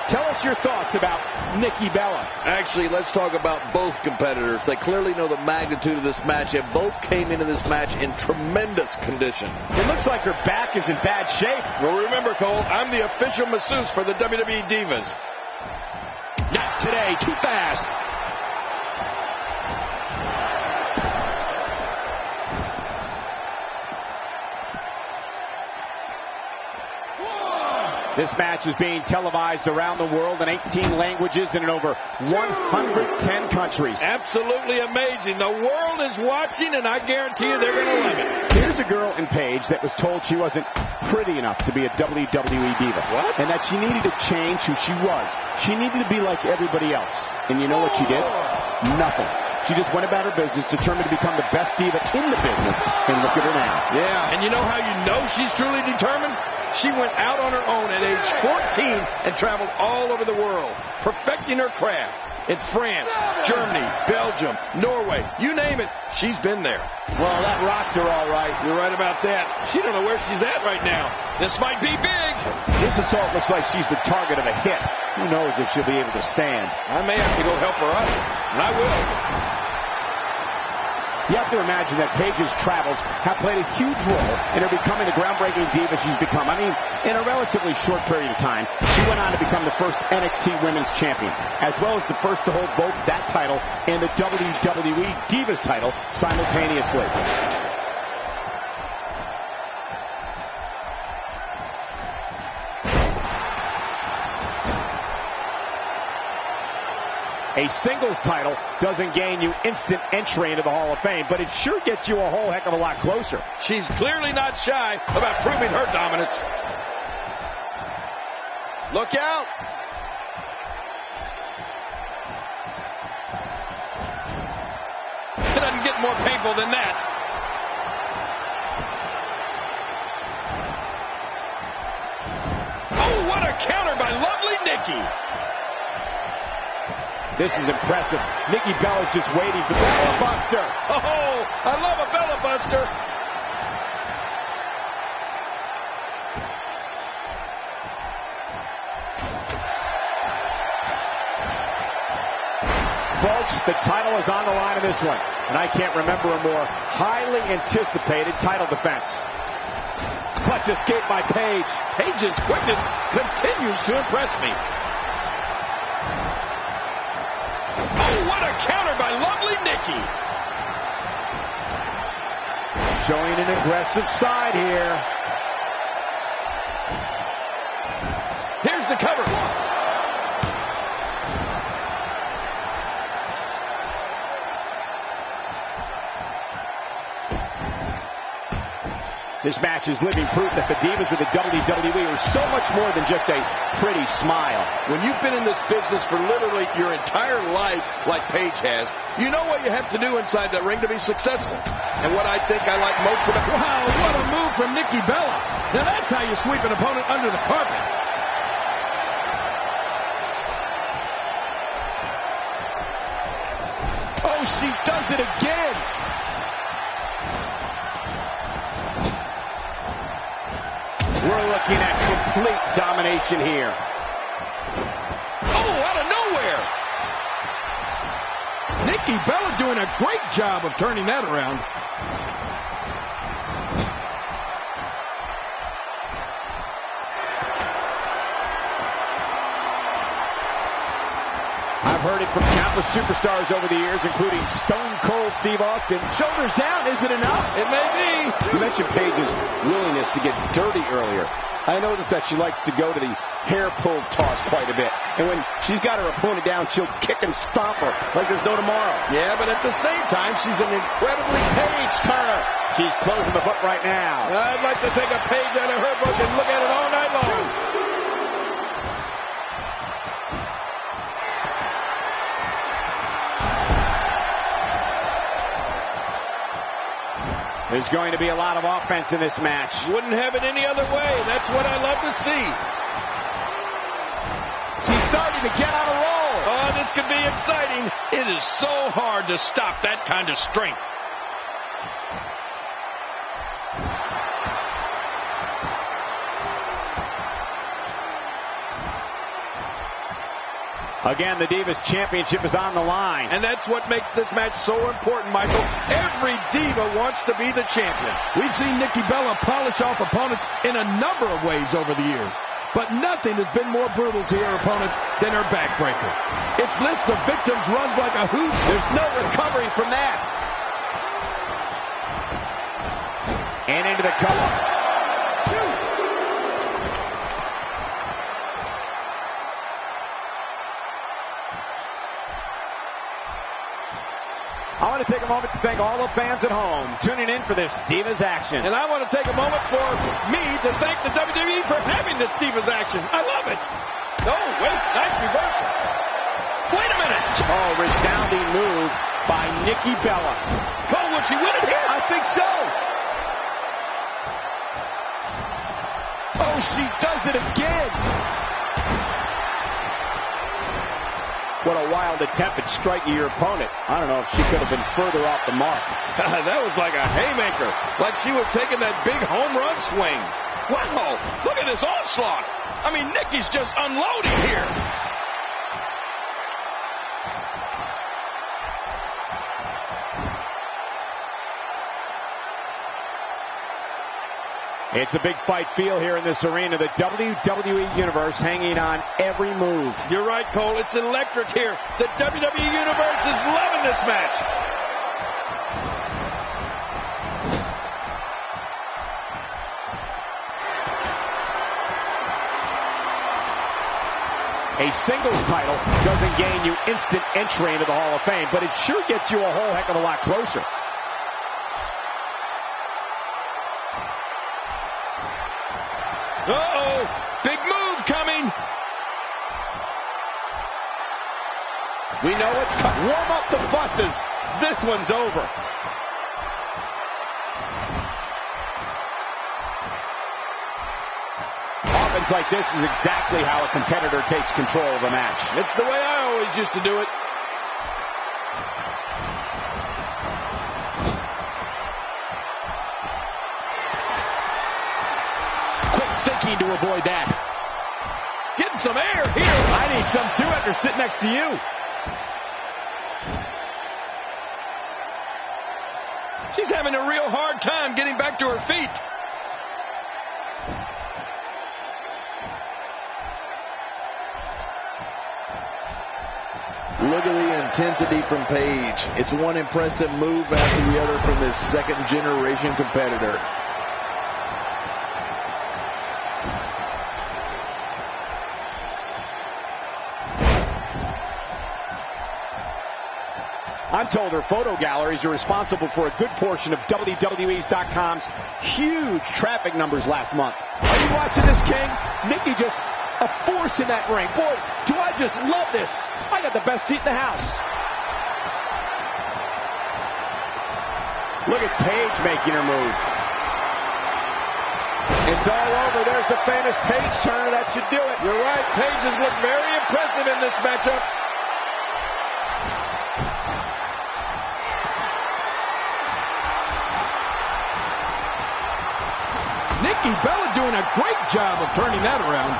Tell us your thoughts about Nikki Bella. Actually, let's talk about both competitors. They clearly know the magnitude of this match, and both came into this match in tremendous condition. It looks like her back is in bad shape. Well, remember, Cole, I'm the official masseuse for the WWE Divas. Not today, too fast. This match is being televised around the world in 18 languages and in over 110 countries. Absolutely amazing. The world is watching, and I guarantee you they're going to love it. Here's a girl in Paige that was told she wasn't pretty enough to be a WWE diva. What? And that she needed to change who she was. She needed to be like everybody else. And you know what she did? Nothing. She just went about her business, determined to become the best diva in the business, and look at her now. Yeah, and you know how you know she's truly determined? She went out on her own at age 14 and traveled all over the world, perfecting her craft. In France, Germany, Belgium, Norway, you name it, she's been there. Well, that rocked her all right. You're right about that. She don't know where she's at right now. This might be big. This assault looks like she's the target of a hit. Who knows if she'll be able to stand? I may have to go help her up, and I will. You have to imagine that Paige's travels have played a huge role in her becoming the groundbreaking diva she's become. I mean, in a relatively short period of time, she went on to become the first NXT Women's Champion, as well as the first to hold both that title and the WWE Divas title simultaneously. A singles title doesn't gain you instant entry into the Hall of Fame, but it sure gets you a whole heck of a lot closer. She's clearly not shy about proving her dominance. Look out. It doesn't get more painful than that. Oh, what a counter by lovely Nikki. This is impressive. Nikki Bella's just waiting for the Bella Buster. Oh, I love a Bella Buster. Folks, the title is on the line in this one, and I can't remember a more highly anticipated title defense. Clutch escape by Paige. Paige's quickness continues to impress me. Oh, what a counter by lovely Nikki. Showing an aggressive side here. Here's the cover. This match is living proof that the divas of the WWE are so much more than just a pretty smile. When you've been in this business for literally your entire life, like Paige has, you know what you have to do inside that ring to be successful. And what I think I like most about... Wow, what a move from Nikki Bella. Now that's how you sweep an opponent under the carpet. Oh, she does it again. We're looking at complete domination here. Oh, out of nowhere. Nikki Bella doing a great job of turning that around. I've heard it from countless superstars over the years, including Stone Cold Steve Austin. Shoulders down, is it enough? It may be. You mentioned Paige's willingness to get dirty earlier. I noticed that she likes to go to the hair pull toss quite a bit. And when she's got her opponent down, she'll kick and stomp her like there's no tomorrow. Yeah, but at the same time, she's an incredibly Paige turner. She's closing the book right now. I'd like to take a page out of her book and look at it all night long. There's going to be a lot of offense in this match. Wouldn't have it any other way. That's what I love to see. She's starting to get on a roll. Oh, this could be exciting. It is so hard to stop that kind of strength. Again, the Divas Championship is on the line. And that's what makes this match so important, Michael. Every diva wants to be the champion. We've seen Nikki Bella polish off opponents in a number of ways over the years. But nothing has been more brutal to her opponents than her backbreaker. Its list of victims runs like a who's. There's no recovering from that. And into the cover. I want to take a moment to thank all the fans at home tuning in for this Divas action. And I want to take a moment for me to thank the WWE for having this Divas action. I love it. Oh, wait, nice reversal. Wait a minute. Oh, resounding move by Nikki Bella. Cole, will she win it here? I think so. Oh, she does it again. What a wild attempt at striking your opponent. I don't know if she could have been further off the mark. That was like a haymaker, like she was taking that big home run swing. Wow, look at this onslaught. I mean, Nikki's just unloading here. It's a big fight feel here in this arena. The WWE Universe hanging on every move. You're right, Cole. It's electric here. The WWE Universe is loving this match. A singles title doesn't gain you instant entry into the Hall of Fame, but it sure gets you a whole heck of a lot closer. Uh-oh, big move coming. We know it's coming. Warm up the buses. This one's over. Offense like this is exactly how a competitor takes control of a match. It's the way I always used to do it. Quick thinking to avoid that. Getting some air here. I need some too after sitting next to you. She's having a real hard time getting back to her feet. Look at the intensity from Paige. It's one impressive move after the other from this second-generation competitor. I'm told her photo galleries are responsible for a good portion of WWE's.com's huge traffic numbers last month. Are you watching this, King? Nikki just a force in that ring. Boy, do I just love this. I got the best seat in the house. Look at Paige making her moves. It's all over. There's the famous Paige turn. That should do it. You're right. Paige has looked very impressive in this matchup. Nikki Bella doing a great job of turning that around.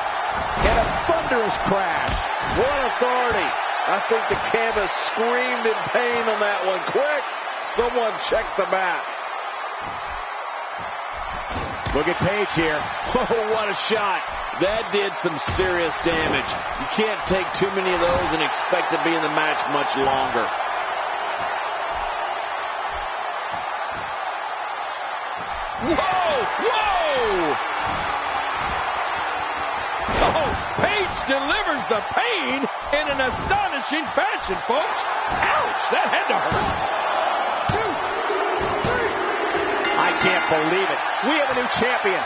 And a thunderous crash. What authority. I think the canvas screamed in pain on that one. Quick, someone check the mat. Look at Paige here. Oh, what a shot. That did some serious damage. You can't take too many of those and expect to be in the match much longer. Whoa! Whoa! Oh, Paige delivers the pain in an astonishing fashion, folks. Ouch! That had to hurt. 2, 3. I can't believe it. We have a new champion.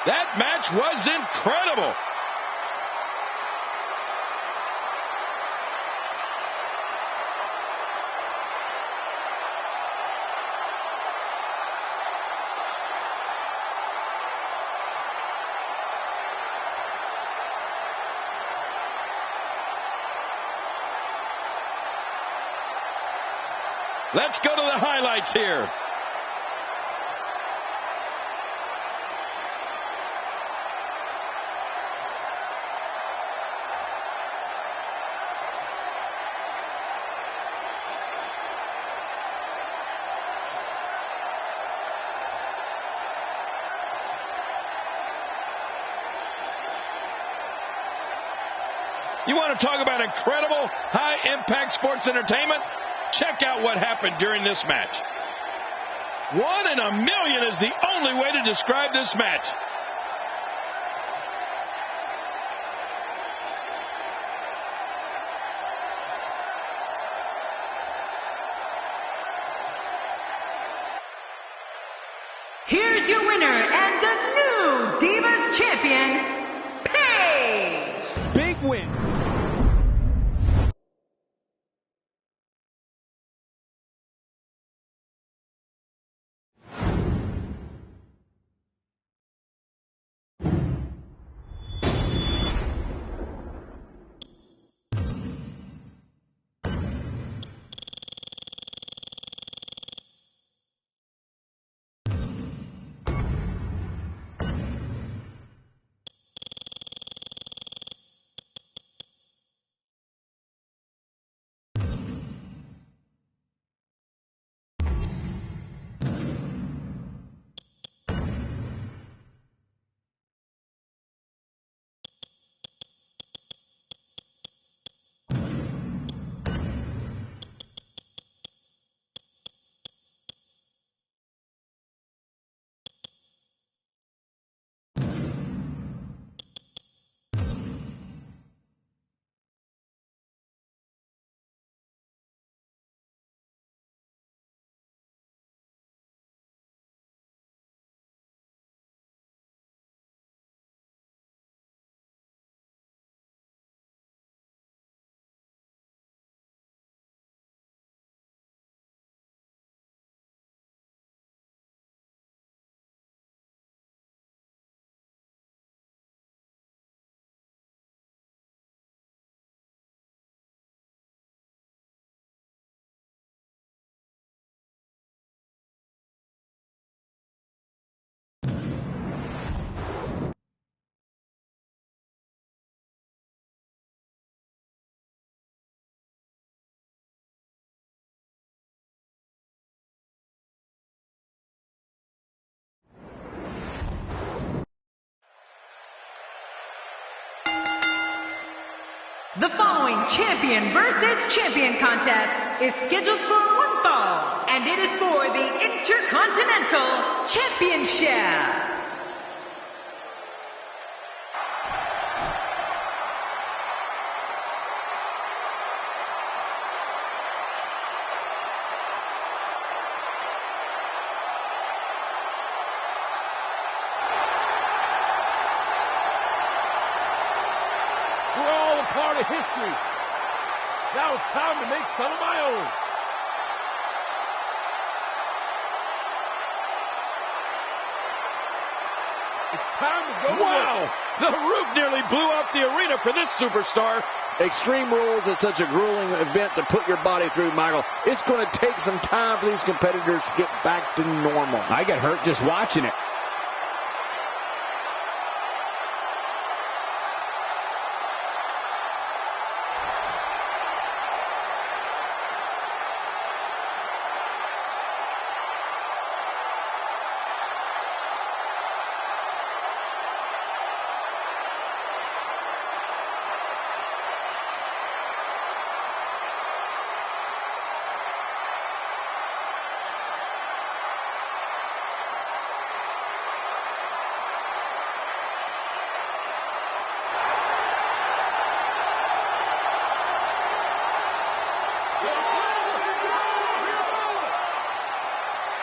That match was incredible. Let's go to the highlights here. You want to talk about incredible high-impact sports entertainment? Check out what happened during this match. 1 in a million is the only way to describe this match. Here's your winner and the new Divas Champion, Paige. Big win. The following champion versus champion contest is scheduled for one fall, and it is for the Intercontinental Championship. Part of history. Now it's time to make some of my own. It's time to go to work. The roof nearly blew off the arena for this superstar. Extreme Rules is such a grueling event to put your body through, Michael. It's going to take some time for these competitors to get back to normal. I get hurt just watching it.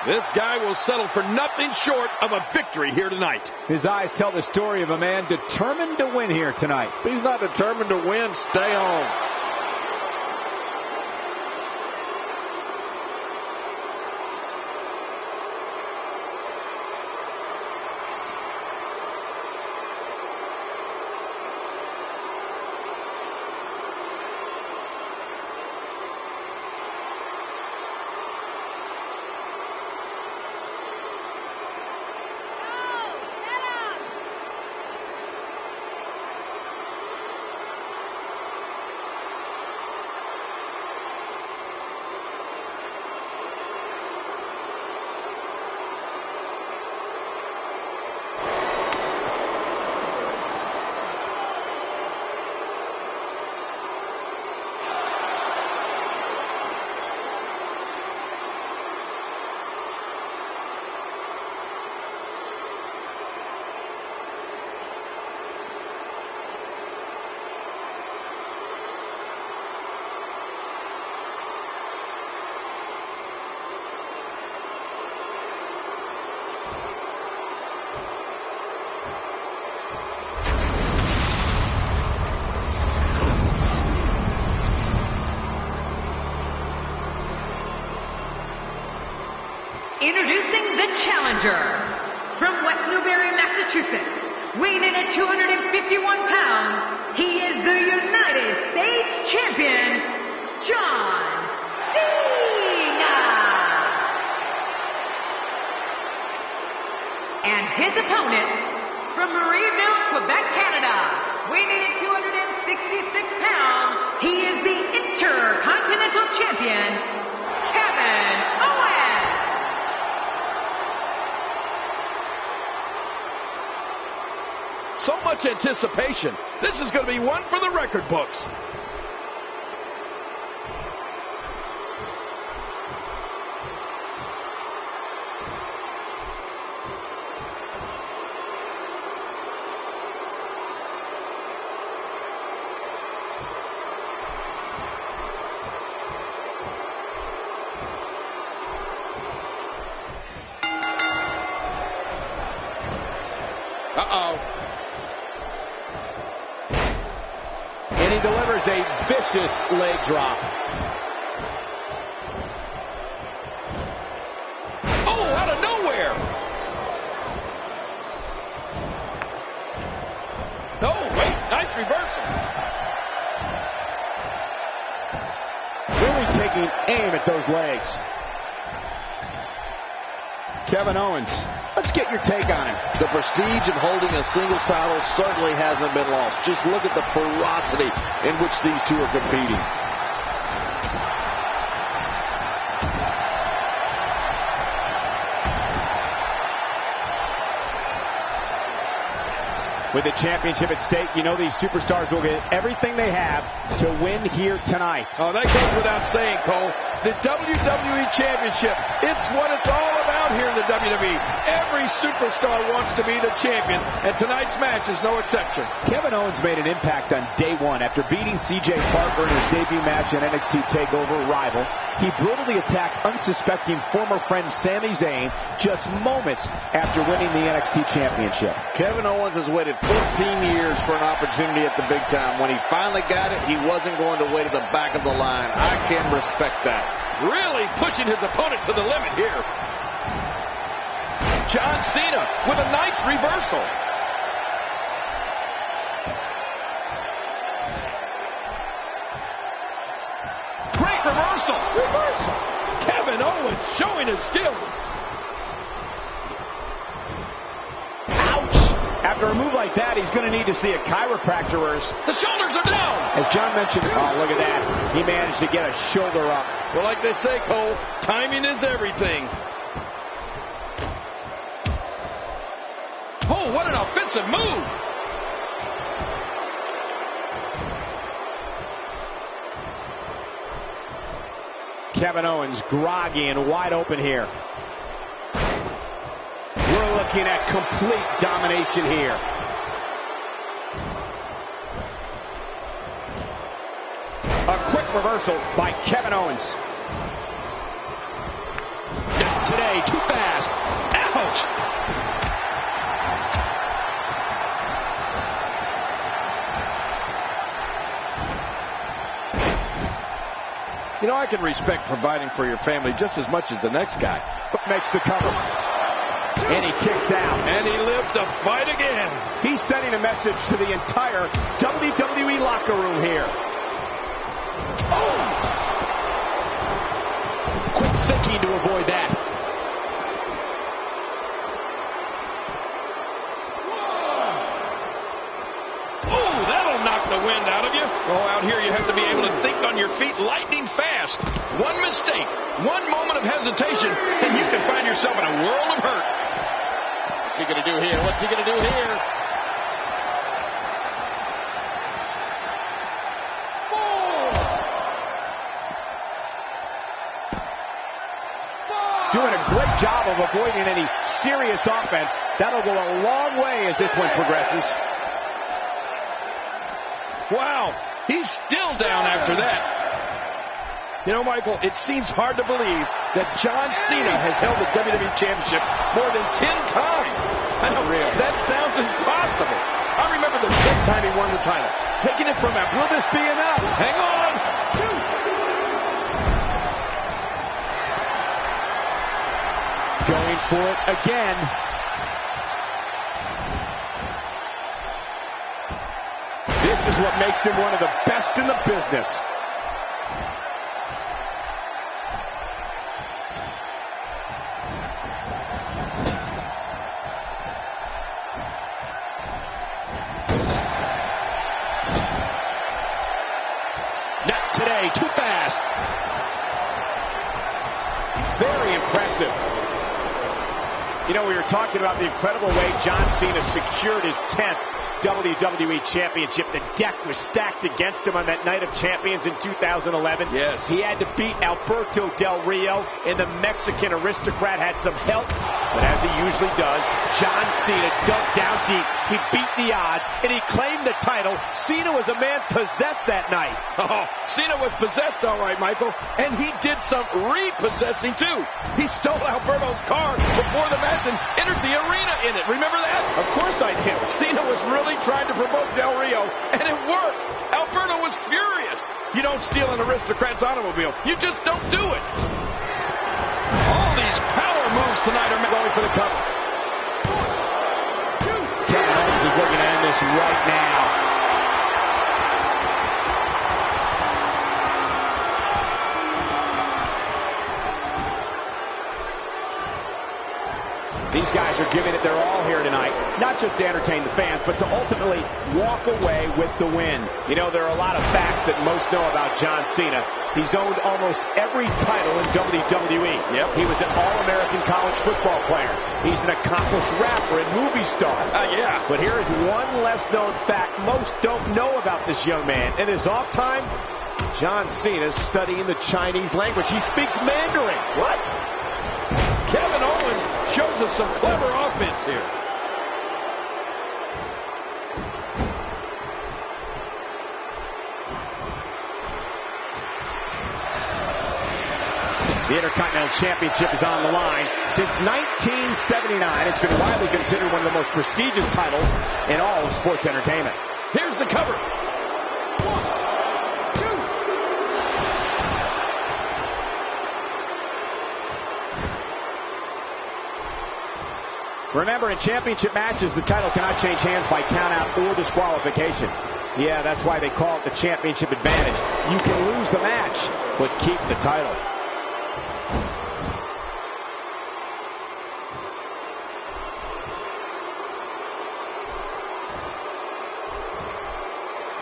This guy will settle for nothing short of a victory here tonight. His eyes tell the story of a man determined to win here tonight. If he's not determined to win, stay on. Introducing the challenger from West Newbury, Massachusetts, weighing in at 251 pounds, he is the United States Champion, John Cena. And his opponent from Marieville, Quebec, Canada, weighing in at 266 pounds, he is the Intercontinental Champion, Kevin Owens. So much anticipation. This is going to be one for the record books. And he delivers a vicious leg drop. Oh, out of nowhere. Oh, wait, nice reversal. Really taking aim at those legs. Kevin Owens, let's get your take on him. The prestige of holding a singles title certainly hasn't been lost. Just look at the ferocity in which these two are competing. With the championship at stake, you know these superstars will get everything they have to win here tonight. Oh, that goes without saying, Cole. The WWE Championship, it's what it's all about here in the WWE. Every superstar wants to be the champion, and tonight's match is no exception. Kevin Owens made an impact on day one. After beating CJ Parker in his debut match in NXT TakeOver Rival, he brutally attacked unsuspecting former friend Sami Zayn just moments after winning the NXT Championship. Kevin Owens has waited 14 years for an opportunity at the big time. When he finally got it, he wasn't going to wait at the back of the line. I can respect that. Really pushing his opponent to the limit here. John Cena with a nice reversal. Great reversal. Reversal. Kevin Owens showing his skills. After a move like that, he's going to need to see a chiropractor. The shoulders are down. As John mentioned, oh, look at that. He managed to get a shoulder up. Well, like they say, Cole, timing is everything. Oh, what an offensive move. Kevin Owens groggy and wide open here. We're looking at complete domination here. A quick reversal by Kevin Owens. Not today, too fast. Ouch! You know, I can respect providing for your family just as much as the next guy. But makes the cover. And he kicks out. And he lives to fight again. He's sending a message to the entire WWE locker room here. Oh! Quick thinking to avoid that. Oh, that'll knock the wind out of you. Oh, out here you have to be able to think on your feet lightning fast. One mistake, one moment of hesitation, and you can find yourself in a world of hurt. What's he going to do here? What's he going to do here? Doing a great job of avoiding any serious offense. That'll go a long way as this one progresses. Wow, he's still down after that. You know, Michael, it seems hard to believe that John Cena has held the WWE Championship more than 10 times. I know, that sounds impossible. I remember the 10th time he won the title. Taking it from him. Will this be enough? Hang on. Going for it again. This is what makes him one of the best in the business. Not today, too fast. Very impressive. You know, we were talking about the incredible way John Cena secured his 10th WWE Championship. The deck was stacked against him on that Night of Champions in 2011. Yes. He had to beat Alberto Del Rio, and the Mexican aristocrat had some help. But as he usually does, John Cena dug down deep. He beat the odds, and he claimed the title. Cena was a man possessed that night. Oh, Cena was possessed, all right, Michael. And he did some repossessing, too. He stole Alberto's car before the match and entered the arena in it. Remember that? Of course I do. Cena was really trying to provoke Del Rio, and it worked. Alberto was furious. You don't steal an aristocrat's automobile. You just don't do it. All these power moves tonight are going for the cover. Kevin Owens is looking to end this right now. These guys are giving it their all here tonight, not just to entertain the fans, but to ultimately walk away with the win. You know, there are a lot of facts that most know about John Cena. He's owned almost every title in WWE. Yep. He was an All-American college football player. He's an accomplished rapper and movie star. Yeah. But here is one less known fact most don't know about this young man. In his off time, John Cena's studying the Chinese language. He speaks Mandarin. What? Kevin Owens shows us some clever offense here. The Intercontinental Championship is on the line. Since 1979, it's been widely considered one of the most prestigious titles in all of sports entertainment. Here's the cover. 1, 2. Remember, in championship matches, the title cannot change hands by countout or disqualification. Yeah, that's why they call it the championship advantage. You can lose the match, but keep the title.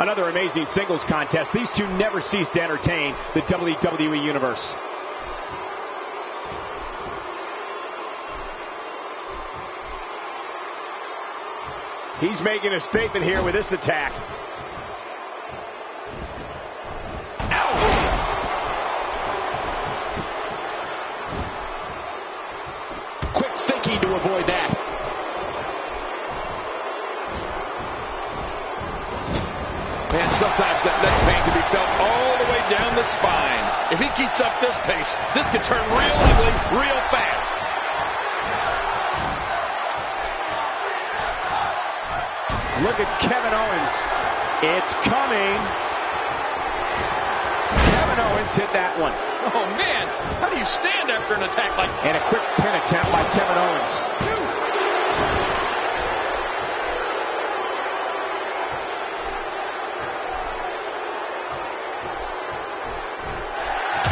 Another amazing singles contest. These two never cease to entertain the WWE Universe. He's making a statement here with this attack. Quick thinking to avoid that. Man, sometimes that neck pain can be felt all the way down the spine. If he keeps up this pace, this could turn real ugly real fast. Look at Kevin Owens. It's coming. Kevin Owens hit that one. Oh, man. How do you stand after an attack like that? And a quick pin attempt by Kevin Owens.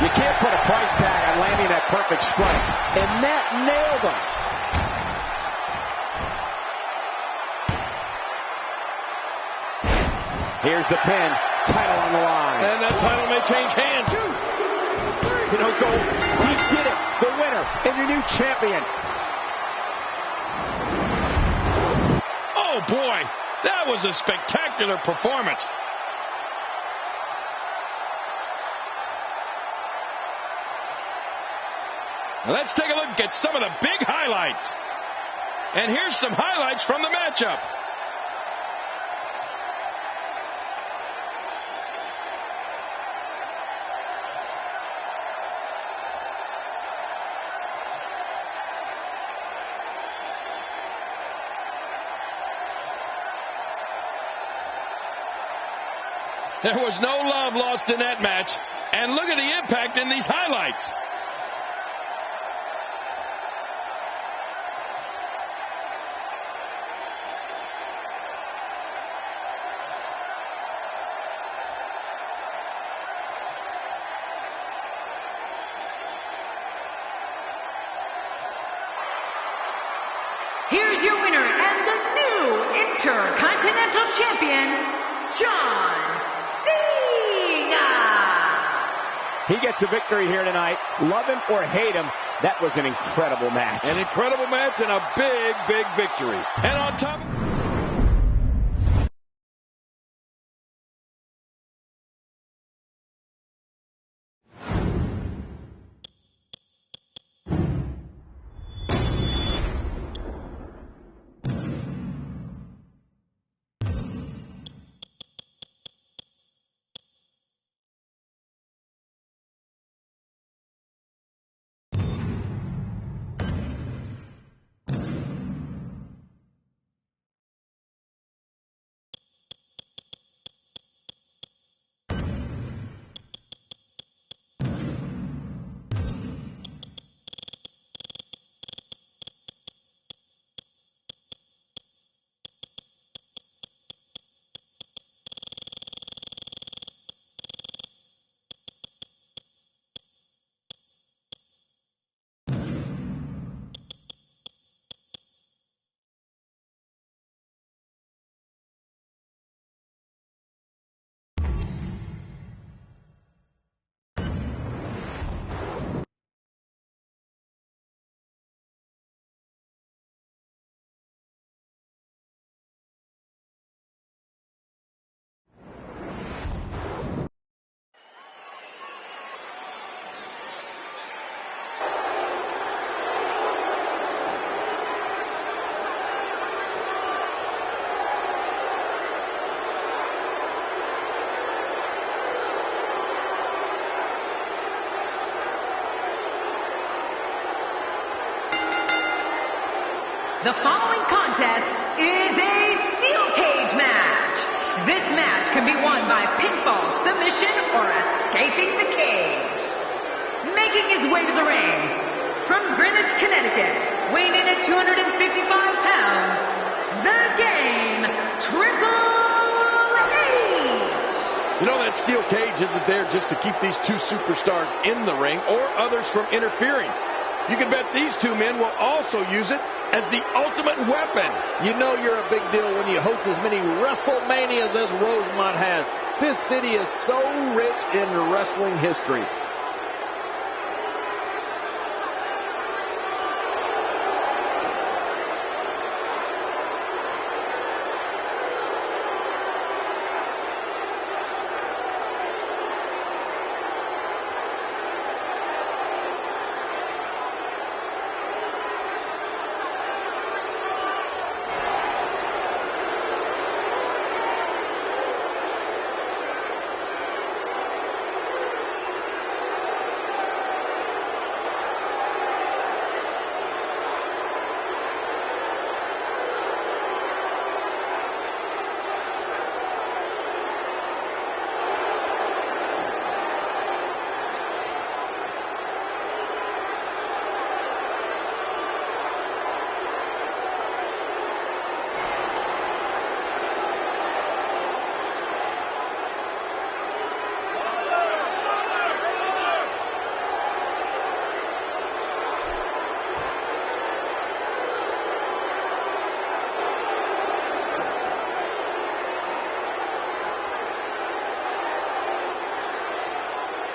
You can't put a price tag on landing that perfect strike. And that nailed him. Here's the pin. Title on the line. And that title may change hands. You know, Cole, he did it. The winner and your new champion. Oh, boy. That was a spectacular performance. Let's take a look at some of the big highlights. And here's some highlights from the matchup. There was no love lost in that match. And look at the impact in these highlights. Here's your winner and the new Intercontinental Champion, John Cena. He gets a victory here tonight. Love him or hate him, that was an incredible match. An incredible match and a big, big victory. And on top... The following contest is a steel cage match. This match can be won by pinfall, submission, or escaping the cage. Making his way to the ring, from Greenwich, Connecticut, weighing in at 255 pounds, the Game, Triple H. You know, that steel cage isn't there just to keep these two superstars in the ring or others from interfering. You can bet these two men will also use it as the ultimate weapon. You know you're a big deal when you host as many WrestleManias as Rosemont has. This city is so rich in wrestling history.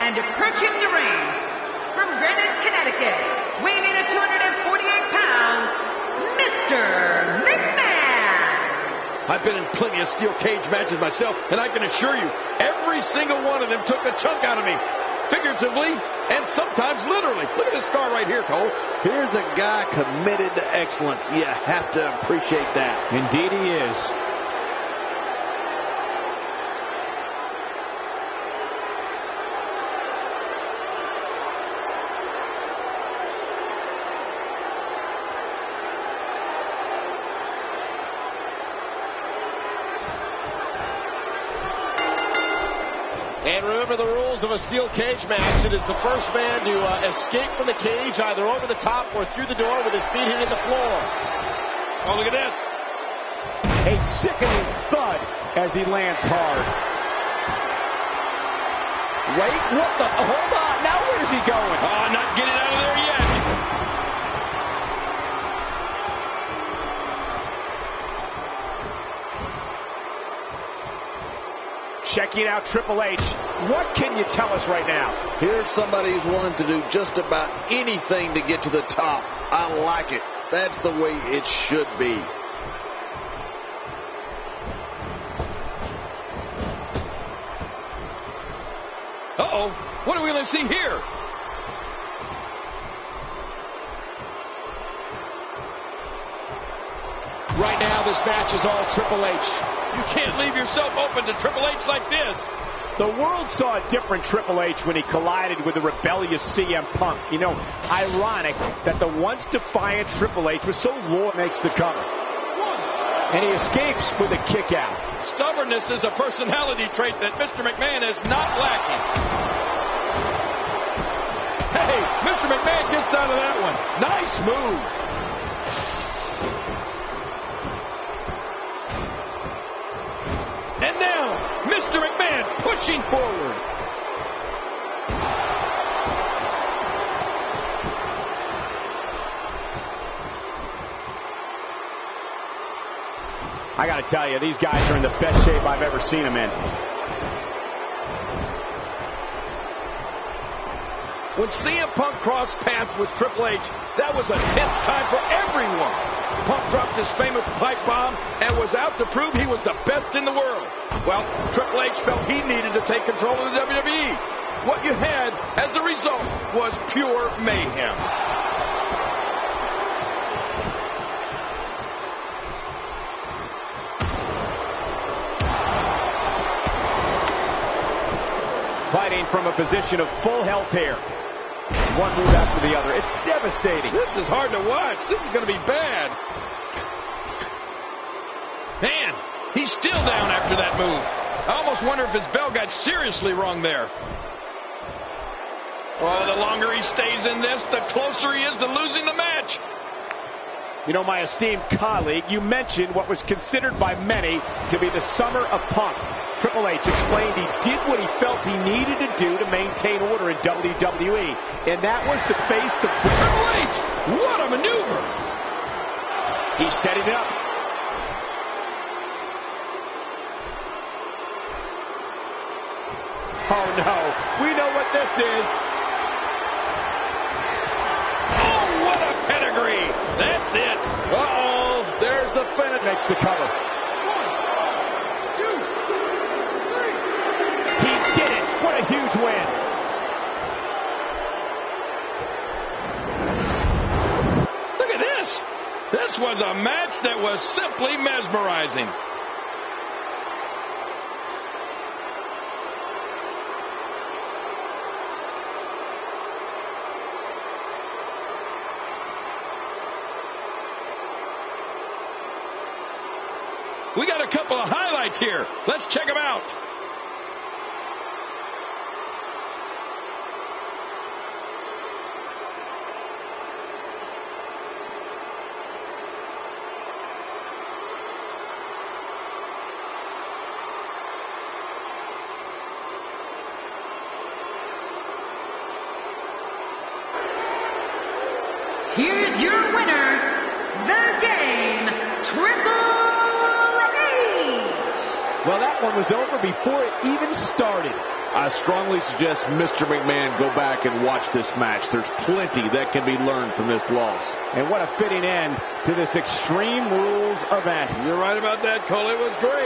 And approaching the ring, from Greenwich, Connecticut, weighing in at 248 pounds, Mr. McMahon. I've been in plenty of steel cage matches myself, and I can assure you, every single one of them took a chunk out of me, figuratively and sometimes literally. Look at this scar right here, Cole. Here's a guy committed to excellence. You have to appreciate that. Indeed he is. And remember the rules of a steel cage match. It is the first man to escape from the cage, either over the top or through the door with his feet hitting the floor. Oh, look at this. A sickening thud as he lands hard. Wait, what the? Hold on. Now where's he going? Oh, not getting out of there yet. Checking out Triple H. What can you tell us right now? Here's somebody who's willing to do just about anything to get to the top. I like it. That's the way it should be. Uh-oh. What are we going to see here? Right now, this match is all Triple H. You can't leave yourself open to Triple H like this. The world saw a different Triple H when he collided with the rebellious CM Punk. You know, ironic that the once defiant Triple H was so loyal. Makes the cover. And he escapes with a kick out. Stubbornness is a personality trait that Mr. McMahon is not lacking. Hey, Mr. McMahon gets out of that one. Nice move. And now, Mr. McMahon pushing forward. I got to tell you, these guys are in the best shape I've ever seen them in. When CM Punk crossed paths with Triple H, that was a tense time for everyone. Punk dropped his famous pipe bomb and was out to prove he was the best in the world. Well, Triple H felt he needed to take control of the WWE. What you had as a result was pure mayhem. Fighting from a position of full health here. One move after the other. It's devastating. This is hard to watch. This is going to be bad. Man, he's still down after that move. I almost wonder if his bell got seriously wrong there. Oh, the longer he stays in this, the closer he is to losing the match. You know, my esteemed colleague, you mentioned what was considered by many to be the summer of Punk. Triple H explained he did what he felt he needed to do to maintain order in WWE, and that was to face the... Triple H! What a maneuver! He's setting it up. Oh, no. We know what this is. Oh, what a pedigree! That's it! Uh-oh, there's the finish. Makes the cover. 1, 2, 3. He did it! What a huge win! Look at this! This was a match that was simply mesmerizing. We got a couple of highlights here. Let's check them out. Here's your winner, the game, Triple H. Well, that one was over before it even started. I strongly suggest Mr. McMahon go back and watch this match. There's plenty that can be learned from this loss. And what a fitting end to this Extreme Rules event. You're right about that, Cole. It was great.